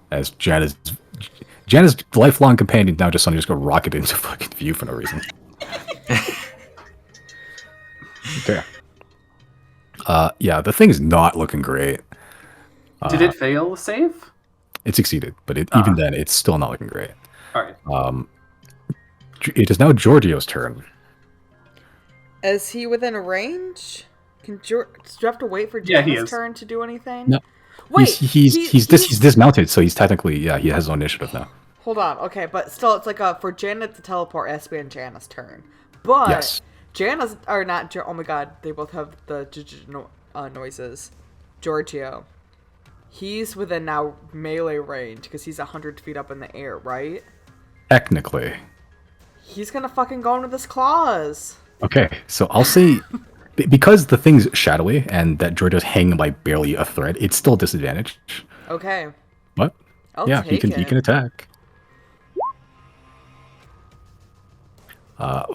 As Janna's lifelong companion now just suddenly just go rocket into fucking view for no reason. Okay. Yeah, the thing is not looking great. Did it fail save? It succeeded, but even then, it's still not looking great. Alright. It is now Giorgio's turn. Is he within range? Do you have to wait for Jenna's turn to do anything? No. Wait, he's dismounted, so he's technically he has his own initiative now. Hold on, okay, but still, it's like for Janet to teleport, it has to be on Janna's turn. But yes. Janna's are not. Oh my god, they both have the noises. Giorgio, he's within now melee range because he's 100 feet up in the air, right? Technically. He's gonna fucking go in with his claws. Okay, so I'll say because the thing's shadowy and that Giorgio's hanging by barely a thread, it's still disadvantaged. Okay. What? He can attack.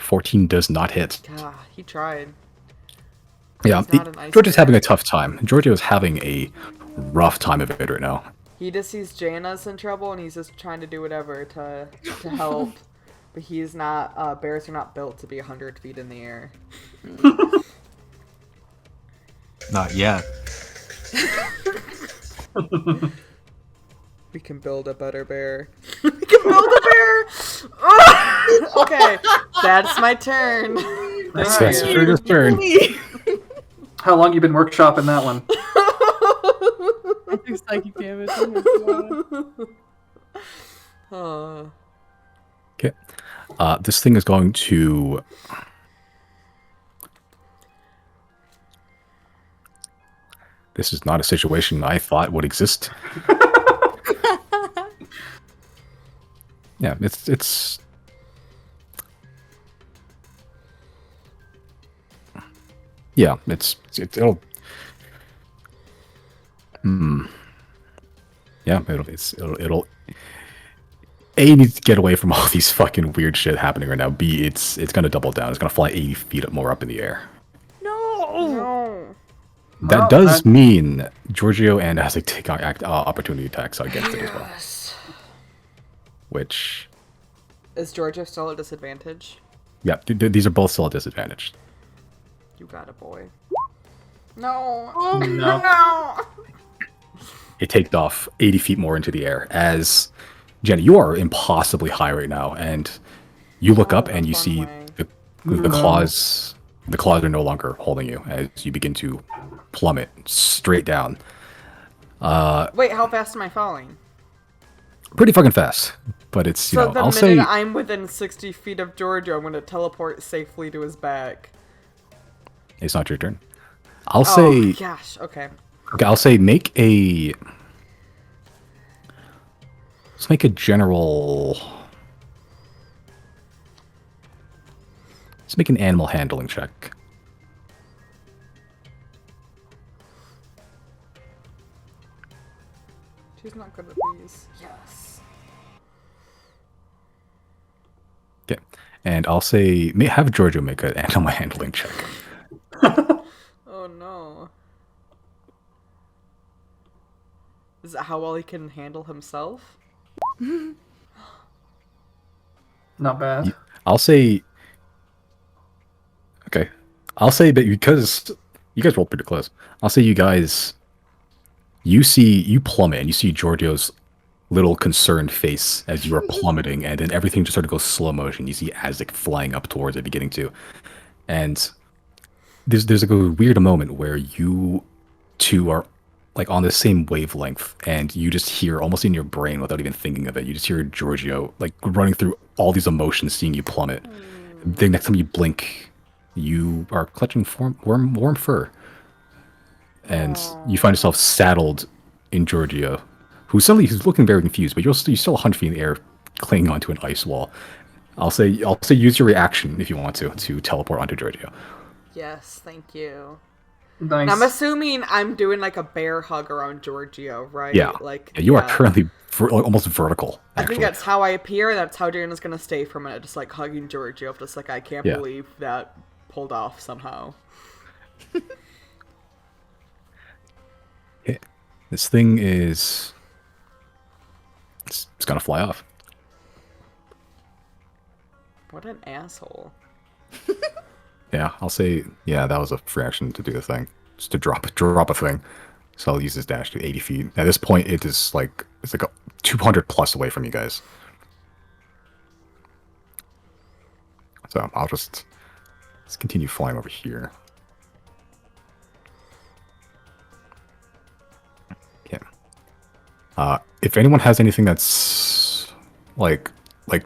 14 does not hit. God, he tried. Yeah, Giorgio's having a tough time. Giorgio's having a rough time of it right now. He just sees Janna's in trouble and he's just trying to do whatever to help. But he's not, bears are not built to be 100 feet in the air. Not yet. We can build a better bear. We can build a bear! Okay, that's my turn. Nice. Thank you. Trigger's turn. How long you been workshopping that one? I think psychic damage. Okay. This thing is going to... This is not a situation I thought would exist. Yeah, it's... Yeah, it'll... Yeah, it'll... A, needs to get away from all these fucking weird shit happening right now. B, it's gonna double down. It's gonna fly 80 feet more up in the air. No. That Well, does mean Giorgio and has to take opportunity attacks against it as well. Yes. Which, Is Georgia still at disadvantage? yeah, these are both still at disadvantage. You got it, boy. No. No. No. It taked off 80 feet more into the air as Jenny, you are impossibly high right now, and you look up and you fun see way. the claws. The claws are no longer holding you as you begin to plummet straight down. Wait, how fast am I falling? Pretty fucking fast, but it's So the I'll minute say I'm within 60 feet of Giorgio, I'm going to teleport safely to his back. it's not your turn. I'll Oh, say gosh. Okay. okay. I'll say make a. Let's make a general. Let's make an animal handling check. She's not good at these. Yes. Okay, and I'll say have Giorgio make an animal handling check. Oh no. Is that how well he can handle himself? Not bad. I'll say. Okay, I'll say that because you guys rolled pretty close. I'll say you guys. You plummet, and you see Giorgio's little concerned face as you are plummeting, and then everything just sort of goes slow motion. You see Azek flying up towards it, beginning to, and there's like a weird moment where you two are like on the same wavelength, and you just hear almost in your brain without even thinking of it. You just hear Giorgio like running through all these emotions, seeing you plummet. The next time you blink, you are clutching warm fur. And you find yourself saddled in Giorgio, who's looking very confused, but you're still 100 feet in the air, clinging onto an ice wall. I'll say use your reaction if you want to teleport onto Giorgio. Yes, thank you. Nice. And I'm assuming I'm doing like a bear hug around Giorgio, right? Yeah, Like you are currently almost vertical. I Actually. think that's how I appear, and that's how Darren is gonna stay for a minute, just like hugging Giorgio, just like I can't Yeah. believe that pulled off somehow. Okay. This thing is it's gonna fly off. What an asshole. Yeah, I'll say that was a free action to do the thing, just to drop a thing. So I'll use this dash to 80 feet. At this point, it's like a 200 plus away from you guys. So let's continue flying over here. Okay. If anyone has anything that's like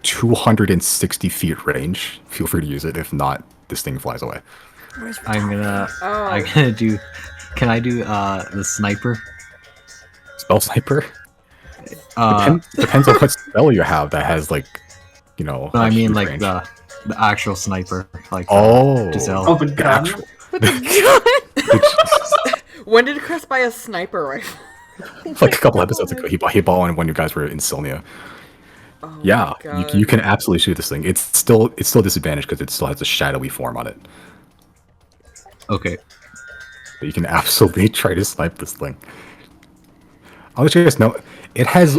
260 feet range, feel free to use it. If not, this thing flies away. I'm Oh. gonna do. Can I do the sniper? Spell sniper? Depends on what spell you have that has No, I a mean huge like range. the actual sniper, like Giselle. Oh, the gun. When did Chris buy a sniper rifle? Like a couple episodes ago, he bought one when you guys were in Sylnia. Oh Yeah, my God. you can absolutely shoot this thing. It's still disadvantaged because it still has a shadowy form on it. Okay. But you can absolutely try to snipe this thing. I'll let you guys know it has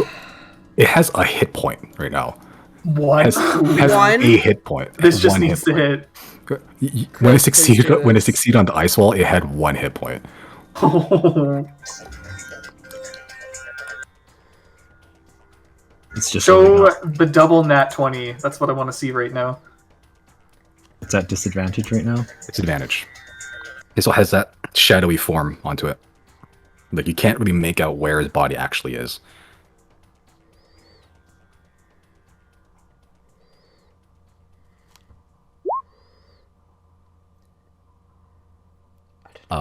a hit point right now. What? Has One? a hit point. This just One needs hit to hit. point. When it Chris, succeeded please do when it this. succeeded on the ice wall, it had 1 hit point. It's just loading Show up. the double nat 20. That's what I want to see right now. It's at disadvantage right now. It's advantage. It still has that shadowy form onto it. Like, you can't really make out where his body actually is.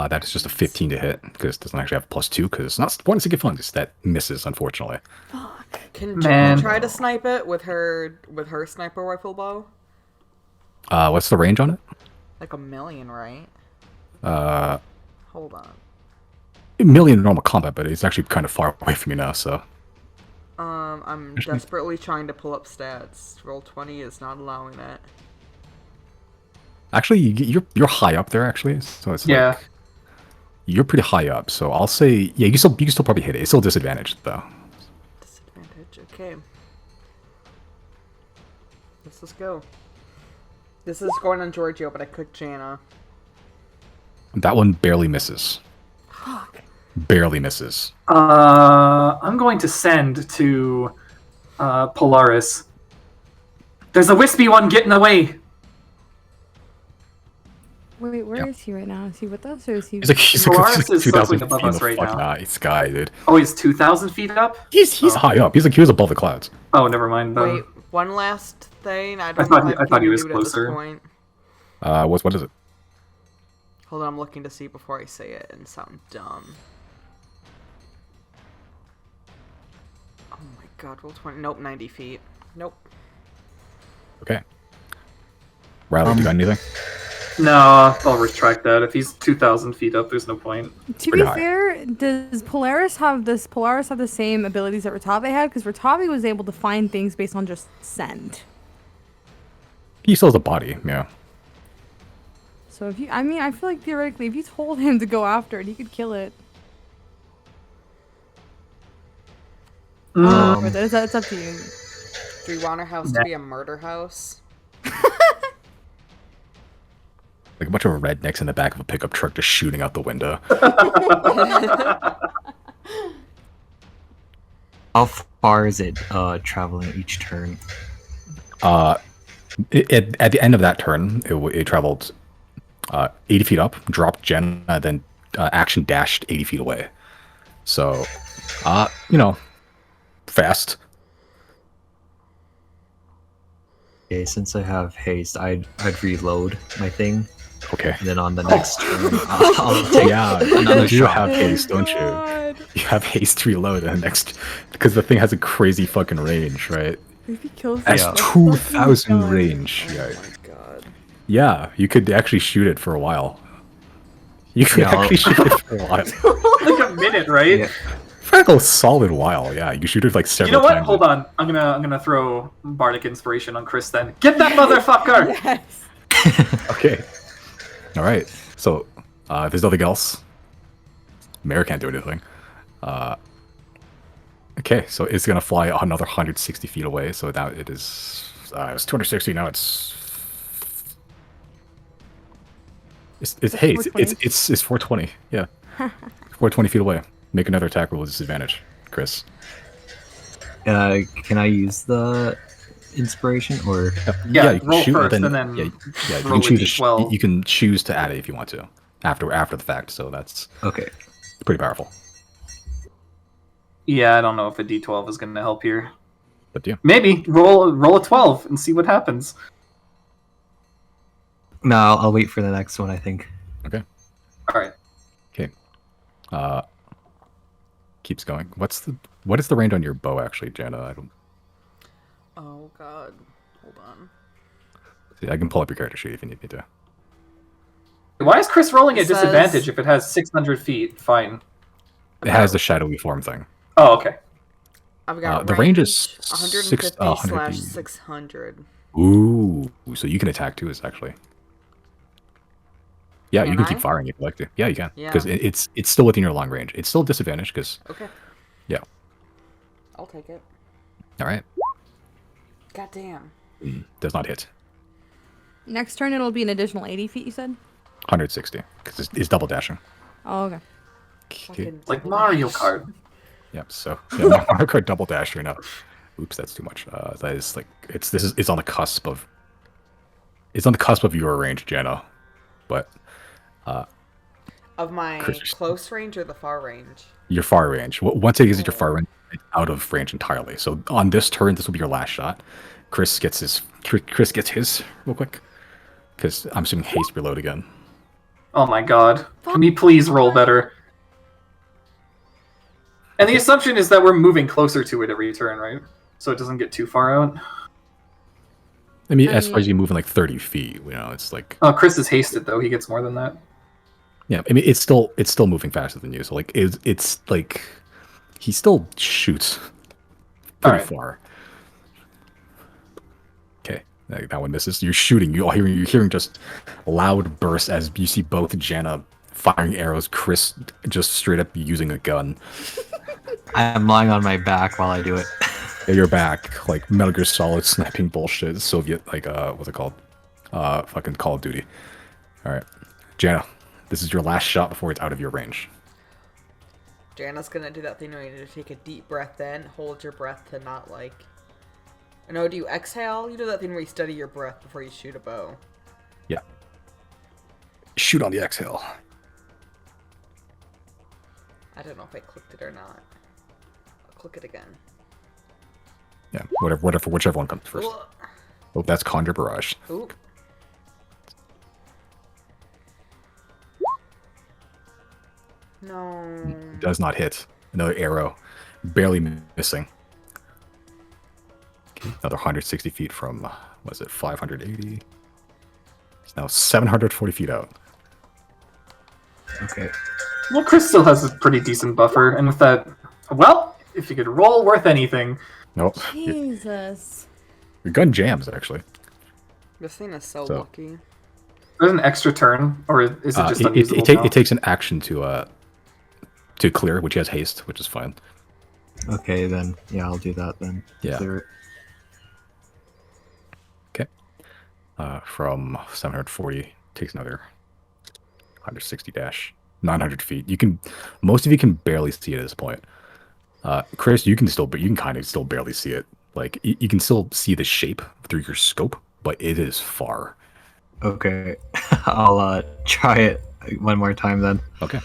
That is just a 15 to hit, because it doesn't actually have +2, because it's not one to fun, just that misses, unfortunately. Can Man. Jen try to snipe it with her sniper rifle bow? What's the range on it? Like 1,000,000, right? Hold on. 1,000,000 in normal combat, but it's actually kind of far away from me now, so... I'm desperately trying to pull up stats. Roll20 is not allowing it. Actually, you're high up there, actually, so it's Yeah. like... You're pretty high up, so I'll say... Yeah, you can still probably hit it. It's still disadvantaged, though. Disadvantage, okay. Let's just go. This is going on Giorgio, but I clicked Jana. That one barely misses. Fuck. Barely misses. I'm going to send to Polaris. There's a wispy one getting away. Wait, where is he right now? Is he with us or is he? He's Polaris like is 2,000 circling above feet in us the right fucking now. sky, dude. Oh, he's 2,000 feet up? He's high up. He was above the clouds. Oh, never mind. Then. Wait, one last thing. I don't thought know he- if I thought he can was do it closer. at this point. What is it? Hold on, I'm looking to see before I say it and sound dumb. Oh my god, roll 20. Nope, 90 feet. Nope. Okay. Riley, you got anything? No, I'll retract that. If he's 2,000 feet up, there's no point. To be pretty high. fair, does Polaris have the same abilities that Ratabe had? Because Ratabe was able to find things based on just send. He still has a body, yeah. So if you, I mean, I feel like theoretically, if you told him to go after it, he could kill it. But it's up to you. Do we want our house to be a murder house? Like a bunch of rednecks in the back of a pickup truck just shooting out the window. How far is it traveling each turn? At the end of that turn, it traveled 80 feet up, dropped Jen, then action dashed 80 feet away. So, fast. Okay, since I have haste, I'd reload my thing, Okay. and then on the next turn, I'll take another You shot. have haste, don't you? You have haste to reload in the next, because the thing has a crazy fucking range, right? If he kills That's it, 2,000 range. Yeah. Oh my god. Yeah, you could actually shoot it for a while. You could Yeah, I'll- actually shoot it for a while. Like a minute, right? Yeah. For like a solid while, yeah. You shoot it like You several know what? times. Hold on. I'm gonna throw bardic inspiration on Chris. Then get that motherfucker. Yes. Okay. All right. So, if there's nothing else, Mare can't do anything. Okay, so it's gonna fly another 160 feet away. So now it is. It's 260. Now it's. It's hey, it's 420. Yeah, 420 feet away. Make another attack roll with disadvantage, Chris. Can I use the inspiration or? Yeah, you can roll shoot, first, then, and then yeah, you roll can choose. a D12. You can choose to add it if you want to after the fact. So that's Okay. pretty powerful. Yeah, I don't know if a D12 is gonna help here. But yeah, Maybe roll a 12 and see what happens. No, I'll wait for the next one. I think. okay, All right. okay. Keeps going. What is the range on your bow actually, Jana? I don't. Oh god. Hold on. See, I can pull up your character sheet if you need me to. Why is Chris rolling at It says- disadvantage if it has 600 feet? Fine. It has the shadowy form thing. Oh, okay. I've got the range is 150 100 / 600. Ooh, so you can attack too, is actually. Yeah, you Can can I? keep firing if you like to. Yeah, you can. Yeah. Because it's still within your long range. It's still disadvantaged because, Okay, yeah. I'll take it. All right. God damn. Does not hit. Next turn it'll be an additional 80 feet. You said? 160 because it's double dashing. Oh, okay. Okay. Fucking Like double Mario dash. Kart. Yep. So yeah, Mario Kart double dash right now. Oops, that's too much. That is like it's on the cusp of It's on the cusp of your range, Jenna. But Of my Chris- close range or the far range? your far range. Once it exits your far range, it's out of range entirely. So on this turn, this will be your last shot. Chris gets his real quick. Because I'm assuming haste reload again. Oh my god. Can we please roll better? And the assumption is that we're moving closer to it every turn, right? So it doesn't get too far out. I mean, as far as you move in like 30 feet, it's like... Oh, Chris is hasted, though. He gets more than that. Yeah, I mean, it's still moving faster than you. So, like, it's like... He still shoots pretty far. Okay, that one misses. You're shooting. You're hearing just loud bursts as you see both Jana firing arrows, Chris just straight up using a gun. I'm lying on my back while I do it. You're back, like Metal Gear Solid sniping bullshit, Soviet, like, what's it called? Fucking Call of Duty. Alright. Jana, this is your last shot before it's out of your range. Jana's gonna do that thing where you need to take a deep breath in, hold your breath to not, like... No, do you exhale? You do that thing where you steady your breath before you shoot a bow. Yeah. Shoot on the exhale. I don't know if I clicked it or not. I'll click it again. Yeah, whichever one comes first. Oh, that's Conjure Barrage. Ooh. No. It does not hit. Another arrow. Barely missing. Okay, another 160 feet from, was it 580? It's now 740 feet out. Okay. Well, Chris still has a pretty decent buffer, and with that... Well, if you could roll worth anything... Nope. Jesus. Your gun jams, actually. This thing is so So- lucky. There's an extra turn, or is it just unusable now? It takes an action to clear, which has haste, which is fine. Okay, then. Yeah, I'll do that then. Yeah. Clear it. Okay. From 740, takes another 160 dash. 900 feet. Most of you can barely see it at this point. Chris, you can kind of still barely see it. Like, you can still see the shape through your scope, but it is far. Okay. I'll try it one more time then. Okay.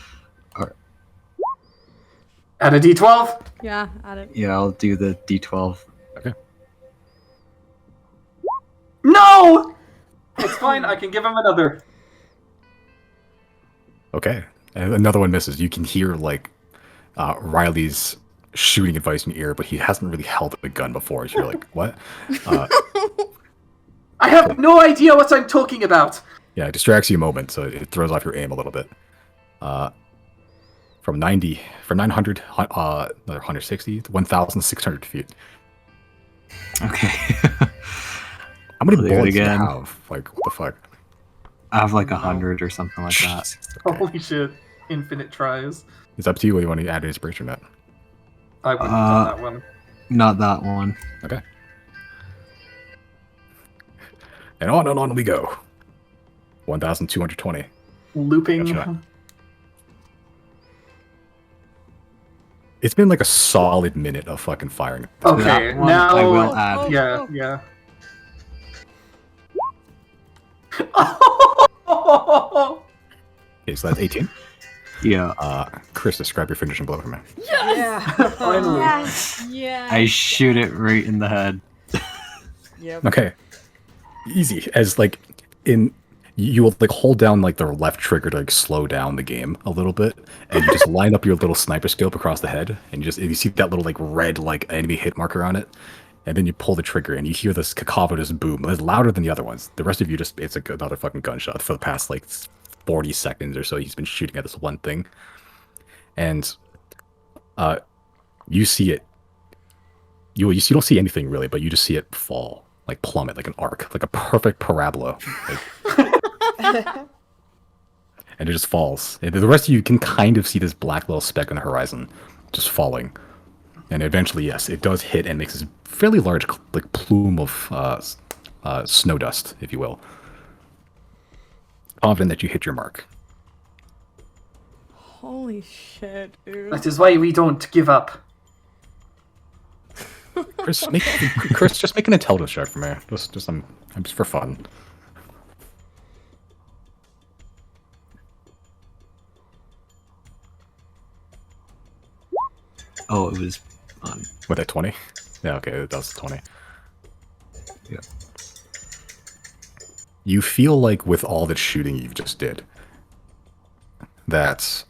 Add a d12? Yeah, add it. Yeah, I'll do the d12. Okay. No! It's fine, I can give him another. Okay. And another one misses. You can hear, like, Riley's shooting advice in your ear, but he hasn't really held a gun before. So you're like, what? I have no idea what I'm talking about! Yeah, it distracts you a moment, so it throws off your aim a little bit. From 900, another 160, 1,600 feet. Okay. How many Clear it bullets do you again. have? Like, what the fuck? I have like 100 or something like that. Okay. Holy shit. Infinite tries. It's up to you whether you want to add an inspiration or not. I wouldn't have done that one. Not that one. Okay. And on we go. 1,220. Looping. Gotcha. It's been like a solid minute of fucking firing. Okay, That one now... I will add. Yeah, yeah. Okay, so that's 18. Yeah. Chris, describe your finishing blow for me. Yeah. Finally. Yes. Yeah. I shoot it right in the head. Yep. Okay. Easy. As like you will like hold down like the left trigger to like slow down the game a little bit, and you just line up your little sniper scope across the head, and you see that little like red like enemy hit marker on it, and then you pull the trigger and you hear this cacophonous boom. It's louder than the other ones. The rest of you it's like another fucking gunshot for the past like 40 seconds or so. He's been shooting at this one thing, and you see it. You don't see anything really, but you just see it fall, like plummet, like an arc, like a perfect parabola. And it just falls. And the rest of you can kind of see this black little speck on the horizon just falling. And eventually, yes, it does hit and makes this fairly large like plume of snow dust, if you will. Confident that you hit your mark. Holy shit, dude. That is why we don't give up. Chris, just make an intelligence check for me. Just for fun. Oh, it was on. With that 20? Yeah, okay, it does 20. Yeah. You feel like with all the shooting you just did, that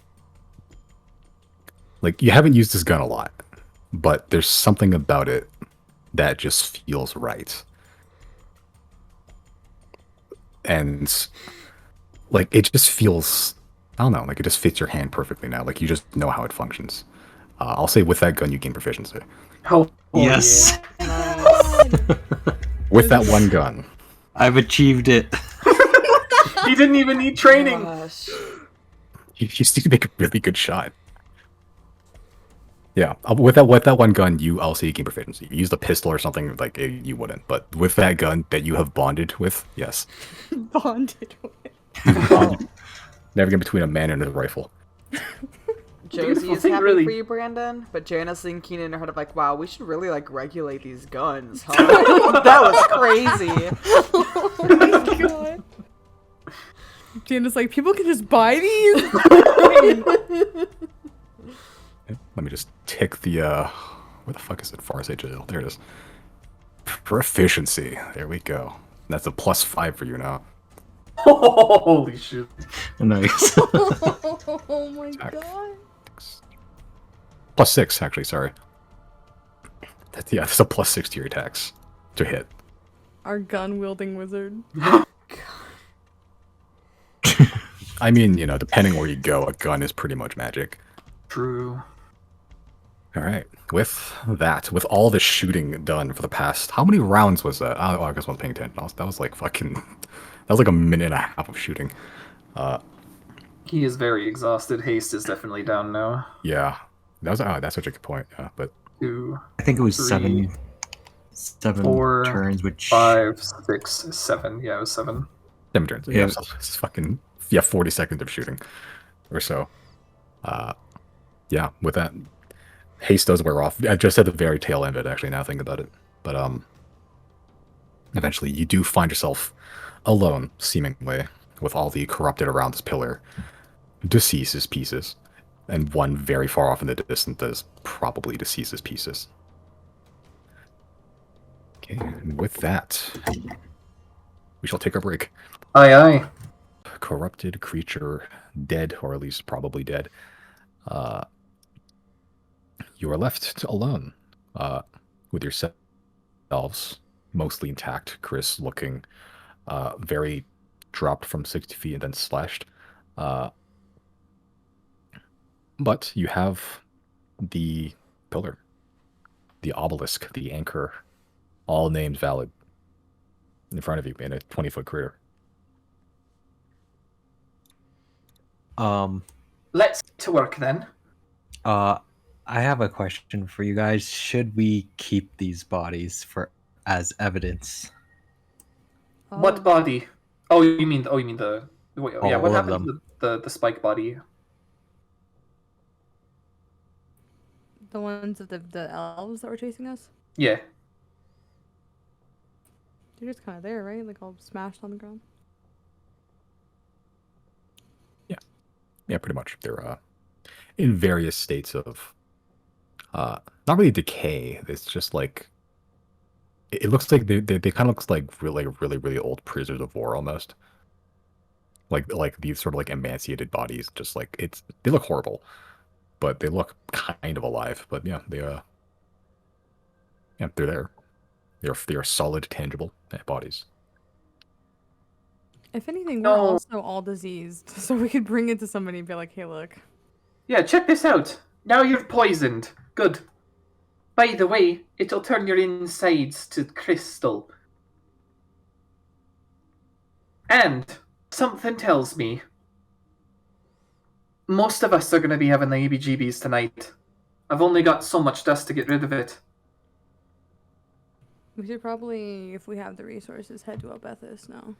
like you haven't used this gun a lot, but there's something about it that just feels right. And like it just feels, I don't know, like it just fits your hand perfectly now. Like you just know how it functions. I'll say with that gun you gain proficiency. Oh, Yes, Nice. With that one gun. I've achieved it. yeah. He didn't even need training. Gosh. You just need to make a really good shot. Yeah, with that one gun, I'll say you gain proficiency. If you use the pistol or something, like you wouldn't. But with that gun that you have bonded with, yes. Bonded with. Never get between a man and a rifle. Josie Beautiful is thing, happy really. for you, Brandon, but Jana's thinking in her head of like, wow, we should really like regulate these guns, huh? That was crazy. Oh my god. Jana's like, people can just buy these? Let me just tick the, where the fuck is it? Far Sage Jail. There it is. Proficiency. There we go. That's a +5 for you now. Holy shit. Nice. Oh my god. +6, actually, sorry. That's a +6 to your attacks. To hit. Our gun-wielding wizard. I mean, you know, depending where you go, a gun is pretty much magic. True. Alright, with that, with all the shooting done for the past, how many rounds was that? Oh, I guess I wasn't paying attention. That was like fucking, that was like a minute and a half of shooting. He is very exhausted. Haste is definitely down now. Yeah, that's such a good point, yeah, but 2, I think it was 3, seven 4, turns, which 5, 6, 7. Yeah, it was 7. 7 turns. Yeah. Yeah, so it's fucking, yeah, 40 seconds of shooting or so. Yeah, with that, haste does wear off. I just at the very tail end of it, actually, now thinking about it. But eventually you do find yourself alone, seemingly, with all the corrupted around this pillar, Decease's pieces, and one very far off in the distance that is probably Decease's pieces. Okay, and with that, we shall take our break. Aye, aye. Corrupted creature dead, or at least probably dead. You are left alone with yourselves, mostly intact. Chris looking very dropped from 60 feet and then slashed. But you have the pillar, the obelisk, the anchor, all names valid in front of you in a 20-foot crater. Let's get to work then. I have a question for you guys. Should we keep these bodies as evidence? What body? Oh, you mean the? Wait, yeah, All what of happened them. to the spike body? The ones of the elves that were chasing us? Yeah. They're just kind of there, right? Like all smashed on the ground. Yeah, pretty much. They're in various states of not really decay. It's just like it looks like they kind of looks like really old prisoners of war almost. Like these sort of like emaciated bodies, just like they look horrible, but they look kind of alive. But yeah, they're there. They're solid, tangible bodies. If anything, we're No. also all diseased, so we could bring it to somebody and be like, hey, look. Yeah, check this out. Now you're poisoned. Good. By the way, it'll turn your insides to crystal. And something tells me most of us are going to be having the EBGBs tonight. I've only got so much dust to get rid of it. We should probably, if we have the resources, head to Obethus now.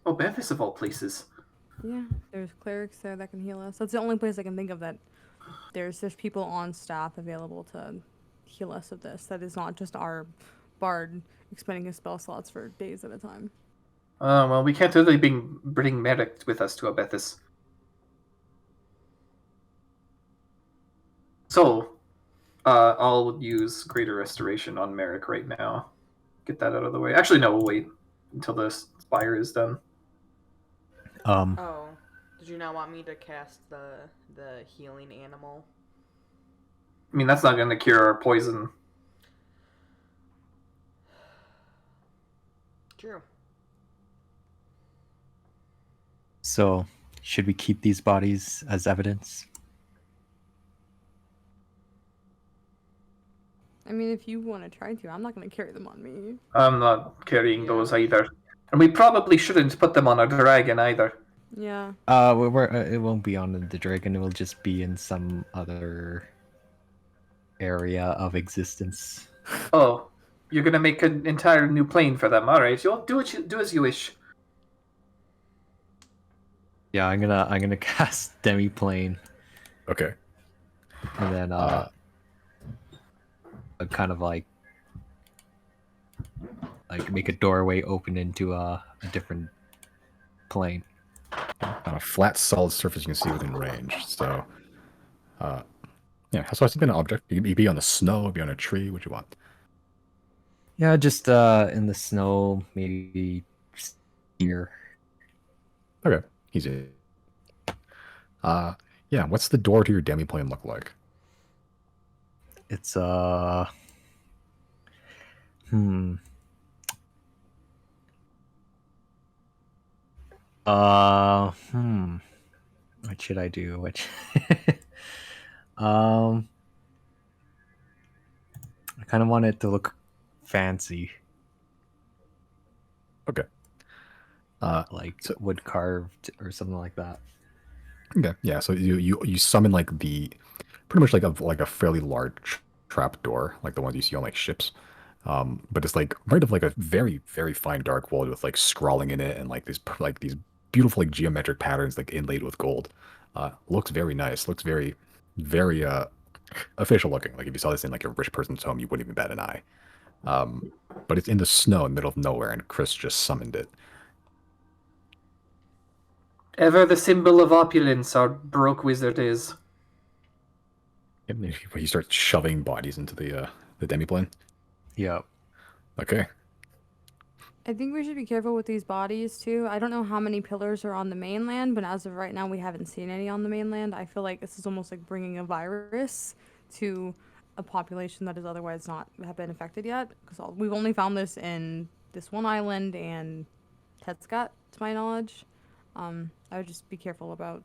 Oh, Bevis of all places. Yeah, there's clerics there that can heal us. That's the only place I can think of that there's people on staff available to heal us of this. That is not just our bard expending his spell slots for days at a time. Well, we can't really bring Merrick with us to Abethus. So, I'll use Greater Restoration on Merrick right now. Get that out of the way. Actually, no, we'll wait until the spire is done. Oh, did you not want me to cast the healing animal? I mean, that's not going to cure our poison. True. So, should we keep these bodies as evidence? I mean, if you want to try to, I'm not going to carry them on me. I'm not carrying Yeah. those either. And we probably shouldn't put them on a dragon either. Yeah. It won't be on the dragon. It will just be in some other area of existence. Oh, you're going to make an entire new plane for them. All right, you'll do as you wish. Yeah, I'm gonna cast Demiplane, Okay. and then kind of like make a doorway open into a different plane. On a flat, solid surface you can see within range. So, yeah, so it's been an object. You can be on the snow, be on a tree, what you want. Yeah, just in the snow, maybe here. Okay, easy. Yeah, what's the door to your demiplane look like? It's what should I do? I kind of want it to look fancy, Okay. like wood carved or something like that. Okay. Yeah. So you summon like pretty much like a fairly large trap door, like the ones you see on like ships. But it's like right of like a very very fine dark wood with like scrawling in it and like these beautiful like geometric patterns like inlaid with gold. Looks very nice. Looks very very official looking. Like if you saw this in like a rich person's home, you wouldn't even bat an eye. But it's in the snow in the middle of nowhere, and Chris just summoned it. Ever the symbol of opulence our broke wizard is. And he starts shoving bodies into the demiplane. Yeah. Okay. I think we should be careful with these bodies too. I don't know how many pillars are on the mainland, but as of right now, we haven't seen any on the mainland. I feel like this is almost like bringing a virus to a population that has otherwise not have been affected yet. Because we've only found this in this one island and Tetscat, to my knowledge. I would just be careful about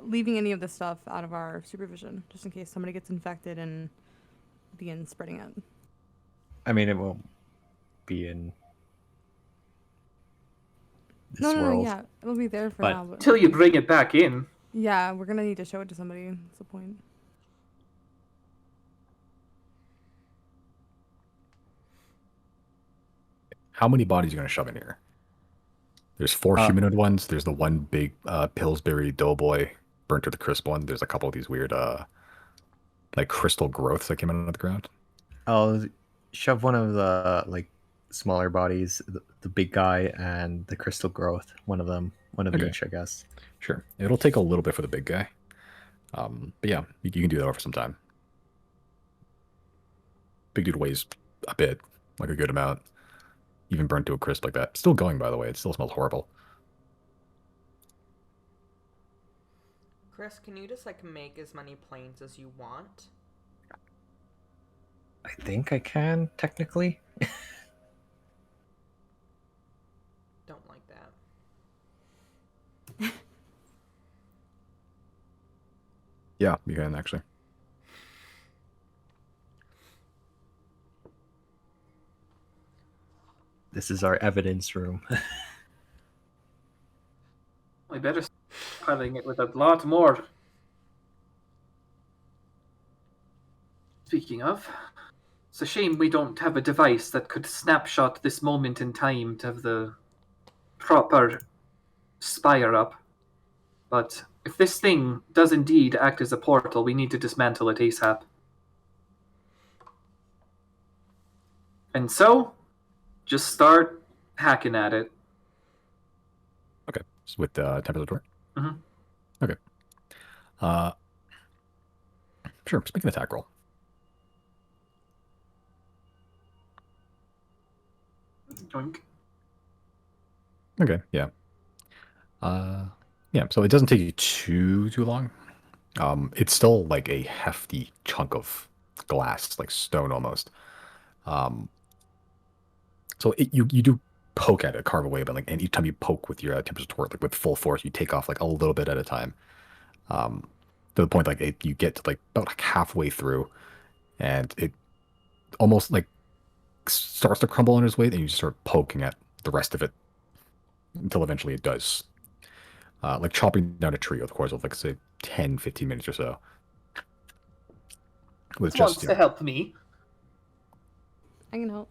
leaving any of this stuff out of our supervision, just in case somebody gets infected and begins spreading it. I mean, it won't be in this No, world. yeah, it'll be there for But- now. But Until you bring it back in. yeah, we're gonna need to show it to somebody. That's the point. How many bodies are you going to shove in here? There's 4 humanoid ones. There's the one big Pillsbury Doughboy burnt to the crisp one. There's a couple of these weird like crystal growths that came out of the ground. I'll shove one of the like smaller bodies, the big guy and the crystal growth. One of Okay. each, I guess. Sure. It'll take a little bit for the big guy. But yeah, you can do that over some time. Big dude weighs a bit, like a good amount. Even burnt to a crisp like that. Still going, by the way. It still smells horrible. Chris, can you just like make as many planes as you want? I think I can technically. Don't like that. Yeah, you can actually. This is our evidence room. We better start piling it with a lot more. Speaking of, it's a shame we don't have a device that could snapshot this moment in time to have the proper spire up. But if this thing does indeed act as a portal, we need to dismantle it ASAP. And so, just start hacking at it. Okay. So with temperature door? Mhm. Okay. Sure, just make an attack roll. Yoink. Okay, yeah. Yeah, so it doesn't take you too long. It's still like a hefty chunk of glass, like stone almost. So you do poke at it, carve away, but like, and each time you poke with your temperature torch, like with full force, you take off like a little bit at a time. To the point like you get to like about like halfway through, and it almost like starts to crumble on its weight, and you just start poking at the rest of it until eventually it does. Like chopping down a tree over the course of like say 10, 15 minutes or so. With Wants just to help me. I can help.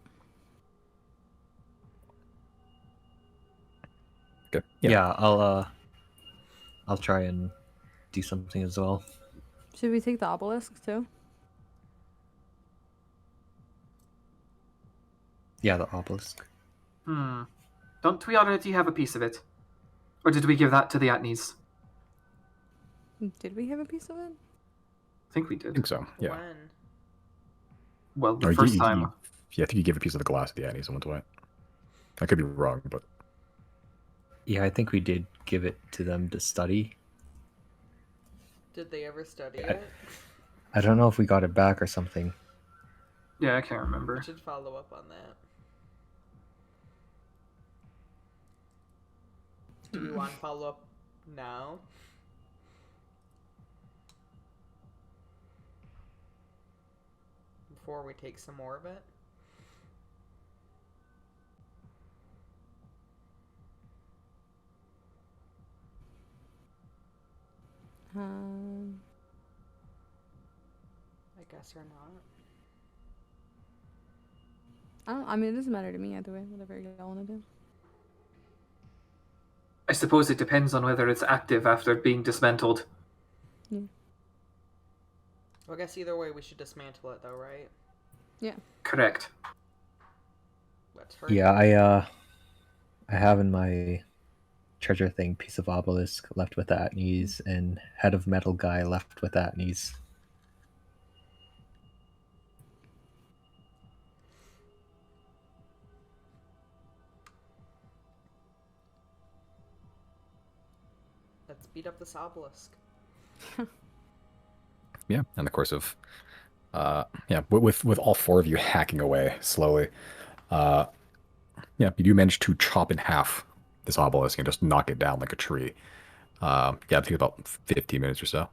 okay. Yeah, I'll try and do something as well. Should we take the obelisk too? Yeah, the obelisk. Don't we already have a piece of it? Or did we give that to the Atnies? Did we have a piece of it? I think we I did. think so. Yeah. When? Well, the Or first time. Yeah, I think you gave a piece of the glass to the Annie someone to it. I could be wrong, but Yeah, I think we did give it to them to study. Did they ever study it? I don't know if we got it back or something. Yeah, I can't remember. We should follow up on that. Do you want to follow up now? Before we take some more of it? I guess or not. I mean, it doesn't matter to me either way. Whatever y'all want to do. I suppose it depends on whether it's active after being dismantled. Yeah. Well, I guess either way we should dismantle it though, right? Yeah. Correct. Let's hurry. Yeah, I have in my treasure thing piece of obelisk left with Atnies and head of metal guy left with Atnies. Let's beat up this obelisk. yeah, in the course of yeah, with all four of you hacking away slowly, yeah, you do manage to chop in half this obelisk and just knock it down like a tree. Yeah, I think about 15 minutes or so.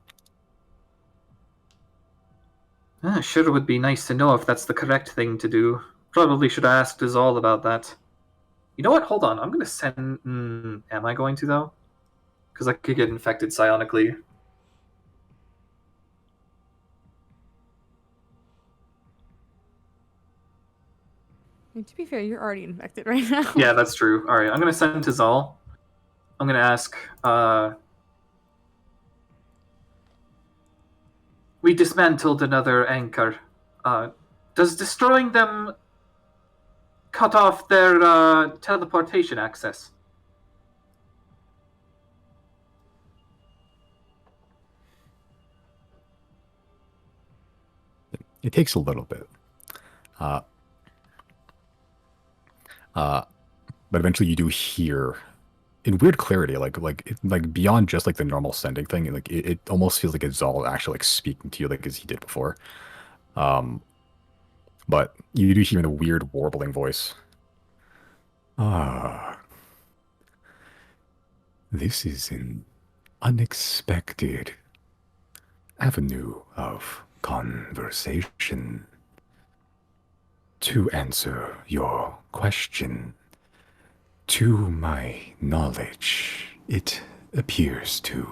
Sure would be nice to know if that's the correct thing to do. Probably should have asked us all about that. You know what? Hold on. I'm going to send... am I going to, though? Because I could get infected psionically. And to be fair, you're already infected right now. Yeah, that's true. Alright, I'm going to send to Zal. I'm going to ask... we dismantled another anchor. Does destroying them cut off their teleportation access? It takes a little bit. But eventually you do hear in weird clarity, like beyond just like the normal sending thing, like it almost feels like it's all actually like speaking to you like as he did before. But you do hear in a weird warbling voice. This is an unexpected avenue of conversation. To answer your question, to my knowledge, it appears to.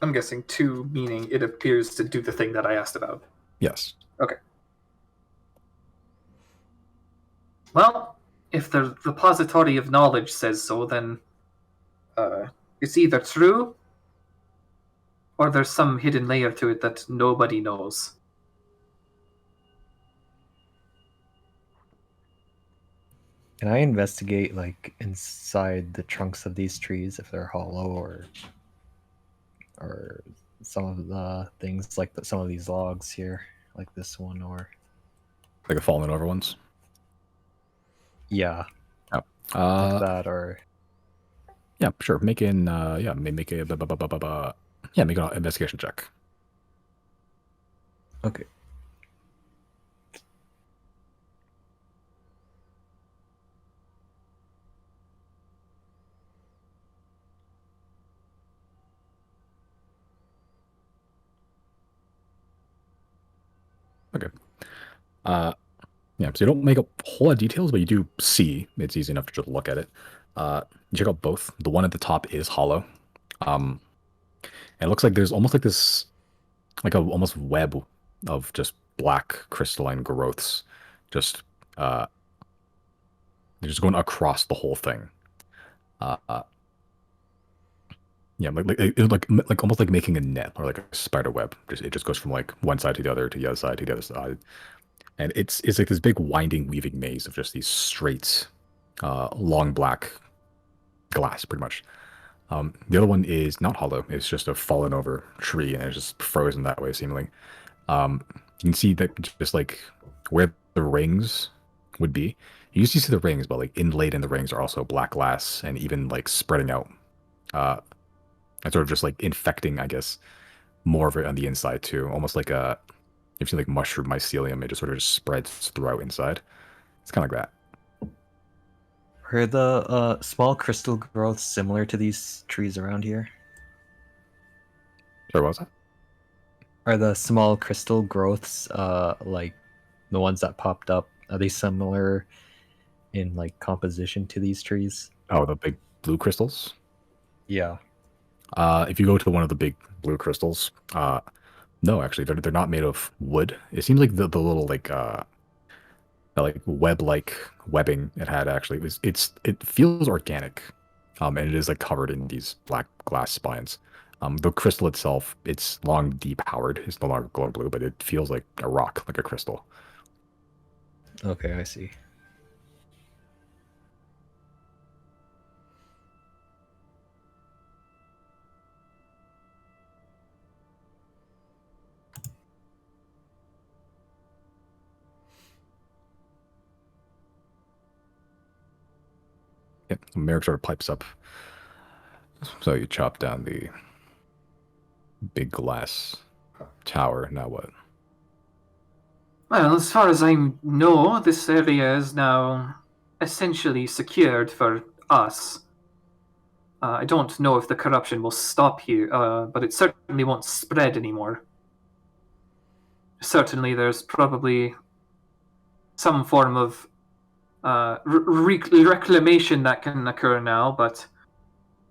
I'm guessing 2 meaning it appears to do the thing that I asked about. Yes. Okay. Well, if the repository of knowledge says so, then it's either true or there's some hidden layer to it that nobody knows. Can I investigate like inside the trunks of these trees if they're hollow or some of the things like some of these logs here, like this one or Like the fallen over ones. yeah, Oh. like that or Yeah, sure. Make an make a yeah, make an investigation check. okay. Okay. Yeah, so you don't make a whole lot of details, but you do see it's easy enough to just look at it. You check out both. The one at the top is hollow. And it looks like there's almost like this, like a almost web of just black crystalline growths, just they're just going across the whole thing. Yeah, like almost like making a net or like a spider web. It just goes from like one side to the other to the other side to the other side. And it's like this big winding weaving maze of just these straight, long black glass, pretty much. The other one is not hollow; it's just a fallen over tree, and it's just frozen that way, seemingly. You can see that just like where the rings would be. You usually see the rings, but like inlaid in the rings are also black glass, and even like spreading out, and sort of just like infecting, I guess, more of it on the inside too, almost like a if you see like mushroom mycelium, it just sort of just spreads throughout inside. It's kind of like that. Are the small crystal growths similar to these trees around here? Sorry, what was that? Are the small crystal growths like the ones that popped up? Are they similar in like composition to these trees? Oh, the big blue crystals. Yeah. If you go to one of the big blue crystals, no, actually, they're not made of wood. It seems like the little the, like web-like webbing it had actually it feels organic, and it is like covered in these black glass spines. The crystal itself, it's long depowered. It's no longer glow blue, but it feels like a rock, like a crystal. Okay, I see. Yep, Merrick sort of pipes up. So you chop down the big glass tower. Now what? Well, as far as I know, this area is now essentially secured for us. I don't know if the corruption will stop here, but it certainly won't spread anymore. Certainly, there's probably some form of reclamation that can occur now, but,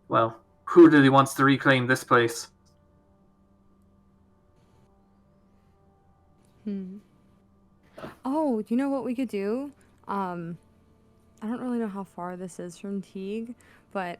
well, who really wants to reclaim this place? Oh, you know what we could do? I don't really know how far this is from Teague, but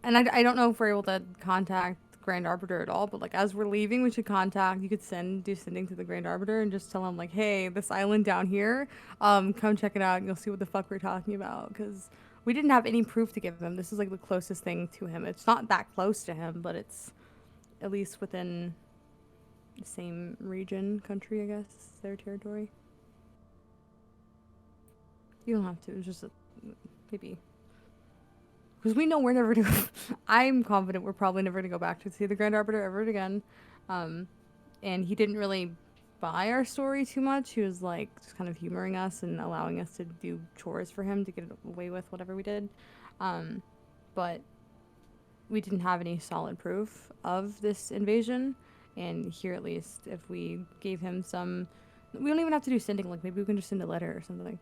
and I don't know if we're able to contact Grand Arbiter at all, but like as we're leaving, we should contact. You could do sending to the Grand Arbiter and just tell him like, hey, this island down here, come check it out, and you'll see what the fuck we're talking about. Because we didn't have any proof to give him. This is like the closest thing to him. It's not that close to him, but it's at least within the same region, country, I guess, their territory. You don't have to. It's just maybe. Because we know we're never going to... I'm confident we're probably never going to go back to see the Grand Arbiter ever again. And he didn't really buy our story too much. He was, like, just kind of humoring us and allowing us to do chores for him to get away with whatever we did. But we didn't have any solid proof of this invasion. And here, at least, if we gave him some... We don't even have to do sending. Like, maybe we can just send a letter or something.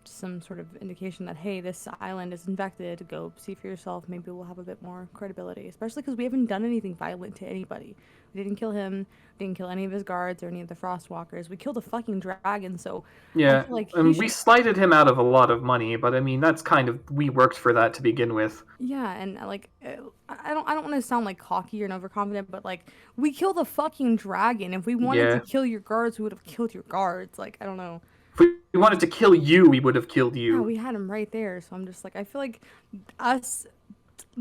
Some sort of indication that, hey, this island is infected, go see for yourself. Maybe we'll have a bit more credibility, especially because we haven't done anything violent to anybody. We didn't kill him, we didn't kill any of his guards or any of the Frostwalkers. We killed a fucking dragon, so Yeah, I feel like we slighted him out of a lot of money, but I mean that's kind of we worked for that to begin with. Yeah, and like I don't want to sound like cocky or overconfident, but like we killed a fucking dragon. If we wanted to kill your guards, we would have killed your guards. Like I don't know. If we wanted to kill you, we would have killed Yeah, you. we had him right there. So I'm just like, I feel like us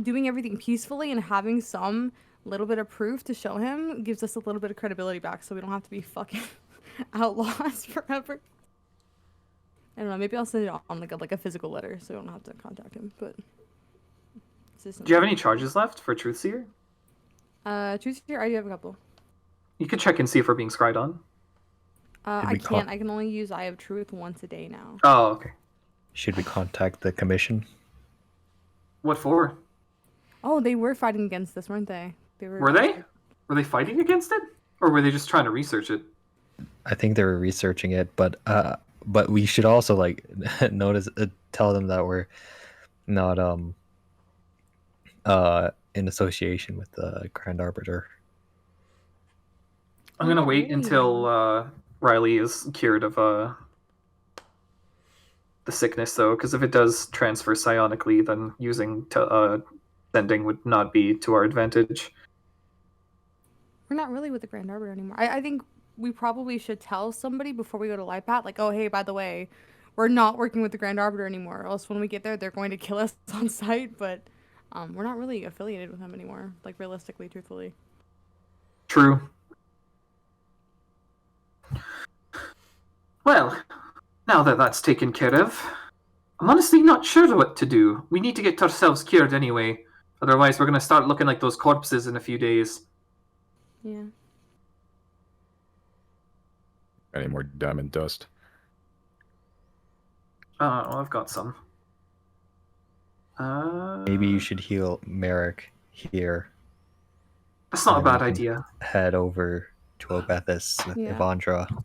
doing everything peacefully and having some little bit of proof to show him gives us a little bit of credibility back, so we don't have to be fucking outlaws forever. I don't know. Maybe I'll send it on like a physical letter, so we don't have to contact him. But Do you have any charges left for Truthseer? Tuesday, I do have a couple. You could check and see if we're being scried on. I can't. I can only use Eye of Truth once a day now. Oh, okay. Should we contact the commission? What for? Oh, they were fighting against this, weren't they? Were they? Were they fighting against it? Or were they just trying to research it? I think they were researching it, but we should also like notice tell them that we're not in association with the Grand Arbiter. I'm gonna wait until Riley is cured of the sickness, though, because if it does transfer psionically, then using sending would not be to our advantage. We're not really with the Grand Arbiter anymore. I think we probably should tell somebody before we go to Lipat, like, oh, hey, by the way, we're not working with the Grand Arbiter anymore. Or else when we get there, they're going to kill us on sight. But we're not really affiliated with them anymore, like, realistically, truthfully. True. Well, now that that's taken care of, I'm honestly not sure what to do. We need to get ourselves cured anyway. Otherwise, we're going to start looking like those corpses in a few days. Yeah. Any more diamond dust? Well, I've got some. Maybe you should heal Merrick here. That's not a and then bad we can idea. Head over to Obethys with Yeah. Evandra,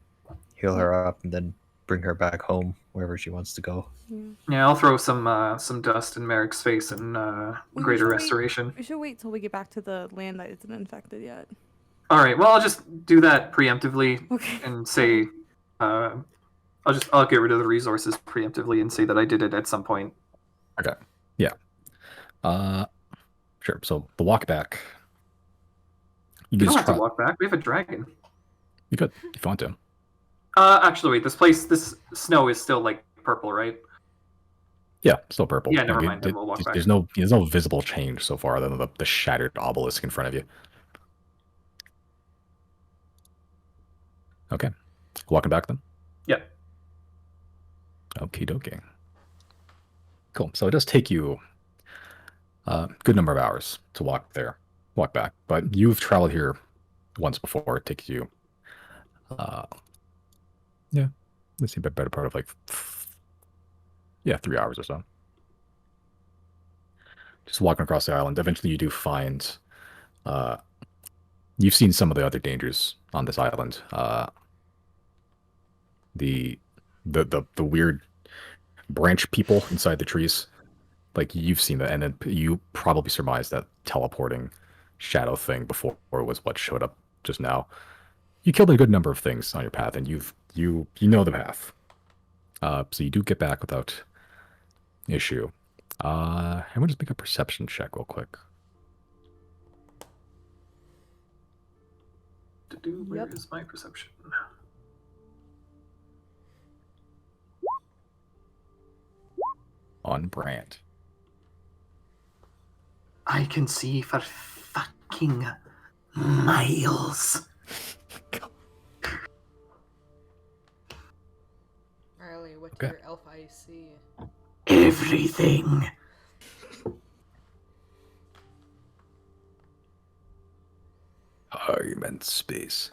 heal her up, and then bring her back home wherever she wants to go. Yeah, I'll throw some dust in Merrick's face and We greater should wait- restoration. We should wait till we get back to the land that isn't infected yet. All right. Well, I'll just do that preemptively Okay. and say, I'll get rid of the resources preemptively and say that I did it at some point. Okay. Yeah. Sure. So the walk back. You We don't just have to walk back. We have a dragon. You could, if you want to. Actually, wait. This snow is still like purple, right? Yeah, still purple. Yeah, never Like, mind, then we'll walk back. There's no visible change so far other than the shattered obelisk in front of you. Okay. Walking back then? Yep. Okie dokie. Cool. So it does take you a good number of hours to walk back. But you've traveled here once before. It takes you, let's see, a better part of like, 3 hours or so. Just walking across the island. Eventually you do find, you've seen some of the other dangers on this island. The weird branch people inside the trees, like you've seen that, and then you probably surmised that teleporting shadow thing before was what showed up just now. You killed a good number of things on your path, and you know the path, so you do get back without issue. I'm gonna just make a perception check real quick. Where is my perception? On brand. I can see for fucking miles. Riley, what's Okay. your elf IC? Everything. You meant space.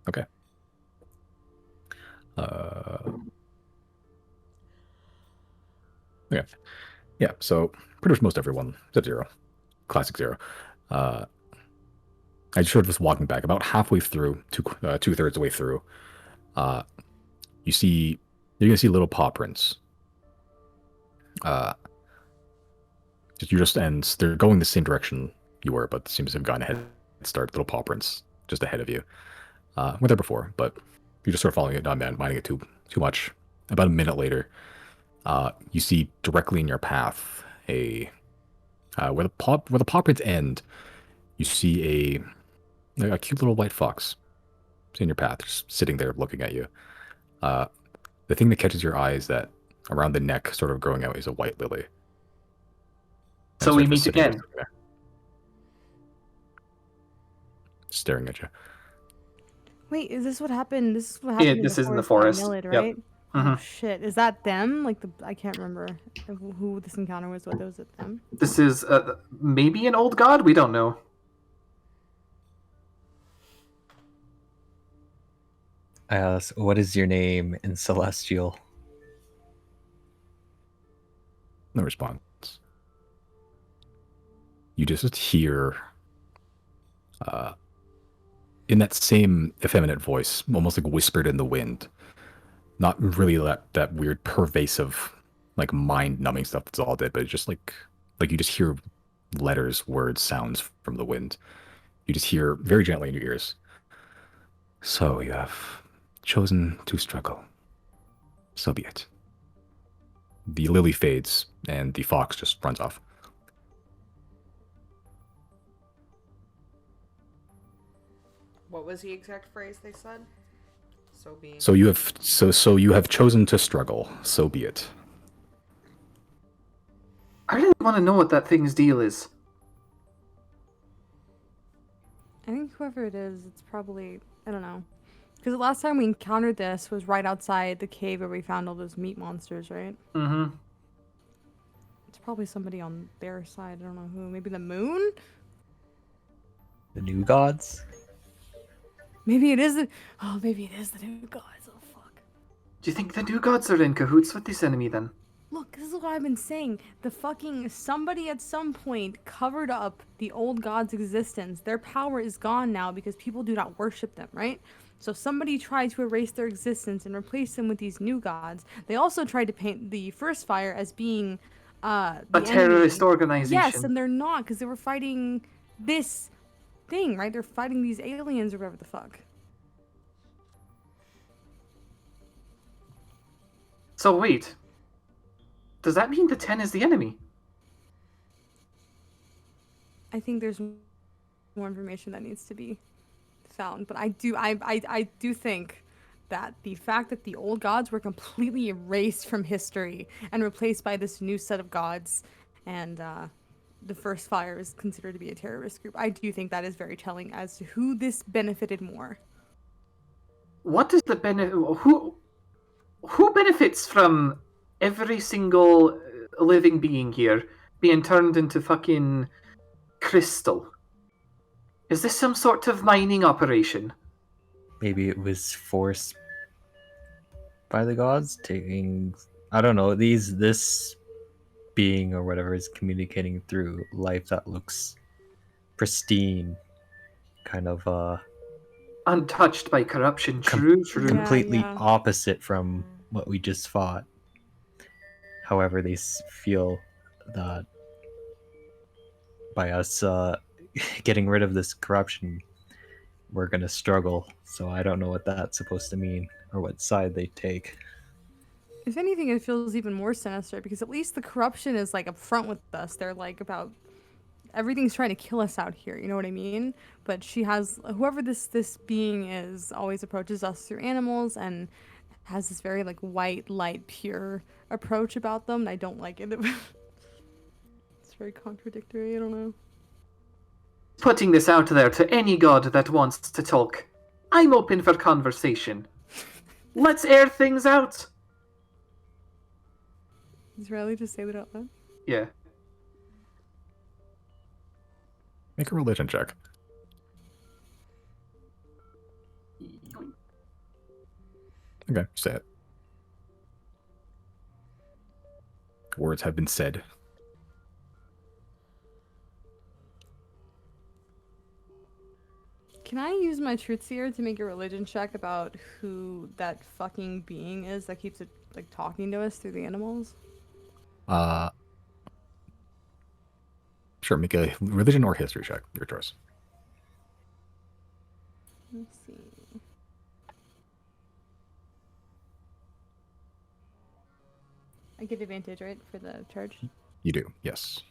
Okay. Yeah. Yeah, so pretty much most everyone said 0. Classic 0. I sort of was walking back about halfway through, two-thirds of the way through. You're gonna see little paw prints. And they're going the same direction you were, but seems to have gone ahead and start. Little paw prints just ahead of you. Were there before, but you're just sort of following it, not minding it too much. About a minute later, you see directly in your path where the paw prints end. You see a cute little white fox in your path, just sitting there looking at you. The thing that catches your eye is that around the neck, sort of growing out, is a white lily. And So it's we sort of meet sitting there, again. sitting there, staring at you. Wait, is this what happened? This is what happened This is in the by forest. Millard, Yep. right? Oh Mhm. shit! Is that them? Like I can't remember who this encounter was. What was it? Them? This is maybe an old god. We don't know. I ask, what is your name in Celestial? No response. You just hear, in that same effeminate voice, almost like whispered in the wind, not really that weird pervasive, like mind-numbing stuff that's all dead, but it's just like you just hear letters, words, sounds from the wind. You just hear very gently in your ears. So you have chosen to struggle. So be it. The lily fades, and the fox just runs off. What was the exact phrase they said? So be. So you have chosen to struggle. So be it. I really want to know what that thing's deal is. I think whoever it is, it's probably I don't know, because the last time we encountered this was right outside the cave where we found all those meat monsters, right? Mm-hmm. It's probably somebody on their side. I don't know who. Maybe the moon. The new gods? Maybe it is the. Oh, maybe it is the new gods. Oh fuck. Do you think the new gods are in cahoots with this enemy then? Look, this is what I've been saying. The fucking somebody at some point covered up the old gods' existence. Their power is gone now because people do not worship them, right? So somebody tried to erase their existence and replace them with these new gods. They also tried to paint the first fire as being A the terrorist enemy. organization. Yes, and they're not because they were fighting this thing, right? They're fighting these aliens or whatever the fuck. So wait. Does that mean the 10 is the enemy? I think there's more information that needs to be found, but I do think that the fact that the old gods were completely erased from history and replaced by this new set of gods, and the first fire is considered to be a terrorist group, I do think that is very telling as to who this benefited more. What is the benefit? Who benefits from every single living being here being turned into fucking crystal? Is this some sort of mining operation? Maybe it was forced by the gods taking, I don't know, this being or whatever is communicating through life that looks pristine, kind of Untouched by corruption. True. Yeah. completely opposite from what we just fought. However, they feel that by us getting rid of this corruption, we're gonna struggle. So I don't know what that's supposed to mean or what side they take. If anything, it feels even more sinister because at least the corruption is like upfront with us. They're like about everything's trying to kill us out here. You know what I mean? But she has whoever this being is always approaches us through animals and has this very like white, light, pure approach about them. And I don't like it. It's very contradictory. I don't know. Putting this out there to any god that wants to talk. I'm open for conversation. Let's air things out. Is Riley just say that out loud? Yeah. Make a religion check. Okay, say it. Words have been said. Can I use my truth seer to make a religion check about who that fucking being is that keeps it like talking to us through the animals? Sure, make a religion or history check. Your choice. Let's see. I get advantage, right, for the charge? You do, yes.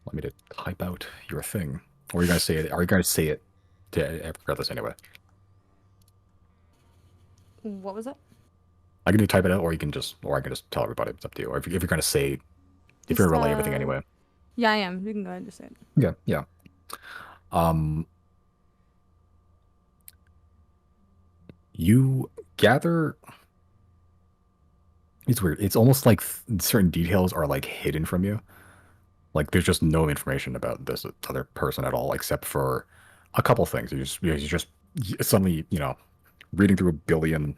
Want me to type out your thing, or are you gonna say it? Are you gonna say it to regardless anyway? What was it? I can do type it out, or I can just tell everybody. It's up to you. Or if you're gonna say, if you're Just, gonna relay everything anyway. Yeah, I am. You can go ahead and just say it. Yeah, yeah. You gather. It's weird. It's almost like certain details are like hidden from you. Like there's just no information about this other person at all, except for a couple things. You just suddenly, reading through a billion.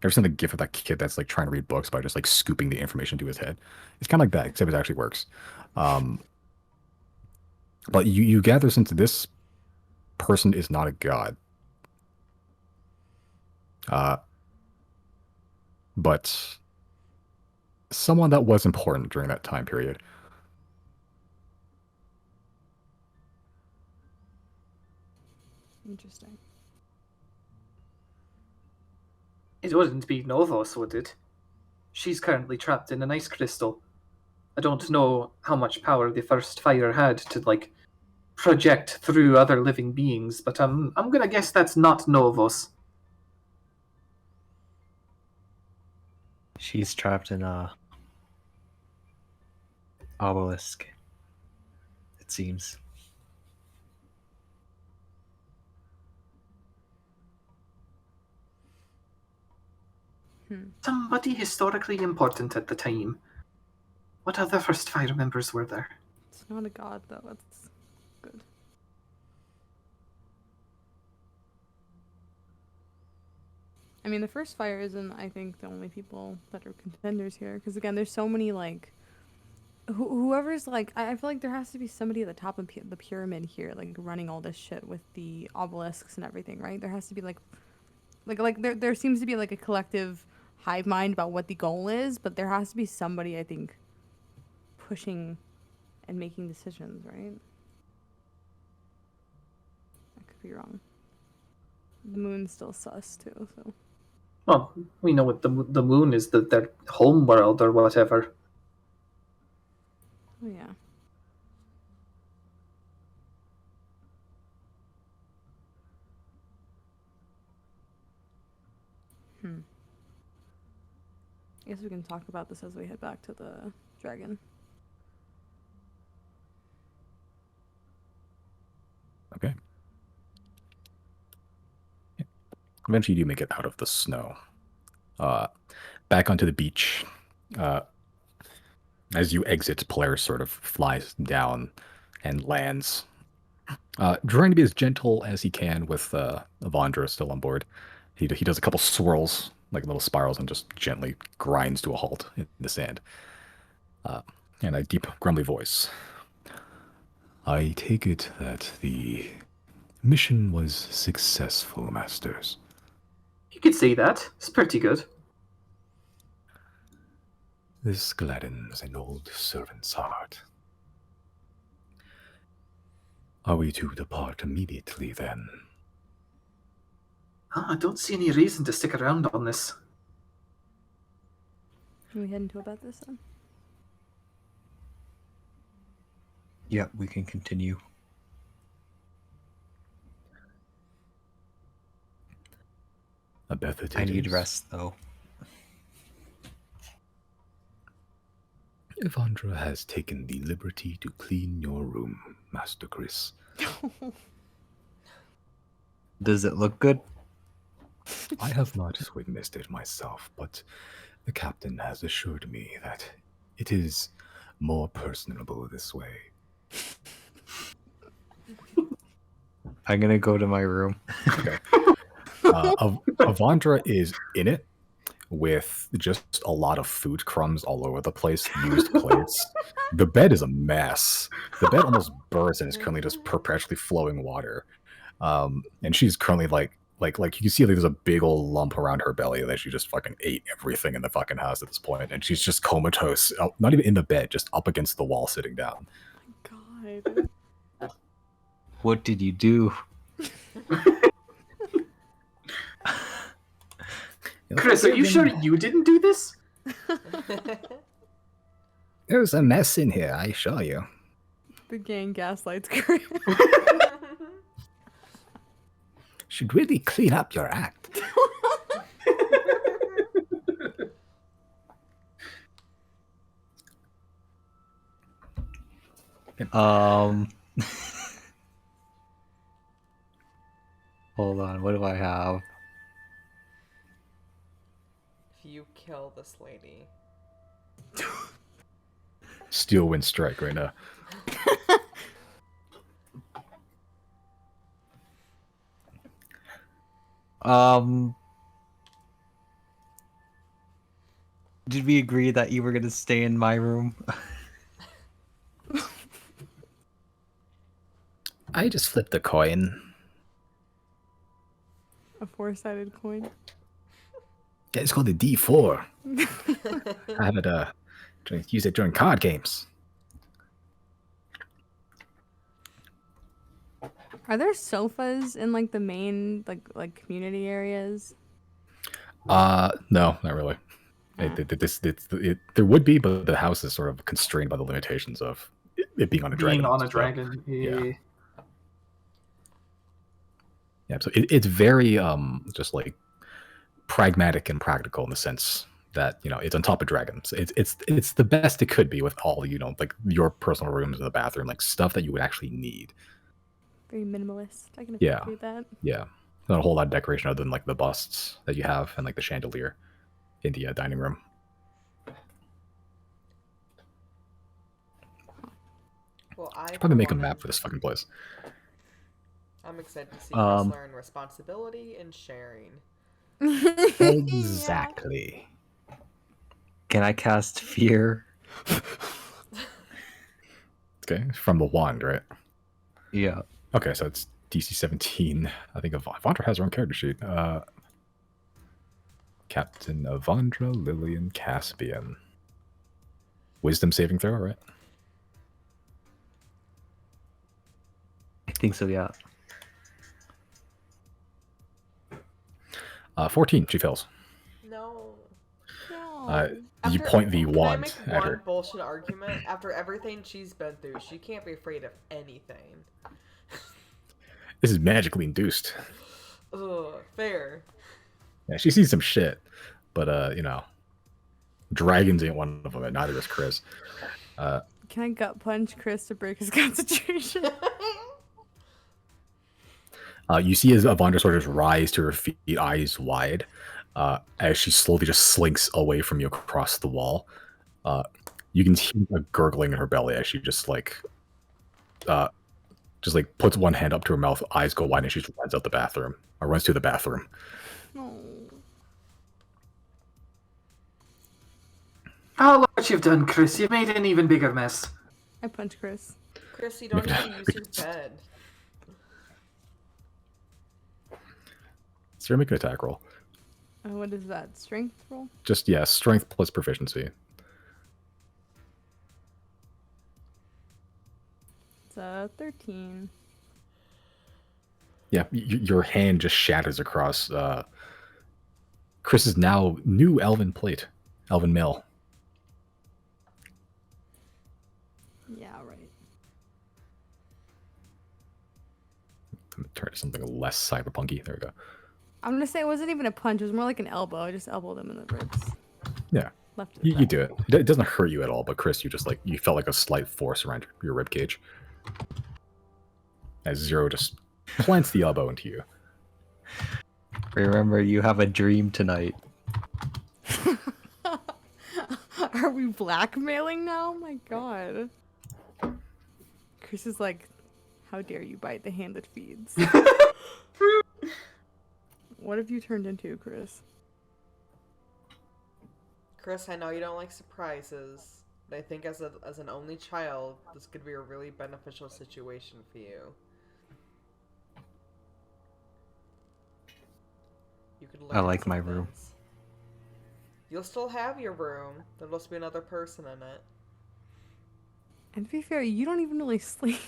Ever seen the gif of that kid that's like trying to read books by just like scooping the information to his head? It's kind of like that, except it actually works. But you gather since this person is not a god, but someone that was important during that time period. Interesting. It wouldn't be Novos, would it? She's currently trapped in an ice crystal. I don't know how much power the first fire had to, like, project through other living beings, but I'm gonna guess that's not Novos. She's trapped in a obelisk, it seems. Somebody historically important at the time. What other first fire members were there? It's not a god, though. That's good. I mean, the first fire isn't, I think, the only people that are contenders here. Because, again, there's so many, like... whoever's, like... I feel like there has to be somebody at the top of the pyramid here, like, running all this shit with the obelisks and everything, right? There has to be, like there seems to be, like, a collective hive mind about what the goal is, but there has to be somebody, I think, pushing and making decisions, right? I could be wrong. The moon's still sus, too, so... Well, we know what the moon is, their home world or whatever. Oh, yeah. I guess we can talk about this as we head back to the dragon. Okay. Eventually, you do make it out of the snow. Back onto the beach. As you exit, Polaris sort of flies down and lands, trying to be as gentle as he can with Avandra still on board. He does a couple swirls, like little spirals, and just gently grinds to a halt in the sand. And a deep, grumbly voice. I take it that the mission was successful, Masters. You could say that. It's pretty good. This gladdens an old servant's heart. Are we to depart immediately, then? I don't see any reason to stick around on this. Can we head into about this, then? Yeah, we can continue. I need rest, though. Evandra has taken the liberty to clean your room, Master Chris. Does it look good? I have not witnessed it myself, but the captain has assured me that it is more personable this way. I'm gonna go to my room. Okay. Avandra is in it with just a lot of food crumbs all over the place, used plates. The bed is a mess. The bed almost bursts and is currently just perpetually flowing water. And she's currently like you can see there's a big old lump around her belly that she just fucking ate everything in the fucking house at this point, and she's just comatose, not even in the bed, just up against the wall, sitting down. Oh my god. What did you do? Chris, are you sure you didn't do this? There's a mess in here, I assure you. The gang gaslights Chris. Should really clean up your act. Hold on, what do I have? If you kill this lady. Steel wind strike right now. Did we agree that you were gonna stay in my room? I just flipped a coin. A 4-sided coin. Yeah, it's called the D4. I have it use it during card games. Are there sofas in like the main like community areas? No, not really. There would be, but the house is sort of constrained by the limitations of it being on a dragon. Being on a so, dragon. yeah. Yeah, so it's very just like pragmatic and practical in the sense that it's on top of dragons. It's the best it could be with all like your personal rooms and the bathroom, like stuff that you would actually need. Very minimalist. I can Yeah. appreciate that. Yeah, not a whole lot of decoration other than like the busts that you have and like the chandelier in the dining room. Well, I Should probably make a map for this fucking place. I'm excited to see us learn responsibility and sharing. Exactly. Can I cast fear? Okay, from the wand, right? Yeah. Okay, so it's DC 17. I think Avandra has her own character sheet. Captain Avandra Lillian Caspian. Wisdom saving throw, right? I think so, yeah. 14, she fails. No. You point the Can I wand make at one her. bullshit argument? After everything she's been through, she can't be afraid of anything. This is magically induced. Ugh, fair. Yeah, she sees some shit, but dragons ain't one of them, and neither is Chris. Can I gut punch Chris to break his concentration? You see as Avandra sort of just rise to her feet, eyes wide, as she slowly just slinks away from you across the wall. You can hear a gurgling in her belly as she just puts one hand up to her mouth, eyes go wide, and she just runs out the bathroom, or runs to the bathroom. Oh, look what you've done, Chris. You've made an even bigger mess. I punch Chris. Chris, you don't need to use your bed. So make an attack roll. What is that? Strength roll? Just, strength plus proficiency. It's a 13. Yeah, your hand just shatters across Chris's now new elven plate. Elven mail. Yeah, right. Let me turn to something less cyberpunky. There we go. I'm gonna say it wasn't even a punch. It was more like an elbow. I just elbowed him in the ribs. Yeah. Left it You do it. It doesn't hurt you at all, but Chris, you felt like a slight force around your rib cage. As Zero just plants the elbow into you. Remember, you have a dream tonight. Are we blackmailing now? Oh my god. Chris is like, how dare you bite the hand that feeds? What have you turned into, Chris? Chris, I know you don't like surprises, but I think as an only child, this could be a really beneficial situation for you. You could learn I like some my room. things. You'll still have your room. There'll just be another person in it. And to be fair, you don't even really sleep.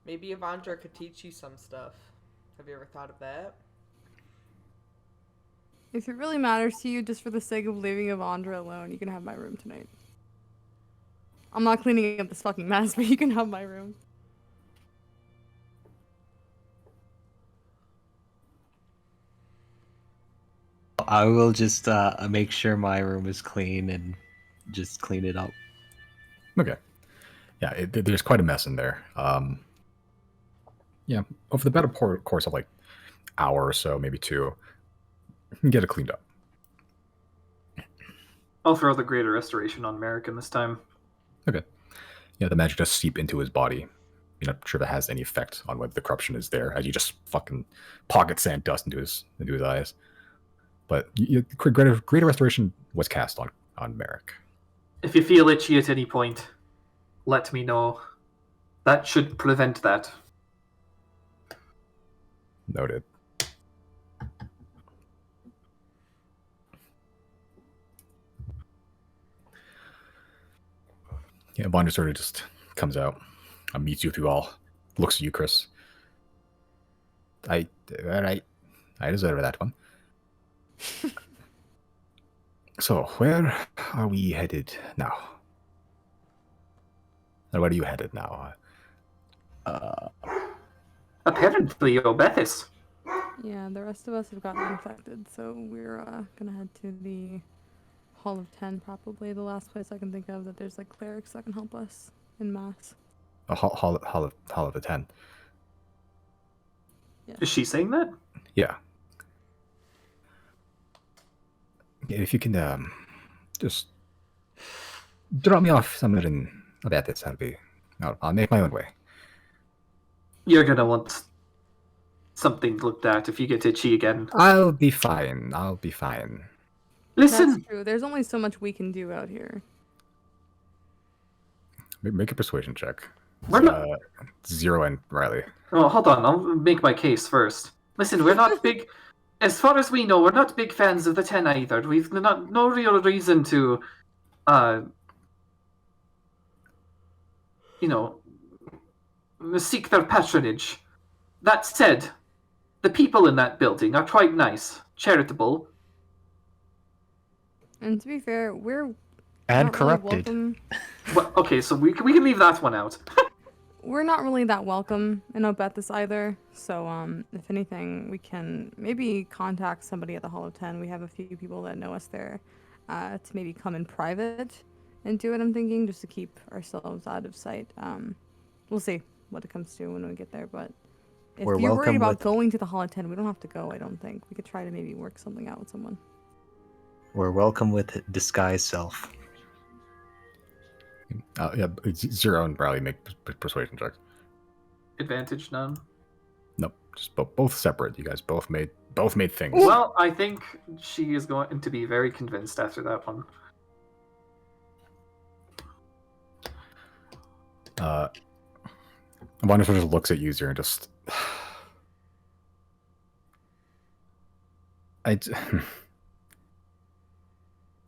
Maybe Avandra could teach you some stuff. Have you ever thought of that? If it really matters to you, just for the sake of leaving Evandra alone, you can have my room tonight. I'm not cleaning up this fucking mess, but you can have my room. I will just make sure my room is clean and just clean it up. Okay. Yeah, there's quite a mess in there. Yeah, over the better course of like hour or so, maybe 2, you can get it cleaned up. I'll throw the Greater Restoration on American this time. Okay. Yeah, the magic does seep into his body. You're not sure if it has any effect on whether the corruption is there, as you just fucking pocket sand dust into his eyes. But greater restoration was cast on Merrick. If you feel itchy at any point, let me know. That should prevent that. Noted. Yeah, Bonder sort of just comes out, meets you through all, looks at you, Chris. All right, I deserve that one. So, where are we headed now? And where are you headed now? Apparently, Obethis. Yeah, the rest of us have gotten infected, so we're gonna head to the Hall of 10, probably the last place I can think of that there's like clerics that can help us in mass. A hall of the 10. Yeah. Is she saying that? Yeah. If you can just drop me off somewhere in Obethis, I'll make my own way. You're gonna want something looked at if you get itchy again. I'll be fine. Listen, That's true. There's only so much we can do out here. Make a persuasion check. We're not... Zero and Riley. Oh, hold on. I'll make my case first. Listen, we're not big... As far as we know, we're not big fans of the 10 either. We've no real reason to, seek their patronage. That said, the people in that building are quite nice, charitable. And to be fair, we're And not really corrupted. welcome. Well, okay, so we can leave that one out. We're not really that welcome in Obethis either. So, if anything, we can maybe contact somebody at the Hall of 10. We have a few people that know us there, to maybe come in private and do it. I'm thinking just to keep ourselves out of sight. We'll see what it comes to when we get there. But if We're you're worried welcome about with- going to the Hall of 10, we don't have to go. I don't think we could try to maybe work something out with someone. We're welcome with disguise self. Yeah, Zero and Riley make persuasion checks. Advantage none. Nope, just both separate. You guys both made things. Well, I think she is going to be very convinced after that one. Wonder sort of looks at you, Zero, and just.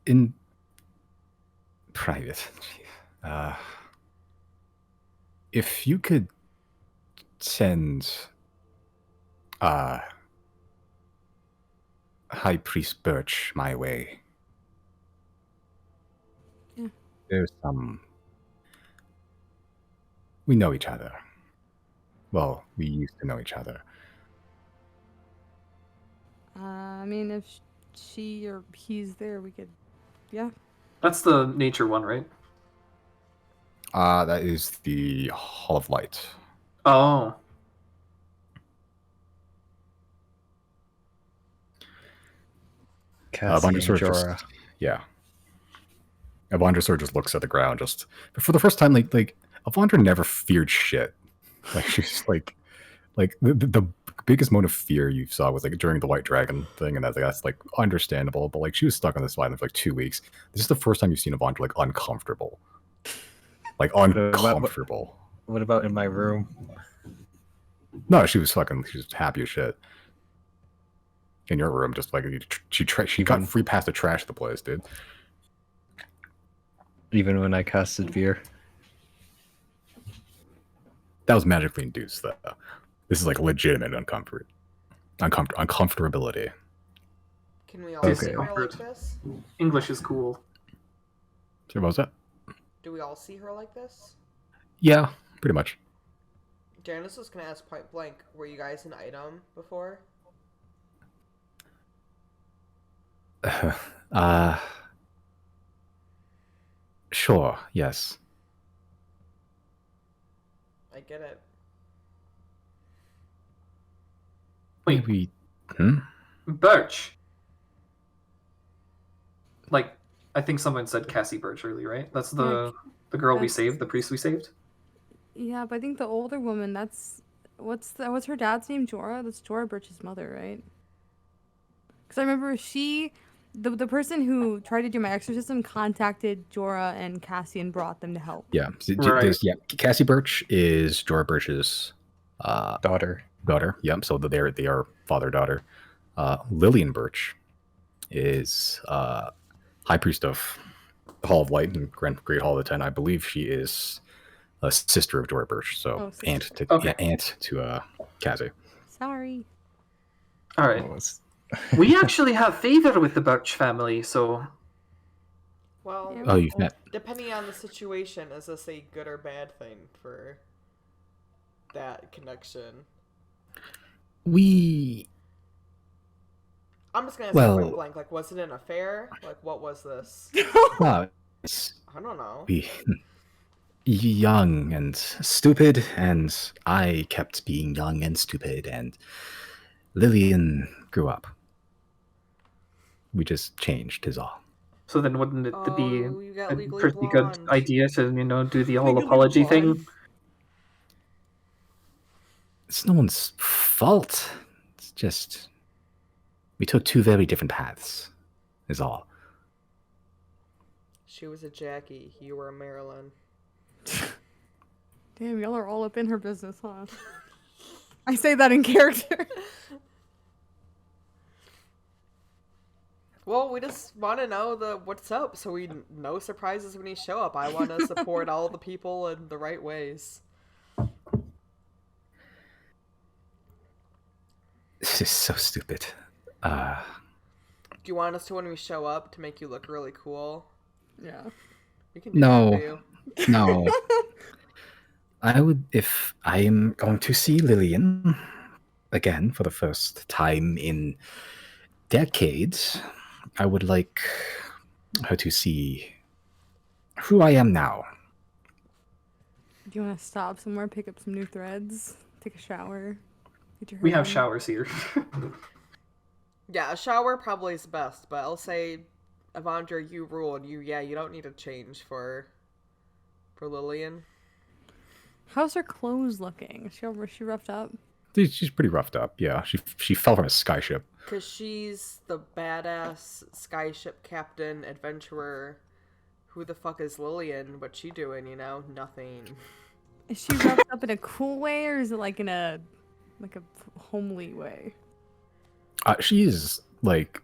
In private, if you could send High Priest Birch my way. Yeah. There's some. We know each other. Well, we used to know each other. I mean, if she or he's there, we could, yeah. That's the nature one, right? That is the Hall of Light. Oh. Cassie and Sort of Jorah. Yeah. Avandra sort of just looks at the ground, just for the first time, like Avandra never feared shit. Like she's like the biggest moment of fear you saw was like during the White Dragon thing, and that's like understandable. But like she was stuck on this island for like 2 weeks. This is the first time you've seen Avandra like uncomfortable, like uncomfortable. What about in my room? No, she was happy as shit. In your room, just like she got free pass to trash the place, dude. Even when I casted fear. That was magically induced, though. This is like legitimate uncomfortability. Can we all see her like Discomfort. this? English is cool. So what was that? Do we all see her like this? Yeah, pretty much. Janice was gonna ask point blank, were you guys an item before? Sure, yes. I get it. Wait, We. Hmm? Birch. Like, I think someone said Cassie Birch earlier, right? That's the girl we That's- saved, the priest we saved. Yeah, but I think the older woman, that's what's her dad's name? Jorah? That's Jorah Birch's mother, right? Because I remember the person who tried to do my exorcism contacted Jorah and Cassie and brought them to help. Yeah. Right. Cassie Birch is Jorah Birch's Daughter. daughter. Yep. So they are father daughter. Lillian Birch is high priest of the Hall of Light and Great Hall of the Ten. I believe she is a sister of Jorah Birch. So Oh, sister. aunt to Cassie. Sorry. All right. What was- We actually have favor with the Birch family, so Well, Yeah. Oh, you've met. depending on the situation, is this a good or bad thing for that connection? We. I'm just gonna say Well- point blank, like, was it an affair? Like, what was this? It's I don't know. we young and stupid, and I kept being young and stupid, and Lillian grew up. We just changed, is all. so then wouldn't it be You got a legally pretty good blonde. idea to do the whole Legally apology blonde. thing? It's no one's fault. It's just we took two very different paths, is all. She was a Jackie. You were a Marilyn. Damn, y'all are all up in her business, huh? I say that in character. Well, we just want to know what's up, so we no surprises when you show up. I want to support all the people in the right ways. This is so stupid. Do you want us to, when we show up, to make you look really cool? Yeah. We can do No. that for you. No. I would, if I am going to see Lillian again for the first time in decades, I would like her to see who I am now. Do you want to stop somewhere, pick up some new threads, take a shower, get your hair We have done? showers here. Yeah, a shower probably is best, but I'll say, Evandra, you rule, and you don't need to change for Lillian. How's her clothes looking? Is she roughed up? She's pretty roughed up. Yeah, she fell from a skyship. Because she's the badass skyship captain, adventurer. Who the fuck is Lillian? What's she doing, Nothing. Is she roughed up in a cool way, or is it like in a homely way? She's like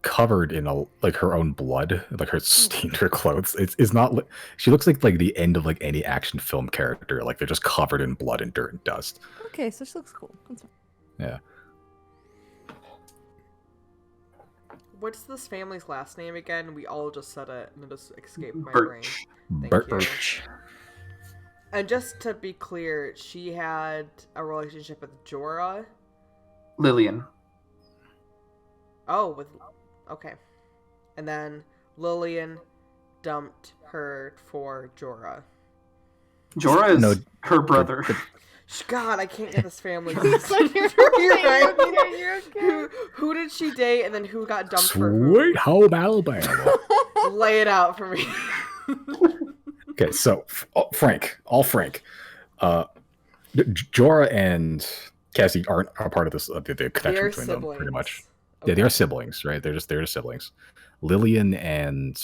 covered in her own blood, like her stained her clothes. It's not. She looks like the end of any action film character. Like they're just covered in blood and dirt and dust. Okay, so she looks cool. That's fine. Yeah. What's this family's last name again? We all just said it, and it just escaped my Birch. brain. Thank you. Birch. And just to be clear, she had a relationship with Jorah. Lillian. Oh, okay. And then Lillian dumped her for Jorah. Jorah is No, her brother. God, I can't get this family. It's like you're You're right. okay, you're okay. Who did she date, and then who got dumped for who? Sweet home Alabama. Lay it out for me. Okay, so Frank, Jorah and Cassie aren't a part of this. The connection They're between siblings. them, pretty much. Yeah, they are siblings, right? They're just siblings. Lillian and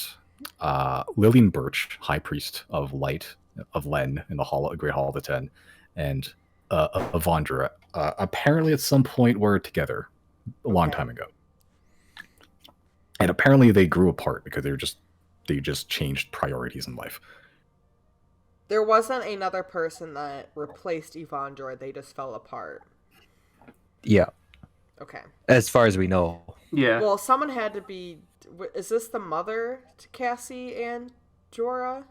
Lillian Birch, High Priest of Light of Len in the Great Hall of the Ten, and Evandra, apparently at some point were together a long Okay. time ago, and apparently they grew apart because they just changed priorities in life. There wasn't another person that replaced Evandra. They just fell apart. Yeah. Okay. As far as we know. Yeah. Well, someone had to be. Is this the mother to Cassie and Jorah?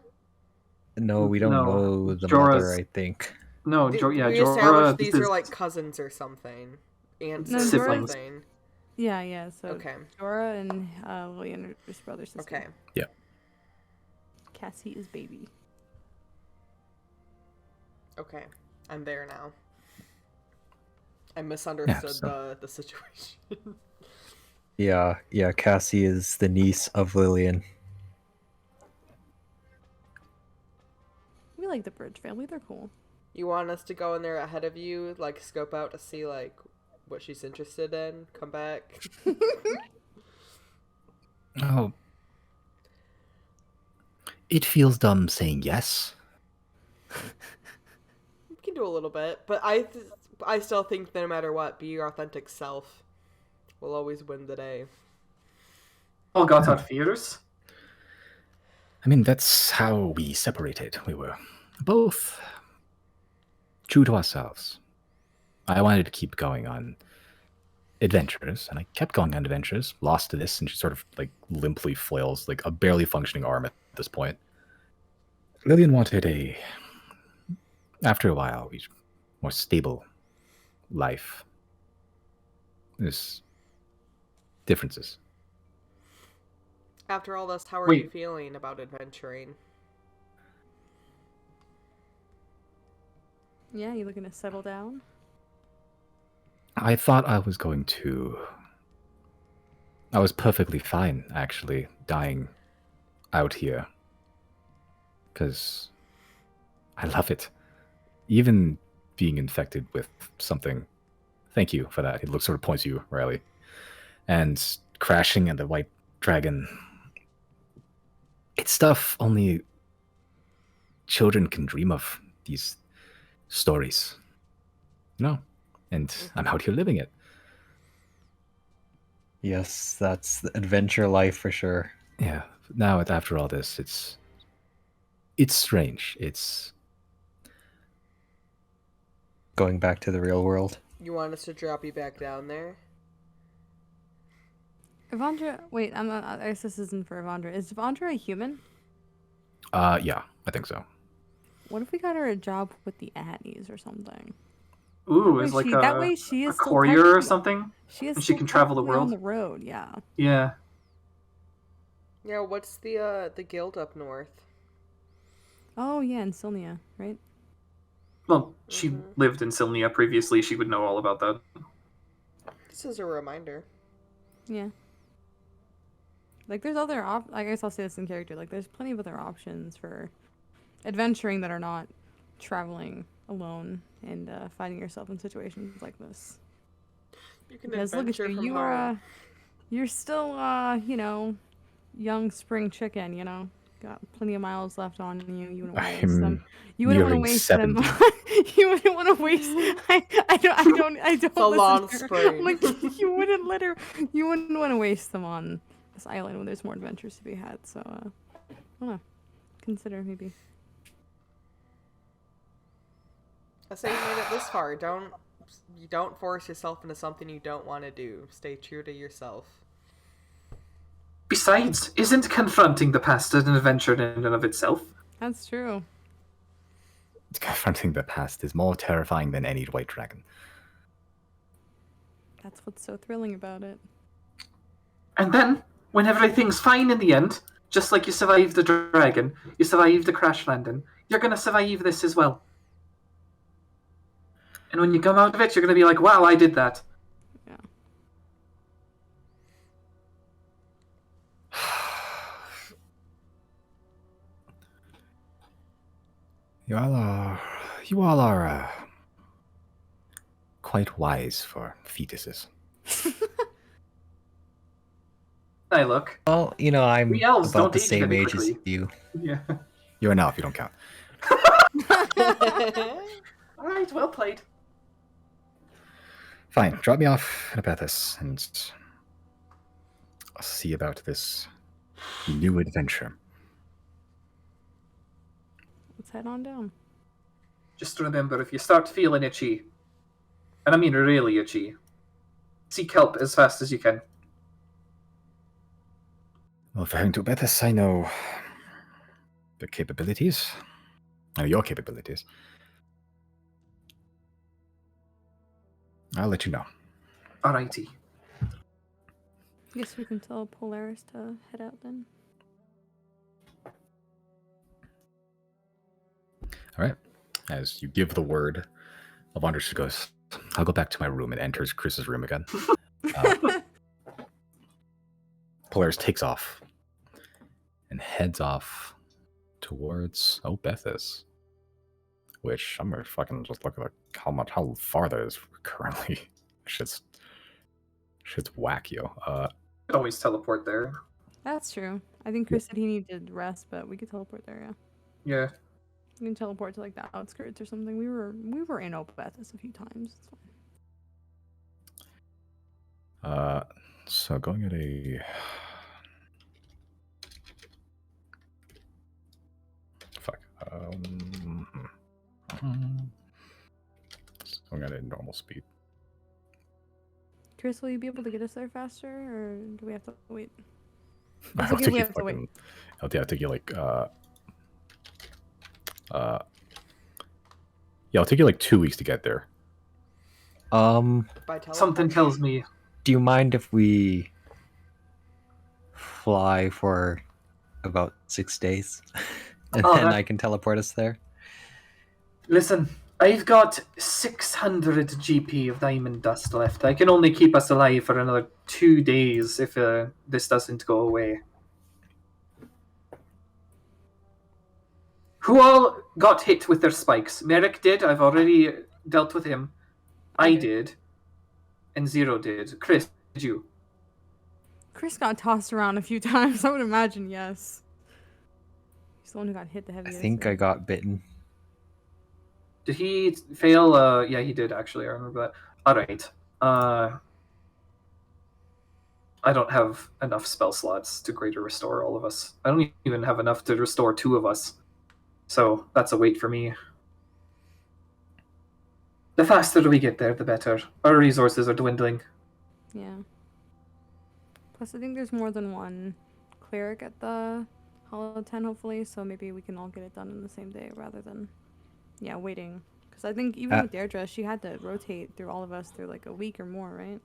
No, we don't No, know the Jorah's- mother, I think. No, Did yeah, we Jorah. established these this are is- like cousins or something, aunts No, or Siblings. something. Yeah. So Okay. Jorah and Lillian are just brother sister. Okay. Cassie is baby. Okay. I'm there now. I misunderstood so- the situation. Yeah, Cassie is the niece of Lillian. We like the Bridge family. They're cool. You want us to go in there ahead of you, like scope out to see like what she's interested in? Come back. Oh. It feels dumb saying yes. You can do a little bit, but I still think that no matter what, be your authentic self will always win the day. All got our fears. I mean, that's how we separated. We were both true to ourselves. I wanted to keep going on adventures, and I kept going on adventures. Lost to this, and she sort of like limply flails, like a barely functioning arm at this point. Lillian wanted after a while, more stable life. There's differences. After all this, how are Wait. you feeling about adventuring? Yeah, you looking to settle down? I thought I was going to. I was perfectly fine, actually, dying out here. Because I love it. Even being infected with something. Thank you for that. He sort of points to you, Riley. And crashing at the White Dragon. It's stuff only children can dream of, these stories. No. And I'm out here living it. Yes, that's the adventure life for sure. Yeah. Now, after all this, it's strange. It's Going back to the real world. You want us to drop you back down there? Evandra, wait, I'm not. I guess this isn't for Evandra. Is Evandra a human? yeah, I think so. What if we got her a job with the Annies or something? Ooh, That it's way like that way she a is still courier or technically- something. She is. and she still can travel the technically on world. the road. Yeah. Yeah. Yeah, what's the guild up north? Oh yeah, in Sylnia, right? Well, she lived in Sylnia previously. She would know all about that. This is a reminder. Yeah. Like there's other I guess I'll say this in character. Like there's plenty of other options for adventuring that are not traveling alone and finding yourself in situations like this. You can Because look at adventure you, from you home. are you're still young spring chicken, Got plenty of miles left on you. You wouldn't want to waste I'm them. You wouldn't want to nearing waste 70. them. You wouldn't want to waste. I don't. It's a long listen to her. spring. I'm like, you wouldn't let her. You wouldn't want to waste them on this island when there's more adventures to be had. So, I don't know. Consider maybe. I say you made it this far. You don't force yourself into something you don't want to do. Stay true to yourself. Besides, isn't confronting the past an adventure in and of itself? That's true. Confronting the past is more terrifying than any White Dragon. That's what's so thrilling about it. And then, when everything's fine in the end, just like you survived the dragon, you survived the crash landing, you're gonna survive this as well. And when you come out of it, you're gonna be like, wow, I did that. Yeah. You all are quite wise for fetuses. I look. Well, I'm We elves about don't the age same very age as quickly. you. Yeah. You're an elf, you don't count. Alright, well played. Fine, drop me off in Apethys, and I'll see about this new adventure. Let's head on down. Just remember, if you start feeling itchy, and I mean really itchy, seek help as fast as you can. Well, if we're heading to Bethis, I know the capabilities. I know your capabilities. I'll let you know. Alrighty. Guess we can tell Polaris to head out then. All right. As you give the word, Avandra goes, I'll go back to my room, and enters Chris's room again. Polaris takes off and heads off towards Bethis, which I'm gonna fucking just look at how far that is currently. Shit's whack, yo. Could always teleport there. That's true. I think Chris said he needed rest, but we could teleport there, yeah. Yeah. We can teleport to like the outskirts or something. We were in Opethis a few times. It's fine. So going at a fuck. Going at a normal speed. Chris, will you be able to get us there faster, or do we have to wait? I'll Okay, take we you have to wait. fucking. I'll take you like yeah, I'll take you like 2 weeks to get there. By teleport. Something tells me. Do you mind if we fly for about 6 days, and Oh, then that- I can teleport us there? Listen, I've got 600 GP of diamond dust left. I can only keep us alive for another 2 days if this doesn't go away. Who all got hit with their spikes? Merrick did. I've already dealt with him. I Okay. did. And Zero did. Chris, did you? Chris got tossed around a few times. I would imagine yes. He's the one who got hit the I heaviest. think I got bitten. Did he fail? Yeah, he did actually. I remember that. All right. I don't have enough spell slots to greater restore all of us. I don't even have enough to restore 2 of us. So that's a wait for me. The faster we get there, the better. Our resources are dwindling. Yeah. Plus, I think there's more than one cleric at the Hollow 10, hopefully, so maybe we can all get it done in the same day rather than, yeah, waiting. Because I think even with Deirdre, she had to rotate through all of us through like a week or more, right?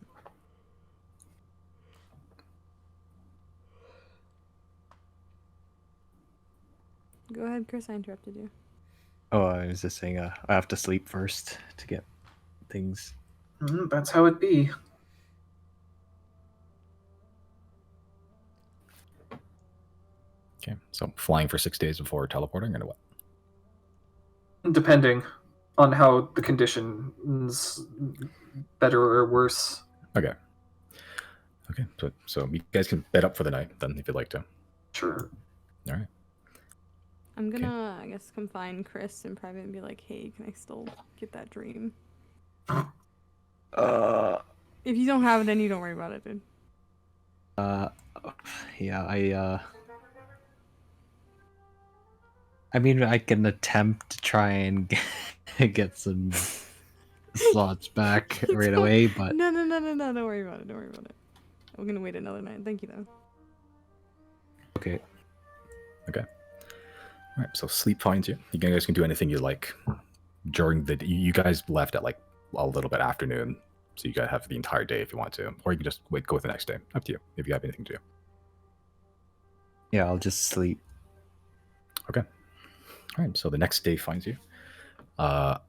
Go ahead, Chris, I interrupted you. Oh, I was just saying, I have to sleep first to get things. That's how it be. Okay, so flying for 6 days before teleporting, or what? Depending on how the conditions better or worse. Okay. Okay, so you guys can bed up for the night then if you'd like to. Sure. All right. I'm gonna, I guess, come find Chris in private and be like, hey, can I still get that dream? If you don't have it, then you don't worry about it, dude. Yeah, I mean, I can attempt to try and get some slots back right away, but No, don't worry about it, don't worry about it. We're gonna wait another night. Thank you, though. okay. Okay. All right, so sleep finds you. You guys can do anything you like during the. You guys left at like a little bit afternoon, so you guys have the entire day if you want to, or you can just go with the next day. Up to you if you have anything to do. Yeah, I'll just sleep. Okay. All right, so the next day finds you. Riley,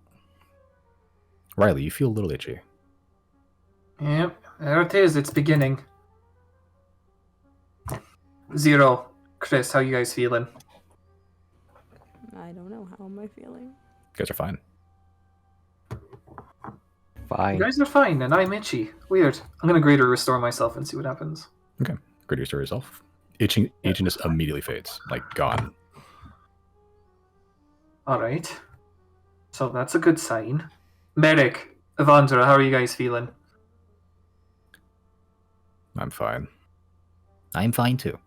you feel a little itchy. Yep, there it is. It's beginning. Zero. Chris, how you guys feeling? I don't know. How am I feeling? You guys are fine. Fine. You guys are fine, and I'm itchy. Weird. I'm gonna greater restore myself and see what happens. Okay. Great to restore yourself. Itchiness immediately fades. Like, gone. Alright. So that's a good sign. Merrick, Evandra, how are you guys feeling? I'm fine. I'm fine too.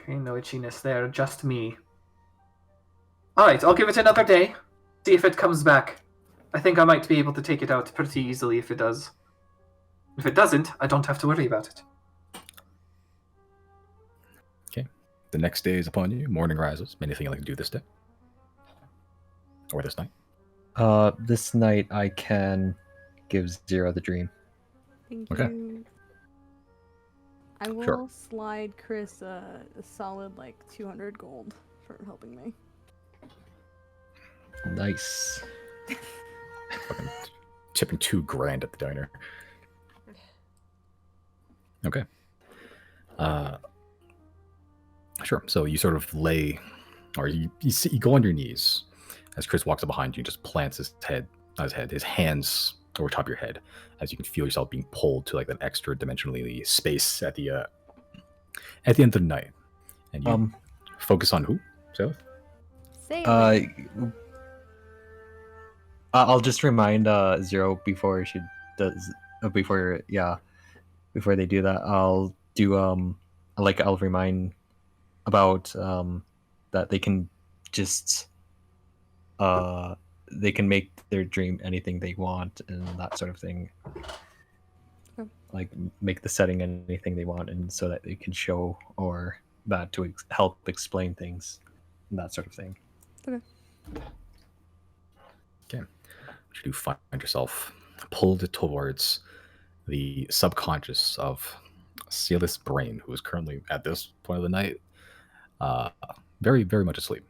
Okay, no itchiness there, just me. Alright, I'll give it another day. See if it comes back. I think I might be able to take it out pretty easily if it does. If it doesn't, I don't have to worry about it. Okay. The next day is upon you. Morning rises. Anything you'd like to do this day? Or this night? This night I can give Zero the dream. Thank Okay. you. I will Sure. slide Chris a solid like 200 gold for helping me. Nice. Fucking tipping $2,000 at the diner. Okay. Sure. So you sort of lay, or you go on your knees as Chris walks up behind you and just plants his hands over top of your head, as you can feel yourself being pulled to like that extra dimensionally space at the end of the night, and you focus on who? So, Say it. I'll just remind Zero before she does before they do that. I'll do I'll remind about that they can just they can make their dream anything they want and that sort of thing. Okay. Like make the setting anything they want, and so that they can show or that to help explain things and that sort of thing. Okay. okay, you do find yourself pulled towards the subconscious of Silas Brain, who is currently at this point of the night, very, very much asleep.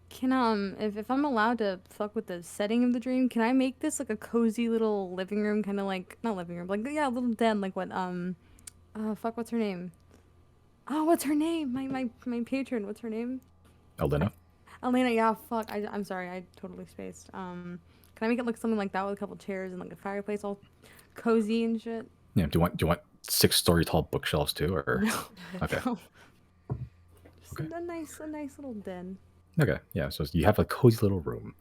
Can if I'm allowed to fuck with the setting of the dream, can I make this like a cozy little living room, kind of like not living room, like yeah, a little den, like what fuck, what's her name? Oh, what's her name? My patron, what's her name? Elena? Elena, yeah, fuck. I'm sorry, I totally spaced. Can I make it look something like that with a couple chairs and like a fireplace, all cozy and shit? Yeah. Do you want 6-story tall bookshelves too, or No. okay? No. Just Okay. a nice little den. Okay, yeah. So you have a cozy little room,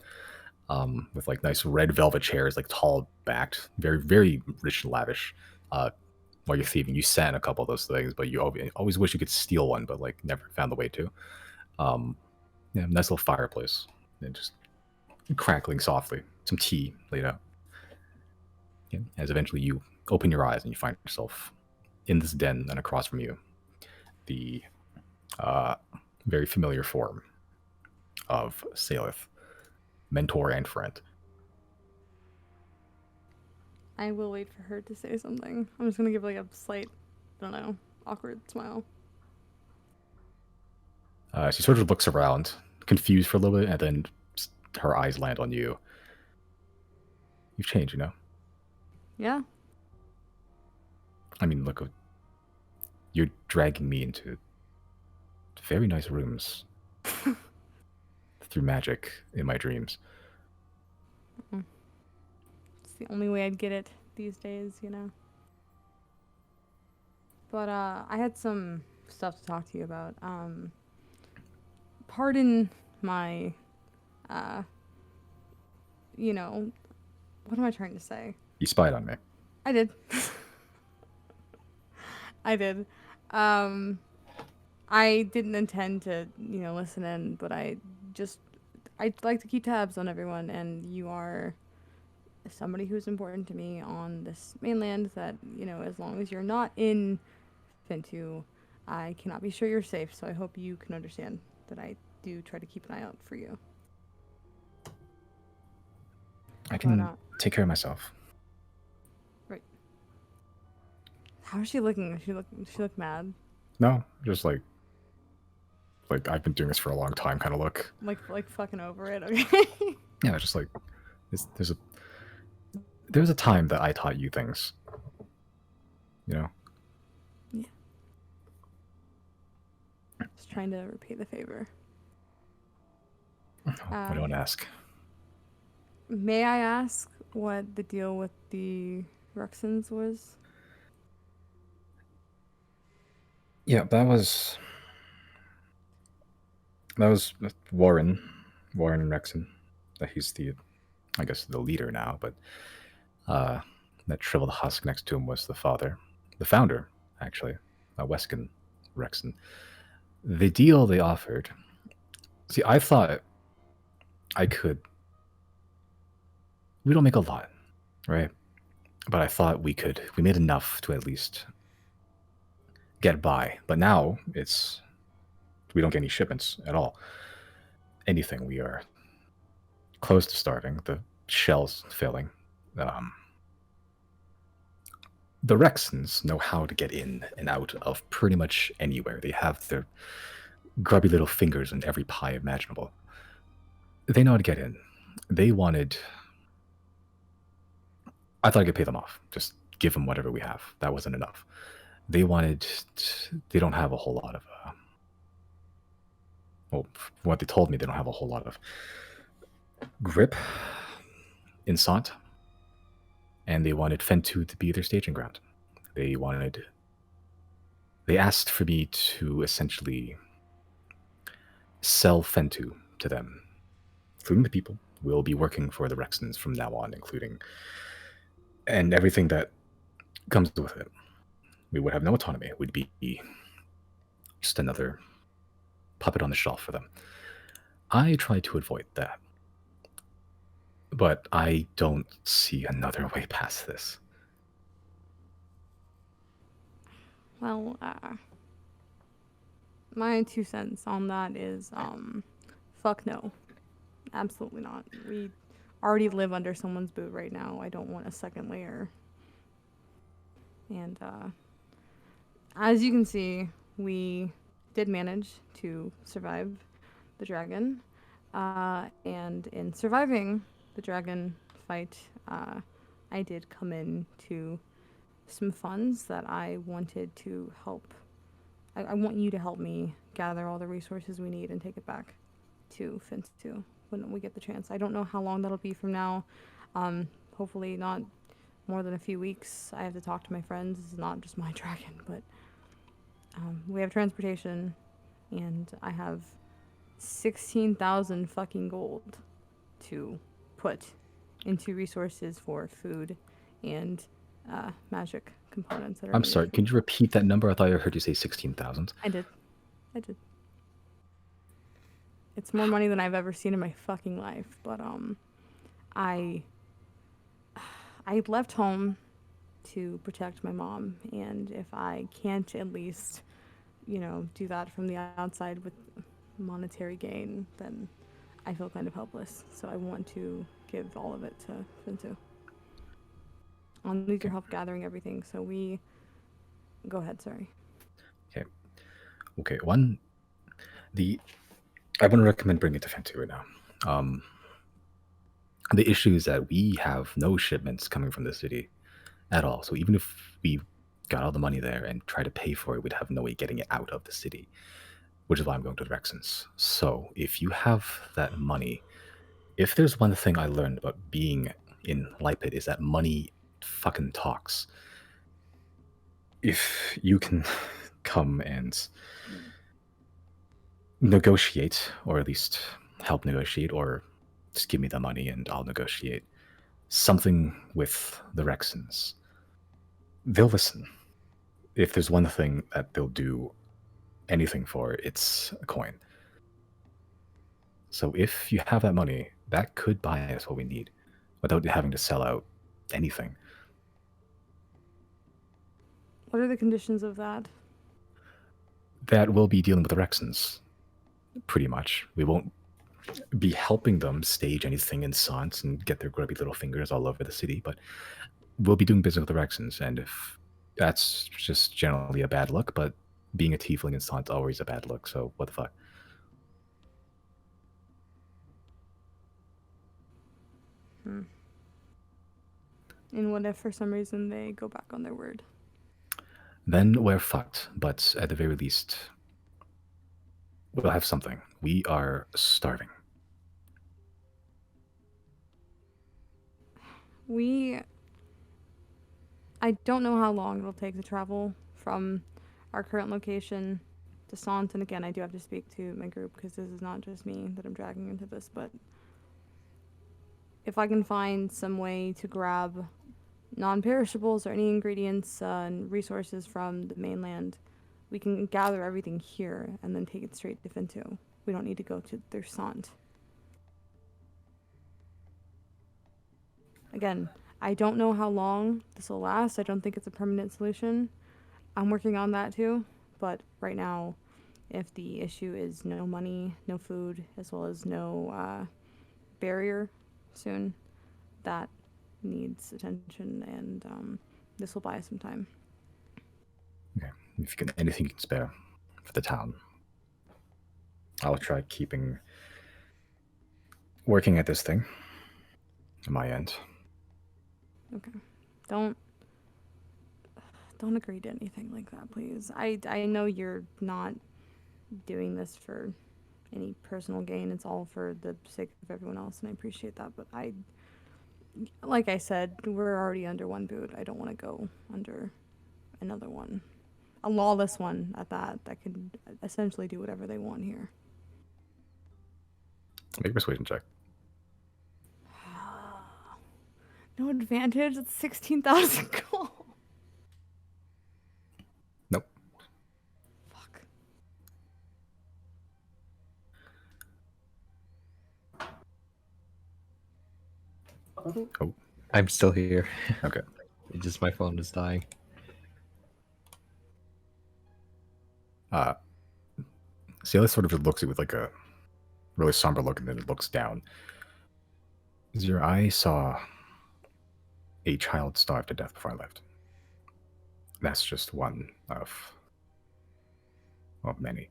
with like nice red velvet chairs, like tall backed, very, very rich and lavish. While you're thieving, you sat in a couple of those things, but you always wish you could steal one, but like never found the way to. Yeah, nice little fireplace, and just crackling softly. Some tea laid out. Yeah, as eventually you open your eyes and you find yourself in this den, and across from you, the very familiar form of Salith, mentor and friend. I will wait for her to say something. I'm just gonna give like a slight, I don't know, awkward smile. She sort of looks around, confused for a little bit, and then her eyes land on you. You've changed, you know? Yeah. I mean, look, you're dragging me into very nice rooms through magic in my dreams. It's the only way I'd get it these days, you know. But I had some stuff to talk to you about. Pardon my you know, what am I trying to say? You spied on me. I did. I did. I didn't intend to, you know, listen in, but I'd like to keep tabs on everyone, and you are somebody who's important to me on this mainland that, you know, as long as you're not in Fintu, I cannot be sure you're safe, so I hope you can understand that I do try to keep an eye out for you. I can But, take care of myself. right. How is she looking? She look mad? No, just like I've been doing this for a long time kind of look. Like fucking over it, okay? Yeah, just like there's a time that I taught you things. You know? Yeah. Just trying to repay the favor. I don't ask. May I ask what the deal with the Ruxins was? Yeah, that was Warren Rexon. He's I guess the leader now, but that shriveled husk next to him was the founder, actually, Weskin Rexon. The deal they offered. See, I thought we don't make a lot, right? But I thought we made enough to at least get by. But now we don't get any shipments at all. Anything, we are close to starving. The shell's failing. The Rexons know how to get in and out of pretty much anywhere. They have their grubby little fingers in every pie imaginable. They know how to get in. They wanted... I thought I could pay them off. Just give them whatever we have. That wasn't enough. They wanted... They don't have a whole lot of... well, from what they told me, they don't have a whole lot of grip in Sant. And they wanted Fentu to be their staging ground. They asked for me to essentially sell Fentu to them, including the people. We'll be working for the Rexons from now on, including... and everything that comes with it. We would have no autonomy. We'd be just another puppet on the shelf for them. I try to avoid that. But I don't see another way past this. Well, my 2 cents on that is, fuck no. Absolutely not. We already live under someone's boot right now. I don't want a second layer. And, as you can see, we did manage to survive the dragon. And in surviving the dragon fight, I did come in to some funds that I wanted to help. I want you to help me gather all the resources we need and take it back to Fentu when we get the chance. I don't know how long that'll be from now. Hopefully not more than a few weeks. I have to talk to my friends. This is not just my dragon, but we have transportation, and I have 16,000 fucking gold to put into resources for food and magic components. That are I'm needed. sorry, could you repeat that number? I thought I heard you say 16,000. I did. It's more money than I've ever seen in my fucking life, but I left home to protect my mom, and if I can't at least, do that from the outside with monetary gain, then I feel kind of helpless. So I want to give all of it to Fentu. I'll need your help gathering everything, so we... Go ahead, sorry. Okay, I wouldn't recommend bringing it to Fentu right now. The issue is that we have no shipments coming from the city at all. So even if we got all the money there and try to pay for it, we'd have no way getting it out of the city, which is why I'm going to the Rexons. So if you have that money, if there's one thing I learned about being in Lipid is that money fucking talks. If you can come and negotiate, or at least help negotiate, or just give me the money and I'll negotiate something with the Rexons, they'll listen. If there's one thing that they'll do anything for, it's a coin. So if you have that money, that could buy us what we need without having to sell out anything. What are the conditions of that? That we'll be dealing with the Rexons, pretty much. We won't be helping them stage anything in Sant and get their grubby little fingers all over the city, but we'll be doing business with the Rexons, and if that's just generally a bad look, but being a tiefling in Sant is always a bad look, so what the fuck. And what if for some reason they go back on their word? Then we're fucked, but at the very least, we'll have something. We are starving. I don't know how long it'll take to travel from our current location to Sant, and again, I do have to speak to my group because this is not just me that I'm dragging into this, but if I can find some way to grab non-perishables or any ingredients and resources from the mainland, we can gather everything here and then take it straight to Fentu. We don't need to go to their Sant. Again, I don't know how long this will last. I don't think it's a permanent solution. I'm working on that too. But right now, if the issue is no money, no food, as well as no barrier soon, that needs attention, and this will buy us some time. Okay. If you can, anything you can spare for the town, I'll try working at this thing on my end. Okay. Don't agree to anything like that, please. I know you're not doing this for any personal gain. It's all for the sake of everyone else, and I appreciate that. But like I said, we're already under one boot. I don't want to go under another one. A lawless one at that could essentially do whatever they want here. Make a persuasion check. No advantage? It's 16,000 gold. Nope. Fuck. Oh, I'm still here. okay. It's just my phone is dying. Ciela sort of looks at it with like a really somber look, and then it looks down. Your eye saw a child starve to death before I left. That's just one of many.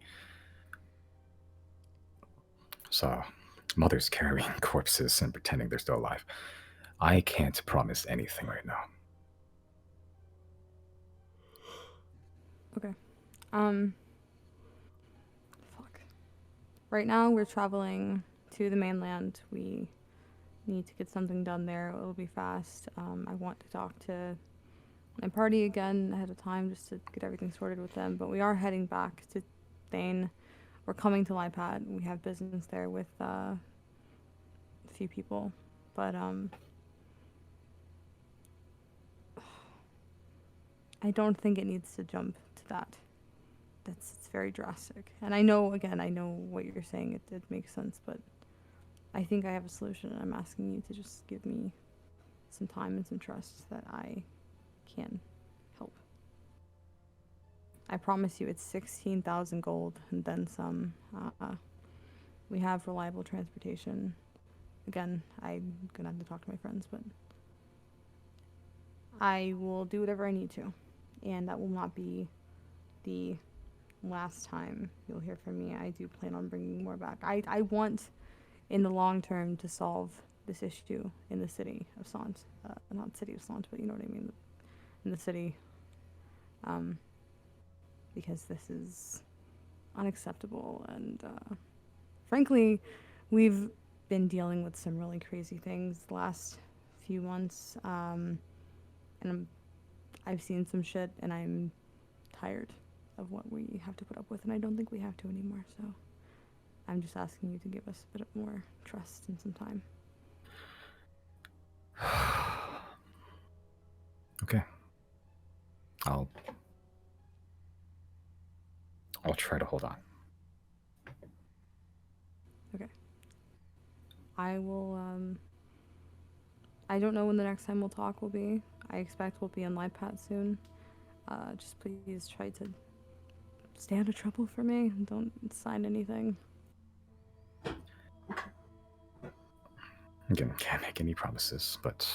Saw mothers carrying corpses and pretending they're still alive. I can't promise anything right now. Okay. Fuck. Right now we're traveling to the mainland. We need to get something done there. It'll be fast. I want to talk to my party again ahead of time just to get everything sorted with them. But we are heading back to Thane. We're coming to Lipad. We have business there with a few people. But I don't think it needs to jump to that. It's very drastic. And I know what you're saying. It makes sense, but I think I have a solution, and I'm asking you to just give me some time and some trust that I can help. I promise you it's 16,000 gold and then some. We have reliable transportation. Again, I'm gonna have to talk to my friends, but I will do whatever I need to. And that will not be the last time you'll hear from me. I do plan on bringing more back. I want, in the long term, to solve this issue in the city of Sant. Not city of Sant, but you know what I mean. In the city. Because this is unacceptable. And frankly, we've been dealing with some really crazy things the last few months. And I've seen some shit, and I'm tired of what we have to put up with, and I don't think we have to anymore, so I'm just asking you to give us a bit more trust and some time. Okay. I'll try to hold on. Okay. I will, I don't know when the next time we'll talk will be. I expect we'll be on LivePad soon. Just please try to stay out of trouble for me. Don't sign anything. Again, can't make any promises, but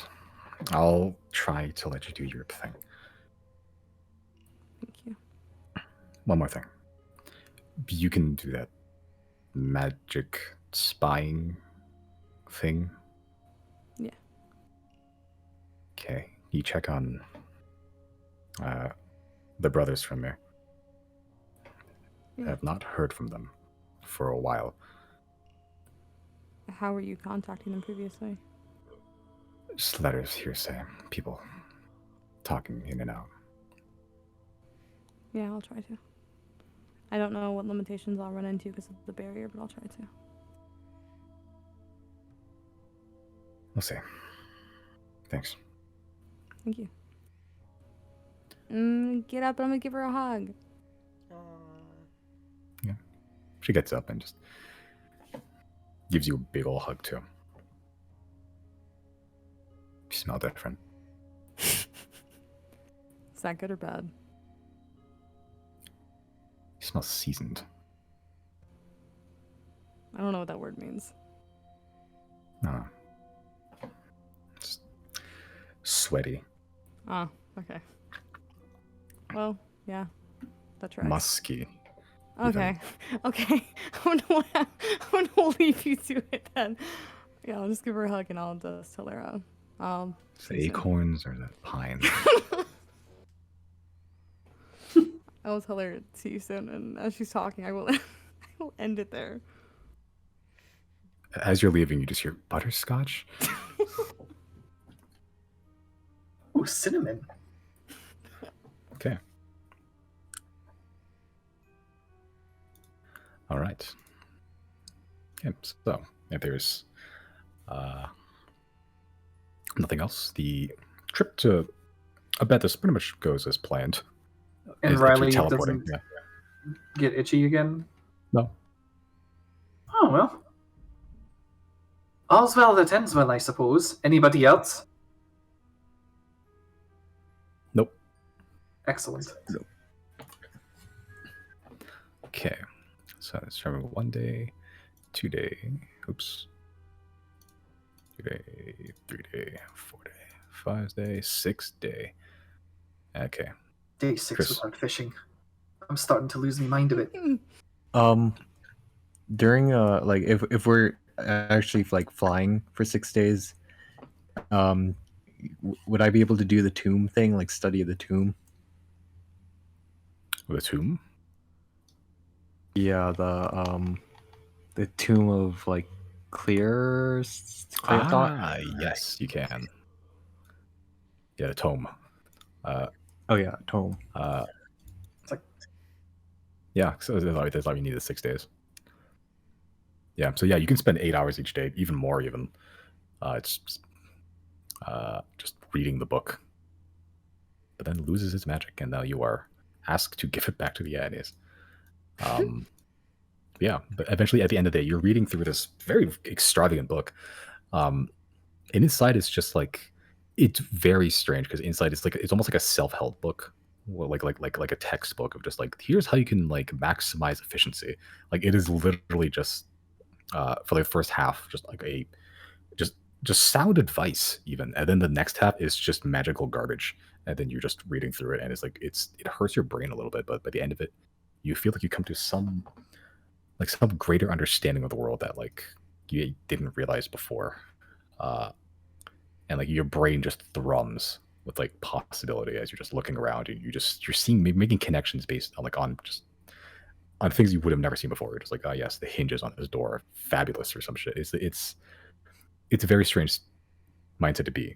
I'll try to let you do your thing. Thank you. One more thing. You can do that magic spying thing. Yeah. Okay. You check on the brothers from there. Yeah. I have not heard from them for a while. How were you contacting them previously? Just letters, hearsay, people talking in and out. Yeah, I'll try to. I don't know what limitations I'll run into because of the barrier, but I'll try to. We'll see. Thanks. Thank you. Get up, I'm gonna give her a hug. Yeah. She gets up and just gives you a big ol' hug too. smell different. Is that good or bad? You smell seasoned. I don't know what that word means. No. It's sweaty. Oh, okay. Well, yeah, that tracks. Musky. Okay, okay. I'm gonna leave you to it then. Yeah, I'll just give her a hug and I'll just tell her. Is it acorns or is it pine? I will tell her see you soon, and as she's talking, I will, I will end it there. As you're leaving, you just hear butterscotch. Ooh, cinnamon. Okay. All right. Okay, so if there's nothing else, the trip to Abethus pretty much goes as planned. And As if you're Riley teleporting. doesn't Yeah. get itchy again? No. Oh, well. All's well that ends well, I suppose. Anybody else? Nope. Excellent. Okay. So let's remember 1 day, 2 day, oops. 2 day, 3 day, 4 day, 5 day, 6 day. Okay. Day 6 Chris. without fishing. I'm starting to lose my mind a bit. During like if we're actually like flying for 6 days, would I be able to do the tomb thing, like study the tomb? The tomb? Yeah, the tomb of like clear thought. Ah, yes, you can. Yeah, the tome. Oh yeah, tome. It's like, Yeah, so that's why we need the 6 days. Yeah, so yeah, you can spend 8 hours each day, even more even. It's just reading the book. But then loses its magic, and now you are asked to give it back to the Annies. Yeah, but eventually at the end of the day, you're reading through this very extravagant book. And inside it's just like, it's very strange because inside it's almost like a self-help book. Well, like a textbook of just like, here's how you can like maximize efficiency. Like it is literally just for the first half, just like a just sound advice even, and then the next half is just magical garbage, and then you're just reading through it, and it's like it hurts your brain a little bit, but by the end of it, you feel like you come to some greater understanding of the world that like you didn't realize before, and like your brain just thrums with like possibility as you're just looking around, and you're seeing making connections based on on things you would have never seen before. You're just like, oh yes, the hinges on this door are fabulous or some shit. It's a very strange mindset to be,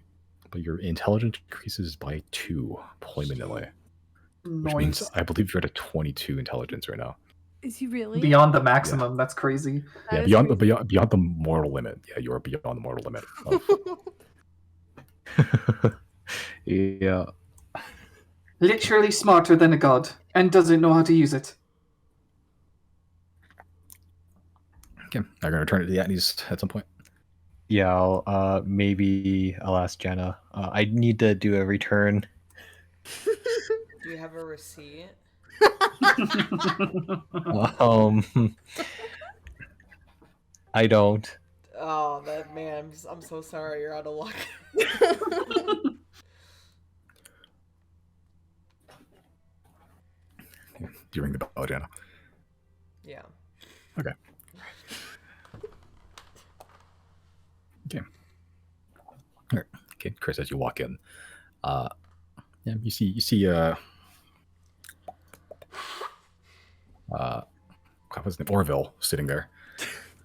but your intelligence increases by 2 permanently, which means I believe you're at a 22 intelligence right now. Is he really? beyond the maximum. That's crazy. That Yeah, is beyond the mortal limit. Yeah, you are beyond the mortal limit. Yeah. Literally smarter than a god, and doesn't know how to use it. Okay, I'm gonna return it to the Atneys at some point. Yeah, maybe I'll ask Jenna. I need to do a return. Do you have a receipt? I don't. Oh, that man, I'm so sorry. You're out of luck. Do you ring the bell, Jenna? Yeah. Okay. Okay. All right. Okay, Chris, as you walk in, yeah, you see what was his name? Orville sitting there.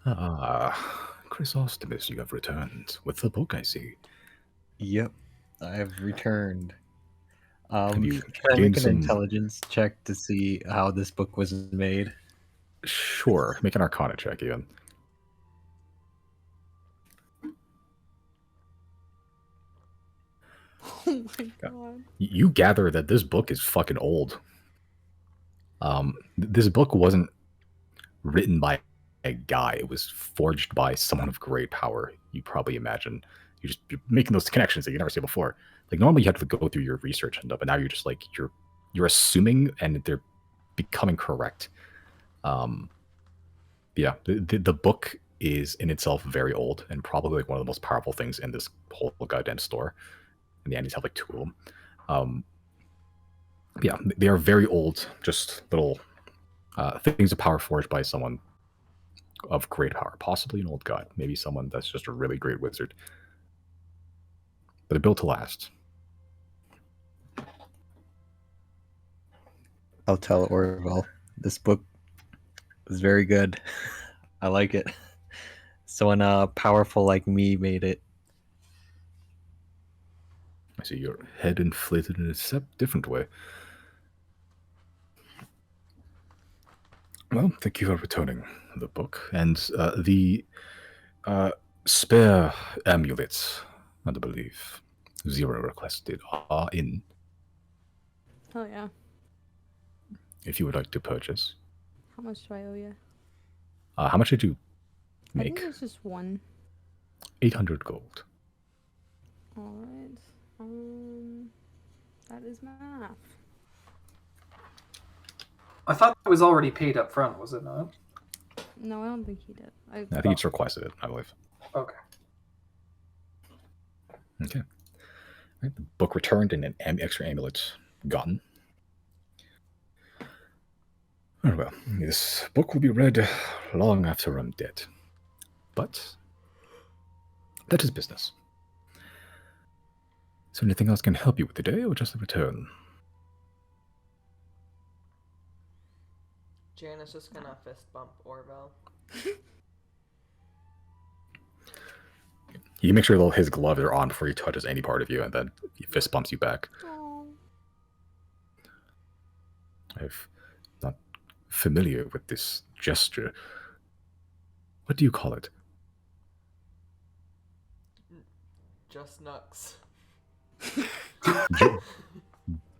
Chrysostomus, you have returned with the book, I see. Yep, I have returned. Have you Can I gained make an some- intelligence check to see how this book was made? Sure, make an Arcana check, even. Oh my god. You gather that this book is fucking old. This book wasn't written by a guy. It was forged by someone of great power. You probably imagine. you're making those connections that you never see before. Like normally you have to go through your research and stuff, but now you're just like you're assuming and they're becoming correct. Yeah, the book is in itself very old and probably like one of the most powerful things in this whole goddamn store. And the Andes have like 2 of them. Yeah, they are very old, just little things of power forged by someone of great power, possibly an old god, maybe someone that's just a really great wizard. But they're built to last. I'll tell Orville. This book is very good. I like it. Someone powerful like me made it. I see your head inflated in a different way. Well, thank you for returning the book. And the spare amulets, I believe, 0 requested, are in. Hell yeah. If you would like to purchase. How much do I owe you? How much did you I make? think it's just 1. 800 gold. All right. That is math. I thought it was already paid up front, was it not? No, I don't think he did. I think he just requested it, I believe. Okay. Okay. Right, the book returned and an extra amulet gotten. Very well. This book will be read long after I'm dead. But that is business. Is there anything else I can help you with today, or just a return? Janet's just gonna fist bump Orville. You make sure his gloves are on before he touches any part of you, and then he fist bumps you back. Aww. I'm not familiar with this gesture. What do you call it? Just Nux.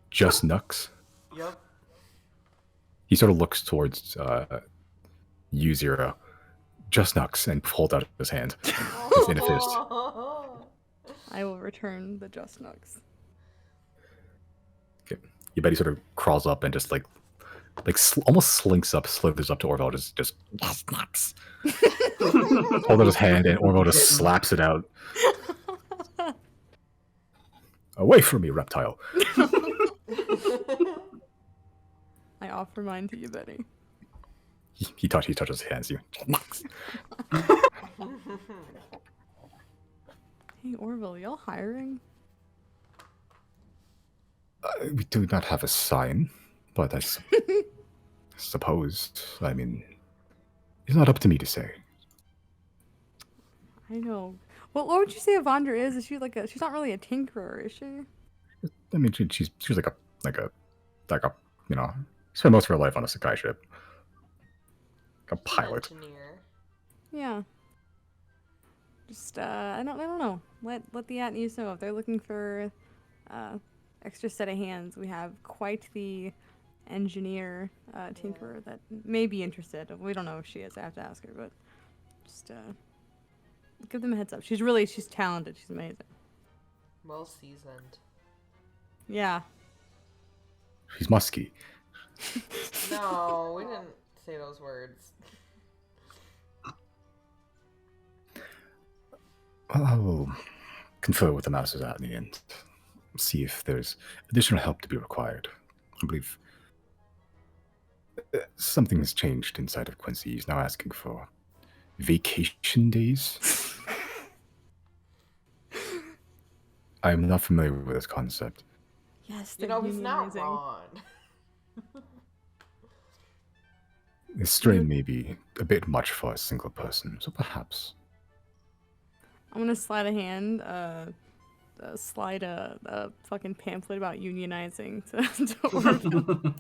Just Nux? Yep. He sort of looks towards U0. Just Nux, and holds out his hand. He's in a fist. I will return the Just Nugs. Okay. You bet he sort of crawls up and just almost slinks up, slithers up to Orville, just Just Nux. Hold out his hand, and Orville just slaps it out. Away from me, reptile. I offer mine to you, Betty. He touches his hands. You. Hey, Orville, y'all hiring? We do not have a sign, but I suppose, I mean, it's not up to me to say. I know. Well, what would you say Evandra is? Is she she's not really a tinkerer, is she? I mean, she's like a you know, spent most of her life on a Sakai ship. A pilot. Engineer. Yeah. Just I don't know. Let the Atnews know if they're looking for extra set of hands. We have quite the engineer tinkerer that may be interested. We don't know if she is. I have to ask her, but just give them a heads up. She's talented. She's amazing. Well seasoned. Yeah. She's musky. No, we didn't say those words. Well, I will confer with the masters at the end. See if there's additional help to be required. I believe something has changed inside of Quincy. He's now asking for vacation days. I'm not familiar with this concept. Yes, You know, he's not wrong. This strain may be a bit much for a single person, so perhaps. I'm gonna slide a hand, slide a fucking pamphlet about unionizing to Orville.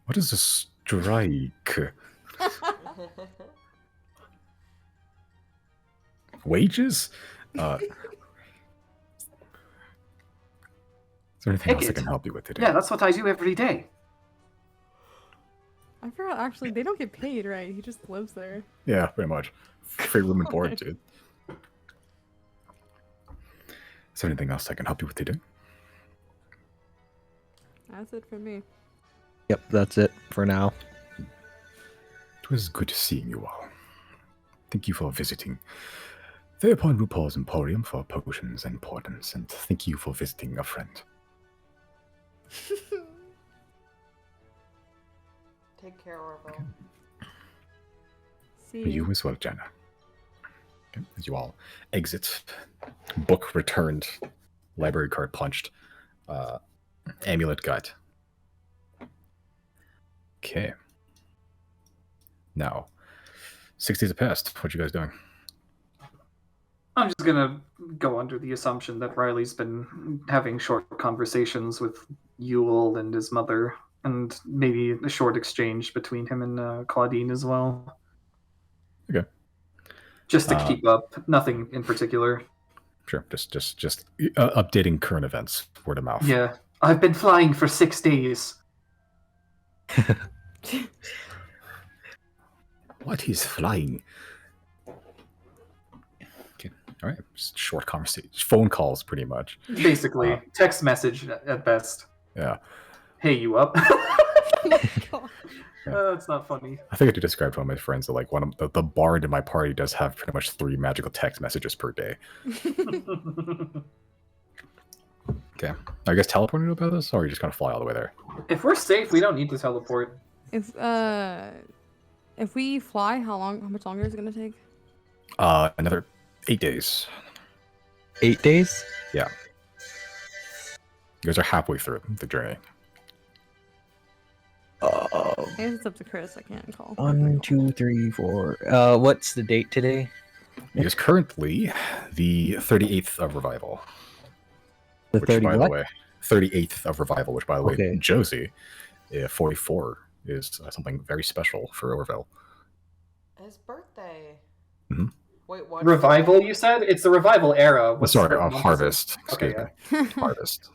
What is a strike? Wages? Is there anything else I can help you with today? Yeah, that's what I do every day. I forgot, actually, they don't get paid, right? He just lives there. Yeah, pretty much. Free room and board, dude. Is there anything else I can help you with today? That's it for me. Yep, that's it for now. It was good seeing you all. Thank you for visiting Thereupon RuPaul's Emporium for potions and portents, and thank you for visiting a friend. Take care, Orville. See You as well, Jenna. Okay. As you all exit, book returned, library card punched, amulet got. Okay. Now, 6 days have passed. What you guys doing? I'm just gonna go under the assumption that Riley's been having short conversations with Yule and his mother, and maybe a short exchange between him and Claudine as well. Okay. Just to keep up, nothing in particular. Sure. Just updating current events, word of mouth. Yeah, I've been flying for 6 days. What is flying? Okay. All right. Just short conversation, phone calls, pretty much. Basically, text message at best. Yeah. Hey, you up? Oh my god. It's not funny. I think I described to one of my friends that like one of the bard in my party does have pretty much 3 magical text messages per day. Okay. Are you guys teleporting about this, or are you just gonna fly all the way there? If we're safe, we don't need to teleport. If we fly, how much longer is it gonna take? Another 8 days. 8 days? Yeah. You guys are halfway through the journey. I guess it's up to Chris. I can't call. 1, 2, 3, 4. What's the date today? It is currently the 38th of Revival. The Which, 30 by what? the way, 38th of Revival, which, by the way, Okay. Josie, 44, is something very special for Orville. His birthday. Mhm. Wait, what? Revival, you said? It's the revival era. What's Sorry, the month is it? Harvest. Okay, Excuse me. Harvest.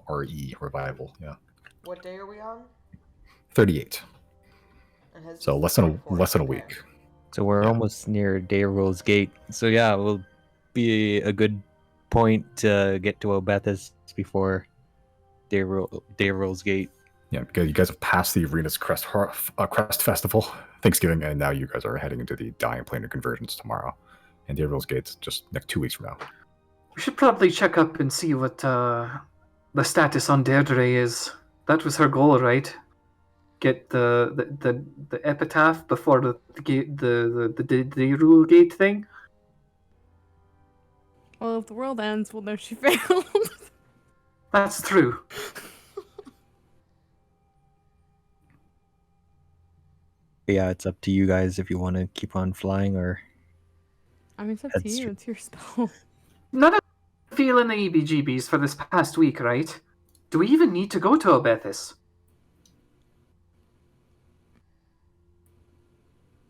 RE, Revival, yeah. What day are we on? 38. And his So is less than 24th, a okay. week. So we're Yeah. almost near Dayrill's Gate. So yeah, it will be a good point to get to Obethus before Dayrill's Gate. Yeah, because you guys have passed the Arena's Crest Festival, Thanksgiving, and now you guys are heading into the Dying Planar Convergence tomorrow. And Dayrill's Gate's just 2 weeks from now. We should probably check up and see what the status on Deirdre is. That was her goal, right? Get the epitaph before the gate, the rule gate thing. Well, if the world ends, we'll know she failed. That's true. Yeah, it's up to you guys if you want to keep on flying or I mean, it's up That's to you. true. It's your spell. None of us feeling the EBGBs for this past week, right? Do we even need to go to Obethus?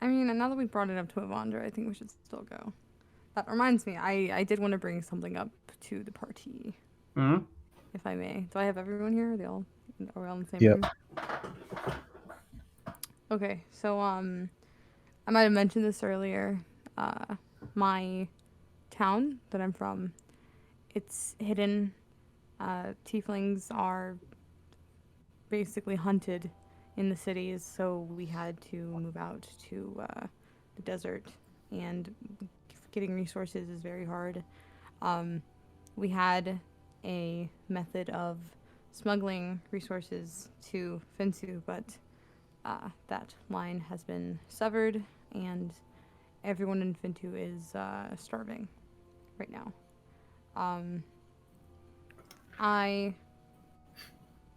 I mean, and now that we brought it up to Evandra, I think we should still go. That reminds me, I did want to bring something up to the party, Hmm? if I may. Do I have everyone here? Are we all in the same Yep. room? Okay, so I might have mentioned this earlier. My town that I'm from, it's hidden. Tieflings are basically hunted in the cities, so we had to move out to the desert, and getting resources is very hard. We had a method of smuggling resources to Finsu, but that line has been severed, and everyone in Fintu is starving right now. I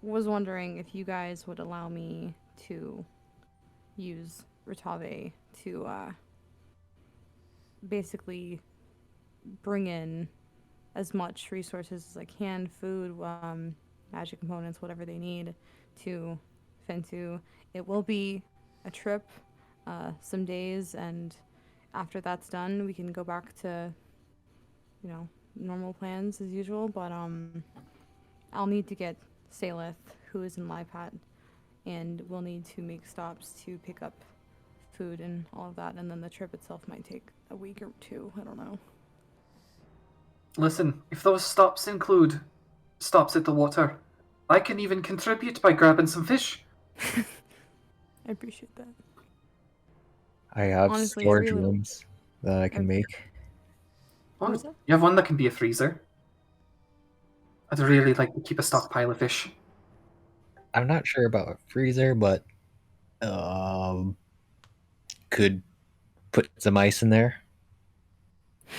was wondering if you guys would allow me to use Rotave to basically bring in as much resources as I can, food, magic components, whatever they need, to Fintu. It will be a trip, some days, and after that's done, we can go back to, normal plans as usual, but I'll need to get Saleth, who is in Lipat, and we'll need to make stops to pick up food and all of that, and then the trip itself might take a week or two. I don't know. Listen, if those stops include stops at the water, I can even contribute by grabbing some fish. I appreciate that. I have Honestly, storage every little- rooms that I can every- make. Oh, What's that? you have one that can be a freezer. I'd really like to keep a stockpile of fish. I'm not sure about a freezer, but could put some ice in there.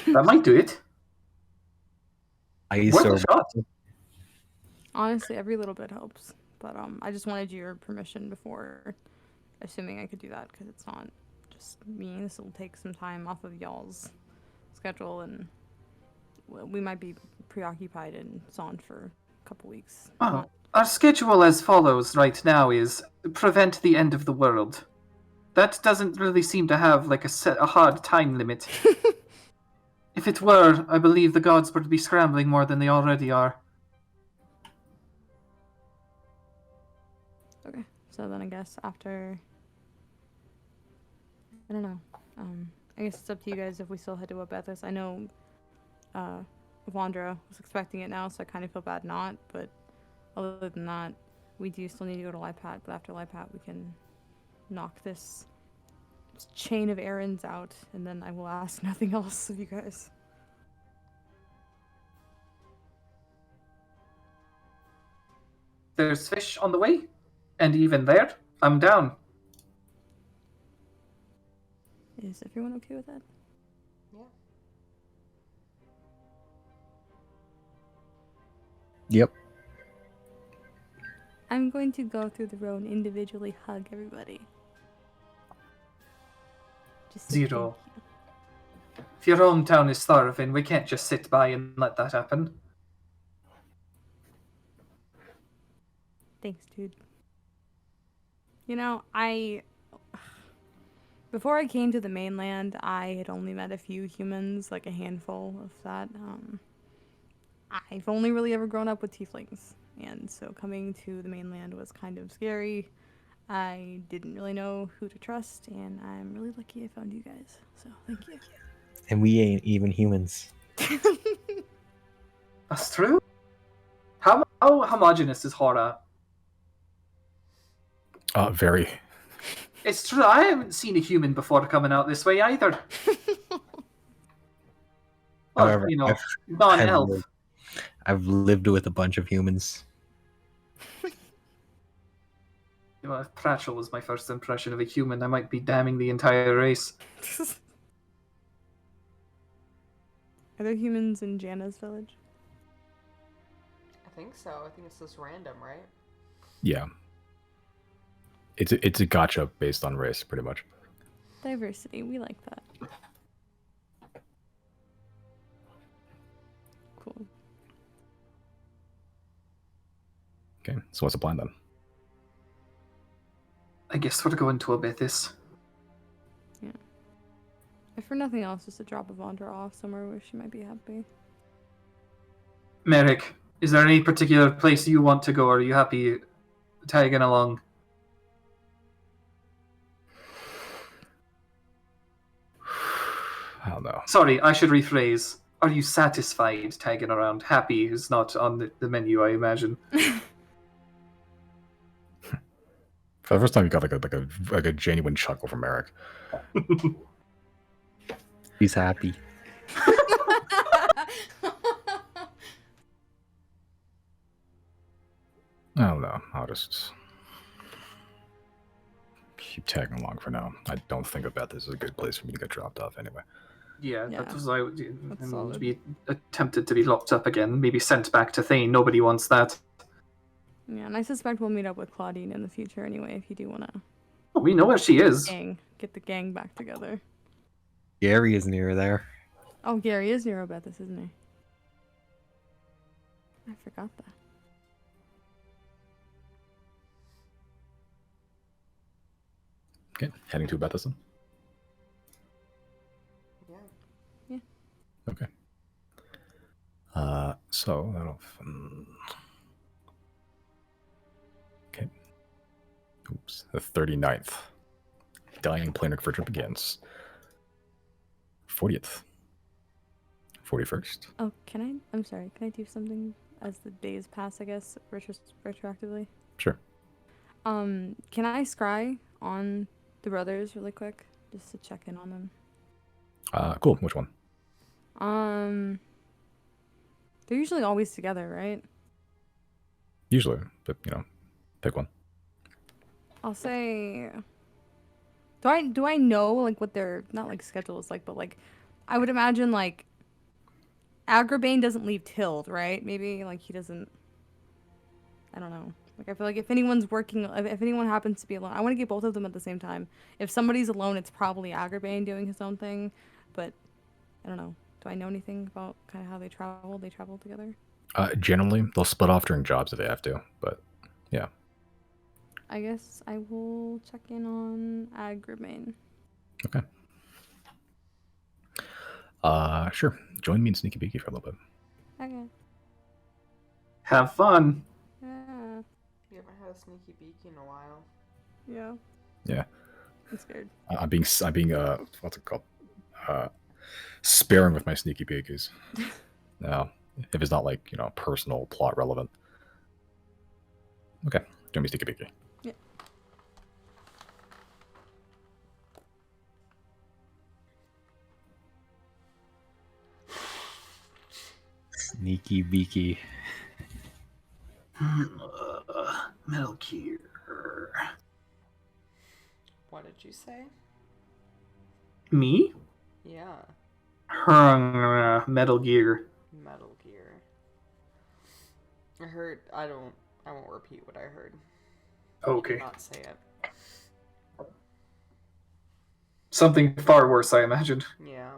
That might do it. Ice Worth or a shot. Honestly, every little bit helps. But I just wanted your permission before assuming I could do that because it's not just me. This will take some time off of y'all's schedule, and we might be preoccupied and so on for a couple weeks. Oh, our schedule as follows right now is prevent the end of the world. That doesn't really seem to have like a hard time limit. If it were, I believe the gods would be scrambling more than they already are. Okay, so then I guess after, I don't know. I guess it's up to you guys if we still head to Abethus. I know Vondra was expecting it now, so I kind of feel bad not. But other than that, we do still need to go to Lipat. But after Lipat, we can knock this chain of errands out, and then I will ask nothing else of you guys. There's fish on the way, and even there, I'm down. Is everyone okay with that? Yeah. Yep. I'm going to go through the road and individually hug everybody. Just say Zero. thank you. If your hometown is starving, we can't just sit by and let that happen. Thanks, dude. You know, before I came to the mainland, I had only met a few humans, like a handful of that. I've only really ever grown up with tieflings, and so coming to the mainland was kind of scary. I didn't really know who to trust, and I'm really lucky I found you guys. So thank you. And we ain't even humans. That's true. How homogenous is Hora? Very. It's true. I haven't seen a human before coming out this way either. Well, However, you know, I've non-elf. lived- I've lived with a bunch of humans. You know, if Pratchell was my first impression of a human, I might be damning the entire race. Are there humans in Janna's village? I think so. I think it's just random, right? Yeah. It's a gotcha based on race, pretty much. Diversity, we like that. Cool. Okay, so what's the plan then? I guess we're going to Abethis. If for nothing else, just to drop a Vondra off somewhere where she might be happy. Merrick, is there any particular place you want to go, or are you happy tagging along? I don't know. Sorry, I should rephrase. Are you satisfied tagging around? Happy is not on the menu, I imagine. For the first time, you got like a genuine chuckle from Eric. He's happy. I don't know. I'll just keep tagging along for now. I don't think about this as a good place for me to get dropped off anyway. Yeah, Yeah, that was I would that's and solid. to be tempted to be locked up again, maybe sent back to Thane. Nobody wants that. Yeah, and I suspect we'll meet up with Claudine in the future anyway if you do want to Oh, we know where she is. get the gang back together. Gary is near there. Oh, Gary is near Abethus, isn't he? I forgot that. Okay, heading to Bethesda. Yeah. Okay. So that'll. Okay. Oops. The 39th. Dying planar for trip begins. 40th. 41st. Oh, can I? I'm sorry. Can I do something as the days pass? I guess retroactively. Sure. Can I scry on the brothers really quick, just to check in on them? Cool. Which one? They're usually always together, right? Usually, but pick one. I'll say. Do I know like what their not like schedule is like, but like, I would imagine like, Agrabane doesn't leave Tild, right? Maybe like he doesn't. I don't know. Like I feel like if anyone's working, if anyone happens to be alone, I want to get both of them at the same time. If somebody's alone, it's probably Agrabane doing his own thing, but I don't know. Do I know anything about kind of how they travel? They travel together. Generally, they'll split off during jobs if they have to, but yeah. I guess I will check in on Agrabane. Okay. Sure. Join me in Sneaky Beaky for a little bit. Okay. Have fun. Yeah. You haven't had a sneaky beaky in a while. Yeah. Yeah. I'm scared. I'm being what's it called? Sparing with my Sneaky Beakies. Now, if it's not like personal plot relevant. Okay. Join me Sneaky Beaky. Yeah. Sneaky beaky. Metal Gear. What did you say? Me? Yeah, Metal Gear. Metal Gear. I heard. I won't repeat what I heard. You Okay. did not say it. Something far worse, I imagined. Yeah.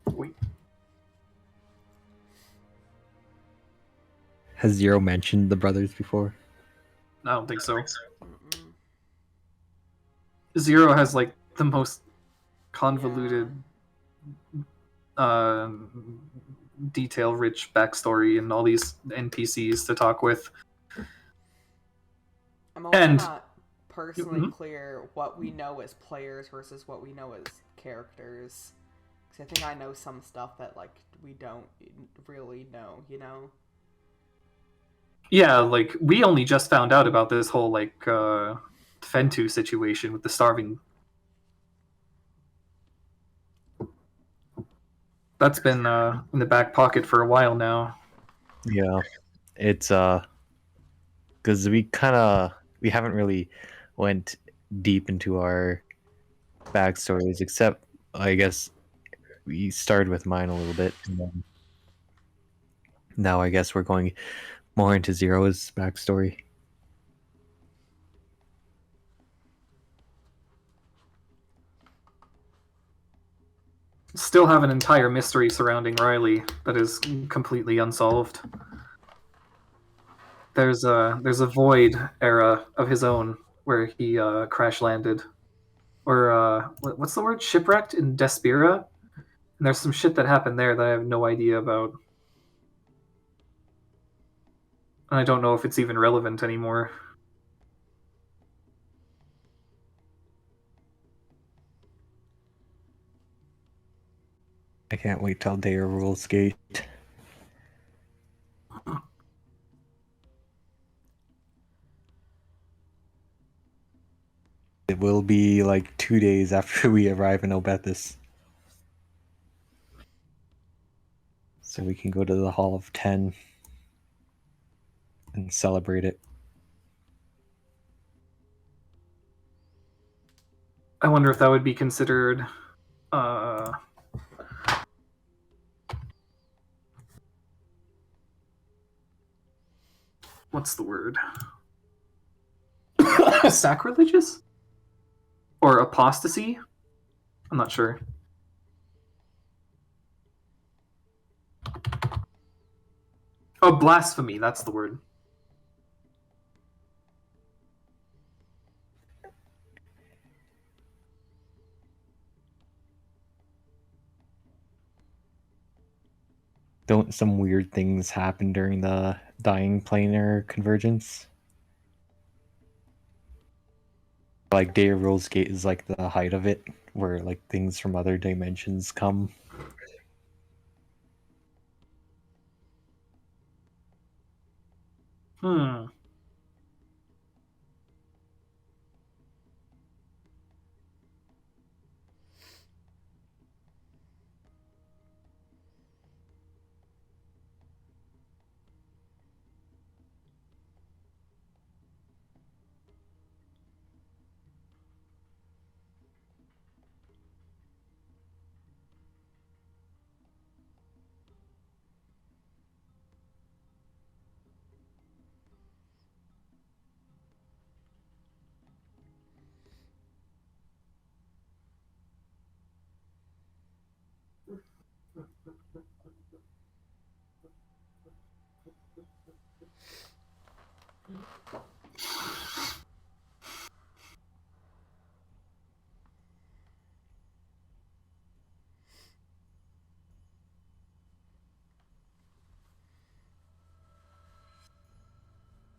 Wait. Has Zero mentioned the brothers before? I don't think so. Mm-mm. Zero has like the most convoluted, detail-rich backstory and all these NPCs to talk with. I'm also And- not personally Mhm. clear what we know as players versus what we know as characters. Because I think I know some stuff that like we don't really know. You know. Yeah, like we only just found out about this whole like Fentu situation with the starving. That's been in the back pocket for a while now. Yeah. It's because we haven't really went deep into our backstories, except I guess we started with mine a little bit, and then now I guess we're going more into Zero's backstory. Still have an entire mystery surrounding Riley that is completely unsolved. There's a void era of his own where he crash landed, or what's the word, shipwrecked in Despera. And there's some shit that happened there that I have no idea about, and I don't know if it's even relevant anymore. I can't wait till Dare Rules Gate. It will be like 2 days after we arrive in Obethus. So we can go to the Hall of 10 and celebrate it. I wonder if that would be considered what's the word? Sacrilegious? Or apostasy? I'm not sure. Oh, blasphemy, that's the word. don't some weird things happen during the dying planar convergence? Like Day of Rules Gate is like the height of it, where like things from other dimensions come. Hmm.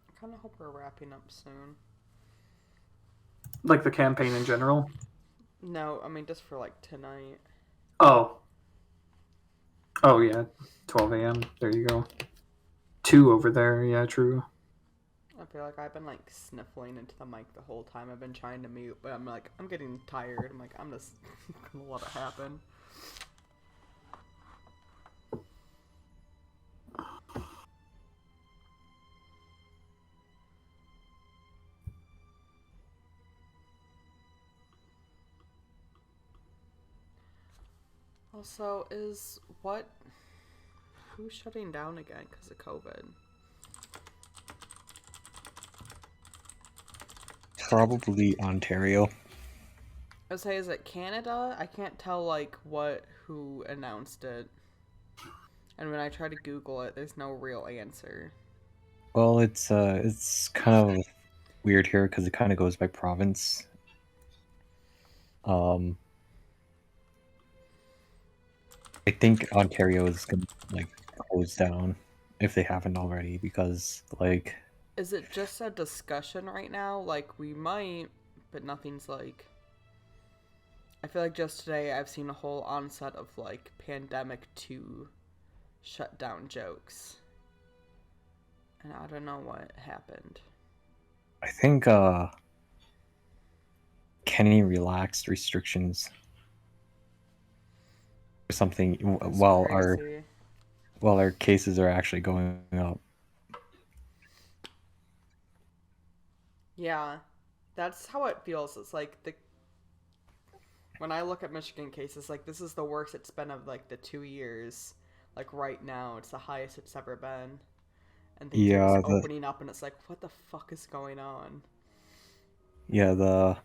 I kind of hope we're wrapping up soon. Like the campaign in general. No, I mean just for like tonight. Oh. Oh yeah, 12 a.m. There you go. 2 over there. Yeah, true. I feel like I've been like sniffling into the mic the whole time. I've been trying to mute, but I'm like, I'm getting tired. I'm like, I'm just gonna let it happen. Also, who's shutting down again because of COVID? Probably Ontario. I would say, is it Canada? I can't tell like who announced it. And when I try to Google it, there's no real answer. Well, it's kind of weird here because it kind of goes by province. I think Ontario is gonna like close down if they haven't already because like Is it just a discussion right now? Like, we might, but nothing's like... I feel like just today I've seen a whole onset of like Pandemic 2 shutdown jokes. And I don't know what happened. I think Kenny relaxed restrictions or something That's while crazy. our cases are actually going up. Yeah, that's how it feels. It's like when I look at Michigan cases, like this is the worst it's been of like the 2 years. Like right now, it's the highest it's ever been, and things are just Yeah, opening up, and it's like, what the fuck is going on? the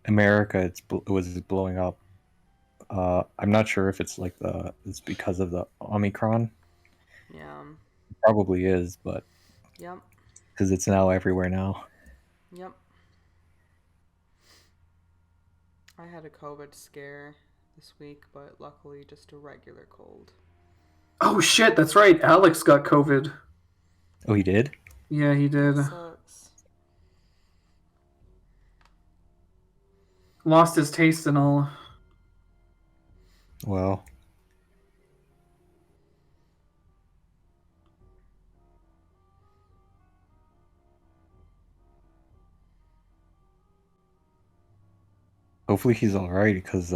America it was blowing up. I'm not sure if it's like it's because of the Omicron. Yeah. Probably is, but Yep. because it's now everywhere now. Yep. I had a COVID scare this week, but luckily just a regular cold. Oh shit, that's right. Alex got COVID. Oh, he did? Yeah, he did. That sucks. Lost his taste and all. Well, hopefully he's all right because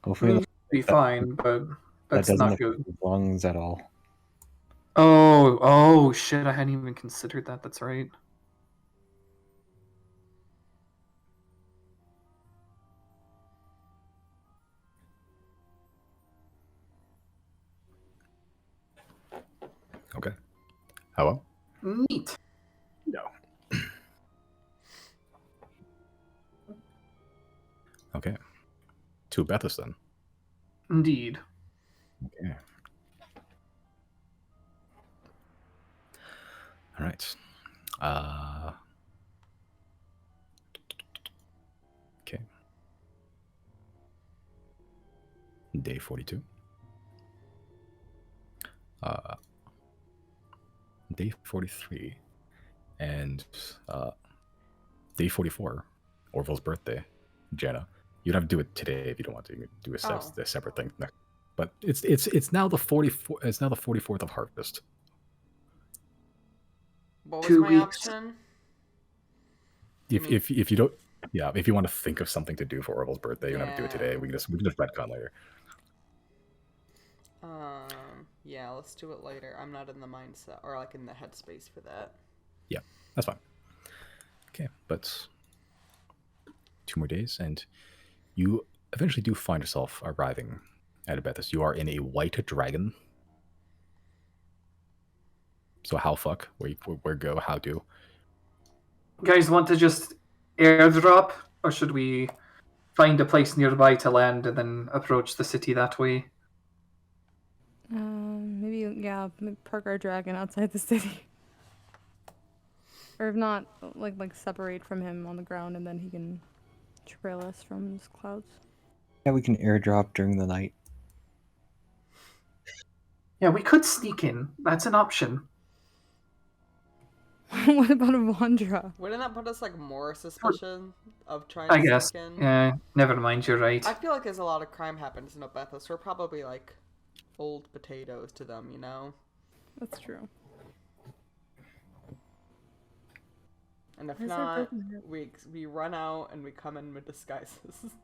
hopefully He'll be fine, but that that's doesn't not affect good. his lungs at all. Oh shit, I hadn't even considered that. That's right. Okay. Hello? Neat. No. Okay. To Bethis then. Indeed. Okay. All right. Okay. Day 42. day 43, and day 44, Orville's birthday, Jenna. You don't have to do it today if you don't want to. You can do a separate thing next. But it's now the 44. It's now the 44th of harvest. What was 2 my weeks. option? If you don't, yeah, if you want to think of something to do for Orville's birthday, you don't have to do it today. We can just retcon later. Yeah, let's do it later. I'm not in the mindset or like in the headspace for that. Yeah, that's fine. Okay, but 2 more days, and you eventually do find yourself arriving at Abethus. You are in a white dragon. So how fuck? Where go? How do? Guys want to just airdrop, or should we find a place nearby to land and then approach the city that way? Maybe park our dragon outside the city. Or if not, like separate from him on the ground, and then he can trail us from his clouds. Yeah, we can airdrop during the night. Yeah, we could sneak in. That's an option. What about Avandra? Wouldn't that put us like more suspicion of trying I to guess. sneak in? Yeah, never mind, you're right. I feel like there's a lot of crime happens in Abethus. We're probably like old potatoes to them, you know? That's true. And if Where's our not, broken heart? we run out and we come in with disguises.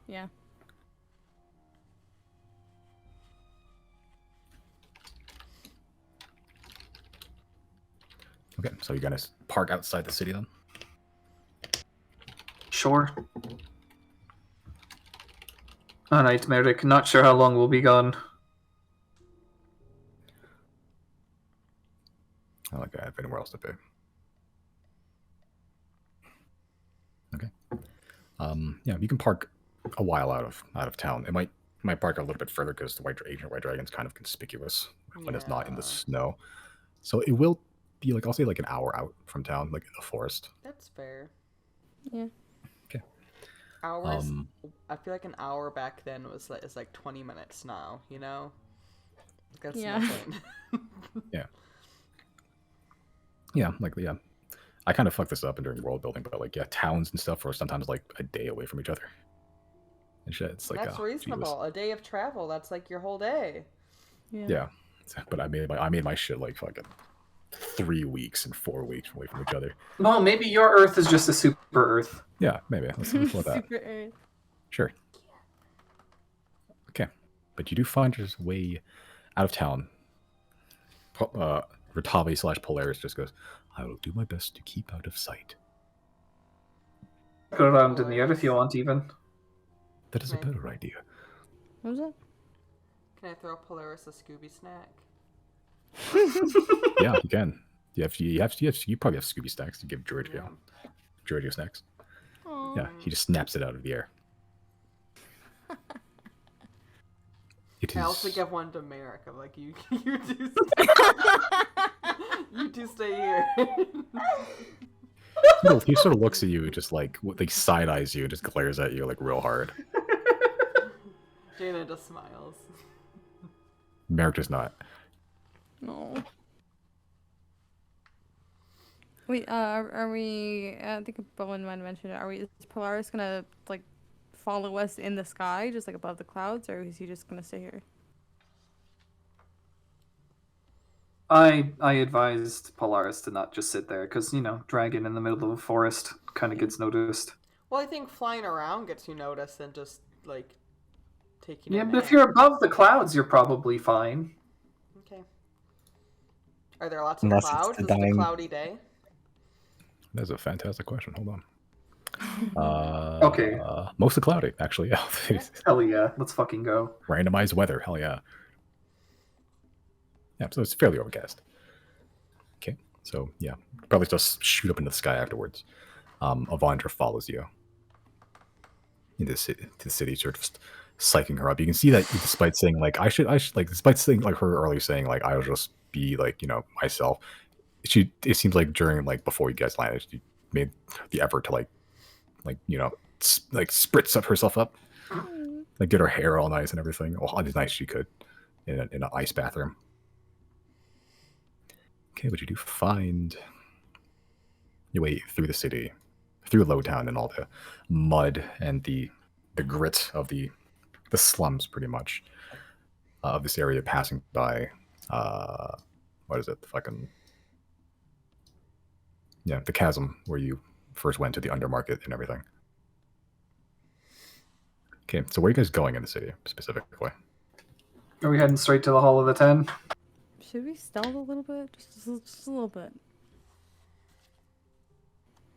Yeah. Okay, so you're gonna park outside the city then? Sure. Alright, Merrick, not sure how long we'll be gone. I like I have anywhere else to be. Okay. Yeah, you can park a while out of town. It might park a little bit further because the white dragon's kind of conspicuous when it's not in the snow. So it will be like, I'll say like an hour out from town, like in the forest. That's fair. Yeah. Okay. Hours. I feel like an hour back then is like 20 minutes now. You know. That's Yeah. nothing. Yeah, I kind of fucked this up during world building, but like, yeah, towns and stuff are sometimes like a day away from each other. And shit, it's like That's reasonable. A day of travel. That's like your whole day. Yeah, but I made my shit like fucking 3 weeks and 4 weeks away from each other. Well, maybe your Earth is just a super Earth. Yeah, maybe. Let's look at that. Super Earth. Sure. Okay, but you do find your way out of town. Ratavi / Polaris just goes, I will do my best to keep out of sight. Go around in the air if you want, even. That is a better idea. What was that? Can I throw Polaris a Scooby snack? Yeah, you can. You probably have Scooby snacks to give Giorgio. Giorgio snacks. Aww. Yeah, he just snaps it out of the air. I also give one to Merrick. I'm like, you do you do stay here. He sort of looks at you, just like side eyes you, just glares at you like real hard. Jaina just smiles. Merrick does not. No. Wait, are we? I think Bowen might have mentioned it. Is Polaris gonna like follow us in the sky, just like above the clouds, or is he just gonna stay here? I advised Polaris to not just sit there, because, you know, dragon in the middle of a forest kind of gets noticed. Well, I think flying around gets you noticed and just like taking. Yeah, it but in. if you're above the clouds, you're probably fine. Okay. Are there lots of Unless it's clouds? the Is it a dying- cloudy day? That's a fantastic question. Hold on. Okay. Mostly cloudy, actually. Yeah. Hell yeah, let's fucking go. Randomized weather. Hell yeah. Yeah, so it's fairly overcast. Okay, so yeah, probably just shoot up into the sky afterwards. Avandra follows you into the city, sort of just psyching her up. You can see that despite saying like I should like, despite saying like her earlier saying like I'll just be like, you know, myself. It seems like during like before you guys landed, she made the effort to like you know like spritz up herself up, like get her hair all nice and everything. Well, as nice as she could. in an ice bathroom. Okay, but you do find your way through the city, through Lowtown and all the mud and the grit of the slums, pretty much, of this area, passing by, what is it, the chasm where you first went to the undermarket and everything. Okay, so where are you guys going in the city, specifically? Are we heading straight to the Hall of the Ten? Should we stealth a little bit? Just a little bit.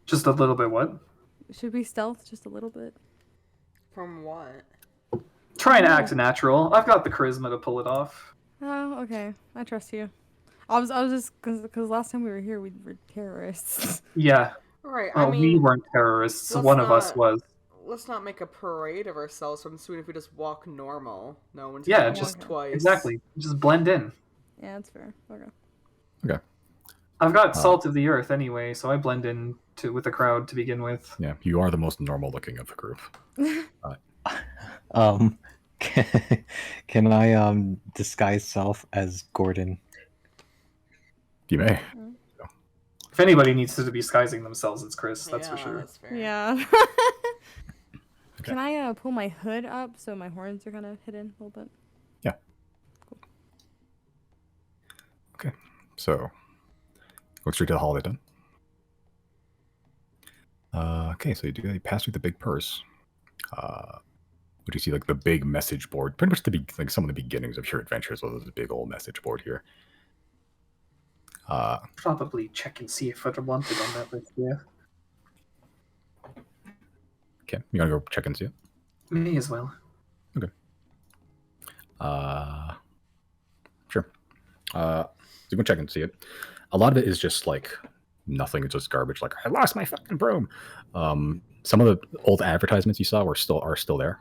Just a little bit what? Should we stealth just a little bit? From what? Try and act natural. I've got the charisma to pull it off. Oh, okay. I trust you. I was just because last time we were here we were terrorists. Yeah. Right. Well, I mean, we weren't terrorists. let's One of us not- was. let's not make a parade of ourselves. I'm assuming if we just walk normal, no one's Yeah, gonna just look twice. Exactly. Just blend in. Yeah, that's fair. Okay. Okay. I've got salt of the earth anyway, so I blend in with the crowd to begin with. Yeah, you are the most normal looking of the group. Can I disguise self as Gordon? You may. If anybody needs to be disguising themselves, it's Chris. That's for sure. That's fair. Yeah. Okay. Can I pull my hood up so my horns are kind of hidden a little bit? Yeah. Cool. Okay, so go straight to the Hall of the Den. Okay, so you pass through the big purse. What do you see? Like the big message board, pretty much like some of the beginnings of your adventures. Well, there's a big old message board here. Probably check and see if I wanted on that list. Yeah. Okay, you gonna go check and see it? Me as well. Sure. So you can check and see it. A lot of it is just like nothing. It's just garbage. Like, I lost my fucking broom. Some of the old advertisements you saw are still there.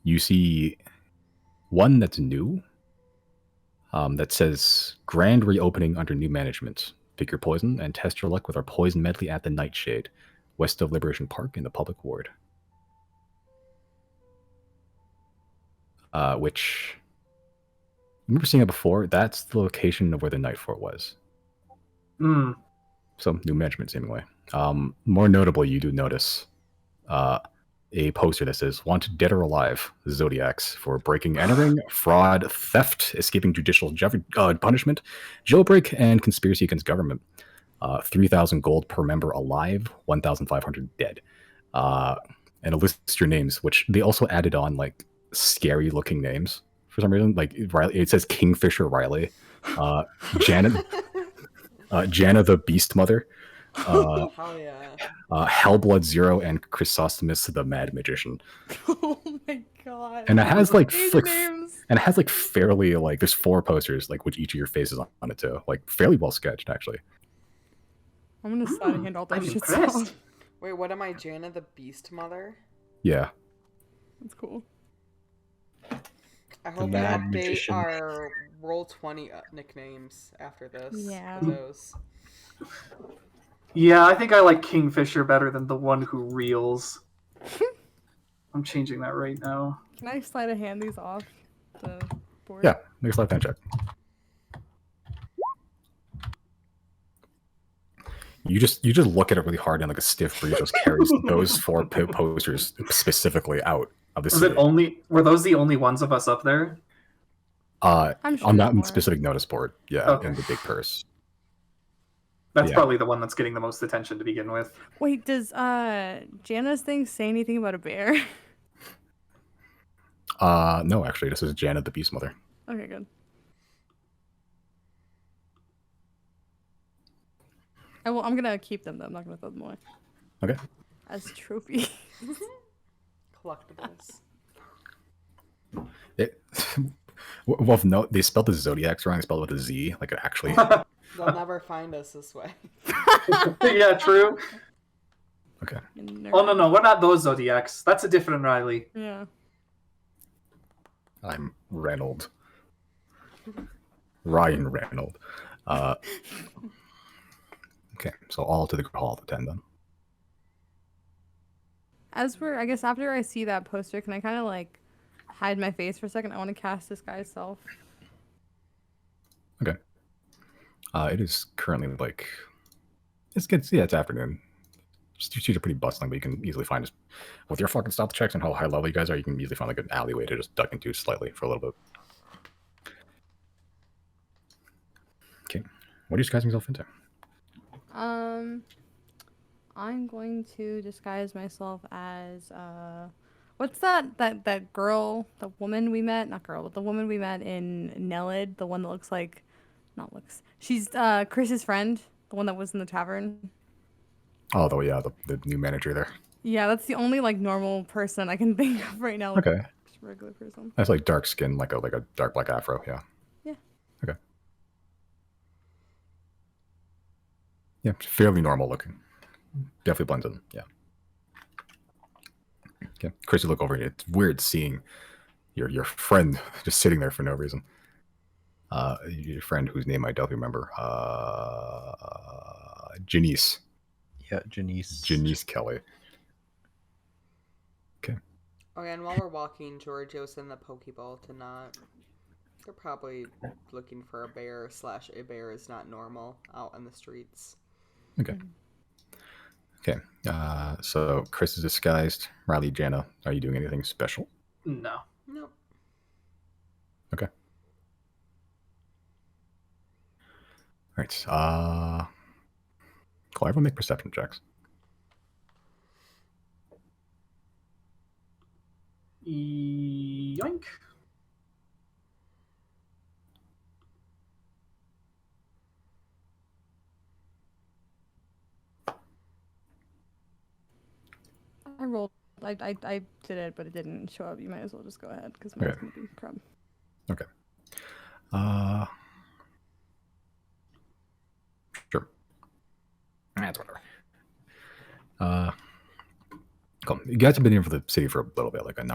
You see one that's new. That says grand reopening under new management. Pick your poison and test your luck with our poison medley at the Nightshade, west of Liberation Park in the public ward. Which, you remember seeing it before? That's the location of where the Night Fort was. Hmm. So, new management, seemingly. More notably, you do notice a poster that says, wanted dead or alive, Xodiacs, for breaking, entering, fraud, theft, escaping judicial punishment, jailbreak, and conspiracy against government. 3,000 gold per member alive, 1,500 dead. And it lists your names, which they also added on, like, scary looking names for some reason. Like, Riley, it says Kingfisher Riley, Janet, Jana the Beast Mother, Hell yeah. Hellblood Zero, and Chrysostomus the Mad Magician. Oh my god. And it has like These names. and it has like fairly like there's 4 posters like with each of your faces on it too. Like fairly well sketched actually. I'm gonna slide hand all that I'm shit impressed. off. Wait, what am I, Jana the Beast Mother? Yeah. That's cool. I hope we Mad update Magician. our Roll20 nicknames after this. Yeah. for those. Yeah, I think I like Kingfisher better than the one who reels. I'm changing that right now. Can I slide a hand these off the board? Yeah. Make a left hand check. You just look at it really hard and like a stiff breeze just carries those 4 posters specifically out of the Was it city. were those the only ones of us up there? I'm sure On there's that more. specific notice board, yeah, Okay. in the big purse. That's Yeah. probably the one that's getting the most attention to begin with. Wait, does Jana's thing say anything about a bear? No, actually, this is Janet the Beast Mother. Okay, good. I'm gonna keep them though. I'm not gonna throw them away. Okay. As trophy. Collectibles. It, well, no, they spelled the Xodiacs wrong. They spelled it with a Z, like it actually. They'll never find us this way. Yeah, true. Okay. Oh no, we're not those Zodiacs. That's a different Riley. Yeah. I'm Reynold. Ryan Reynold. Okay, so all to the Hall of the 10 then. I guess after I see that poster, can I kind of like hide my face for a second. I want to cast Disguise Self. Okay. It is currently like it's afternoon. Streets are pretty bustling, but you can easily find just with your fucking stealth checks and how high level you guys are, you can easily find like an alleyway to just duck into slightly for a little bit. Okay. What are you disguising yourself into? I'm going to disguise myself as what's that girl, the woman we met? Not girl, but the woman we met in Nelid, the one that looks like, not looks. She's Chris's friend, the one that was in the tavern. Oh, the new manager there. Yeah, that's the only like normal person I can think of right now. Okay. Just a regular person. That's like dark skin, like a dark black afro. Yeah. Yeah. Okay. Yeah, fairly normal looking. Definitely blends in. Yeah. Okay. Chris, you look over and it's weird seeing your friend just sitting there for no reason. Your friend whose name I don't remember. Janice. Yeah, Janice. Janice Kelly. Okay. Okay, and while we're walking, Giorgio's in the Pokeball to not. They're probably looking for a bear / a bear is not normal out in the streets. Okay. Okay. So Chris is disguised. Riley, Jana, are you doing anything special? No. Nope. Okay. All right. Cool. Everyone make perception checks. Yoink. I rolled. I did it, but it didn't show up. You might as well just go ahead because mine's gonna be crud. Okay. Sure. That's whatever. Cool. You guys have been in for the city for a little bit, like an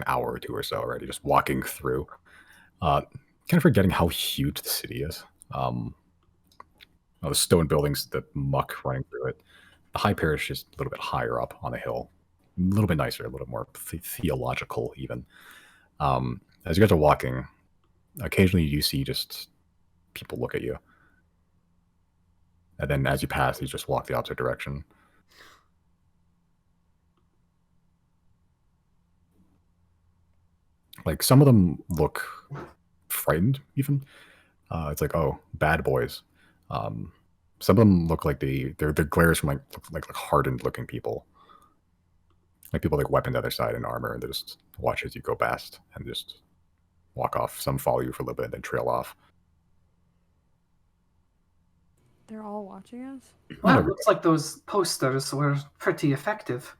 hour or two or so already, just walking through. Kind of forgetting how huge the city is. The stone buildings, the muck running through it. The high parish is a little bit higher up on a hill. A little bit nicer, a little more theological even. As you guys are walking, occasionally you see just people look at you. And then as you pass, you just walk the opposite direction. Like some of them look frightened even. It's like, oh, bad boys. Some of them look like they're glares from like hardened looking people. Like people like weapon to their side in armor, and they just watch as you go past and just walk off. Some follow you for a little bit and then trail off. They're all watching us? Well, it looks like those posters were pretty effective.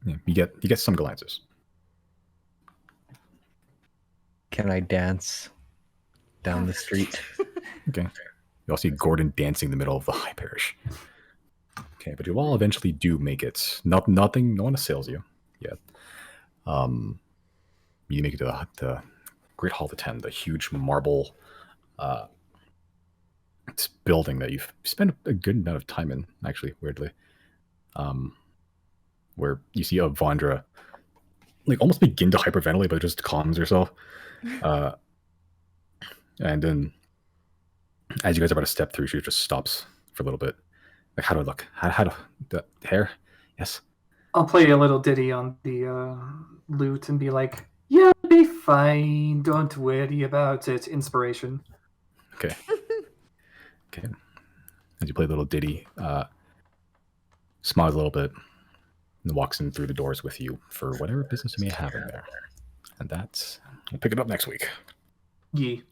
Yeah, you get some glances. Can I dance down the street? Okay. You all see Gordon dancing in the middle of the high parish. Okay, but you all eventually do make it. Nothing. No one assails you yet. You make it to the Great Hall of 10, the huge marble building that you've spent a good amount of time in, actually, weirdly. Where you see Avandra like almost begin to hyperventilate, but just calms herself. And then as you guys are about to step through, she just stops for a little bit. Like, how do I look? How do the hair? Yes. I'll play a little ditty on the lute and be like, "You'll be fine. Don't worry about it." Inspiration. Okay. Okay. As you play a little ditty, smiles a little bit, and walks in through the doors with you for whatever business you may have in there. And that's we'll pick it up next week. Yee.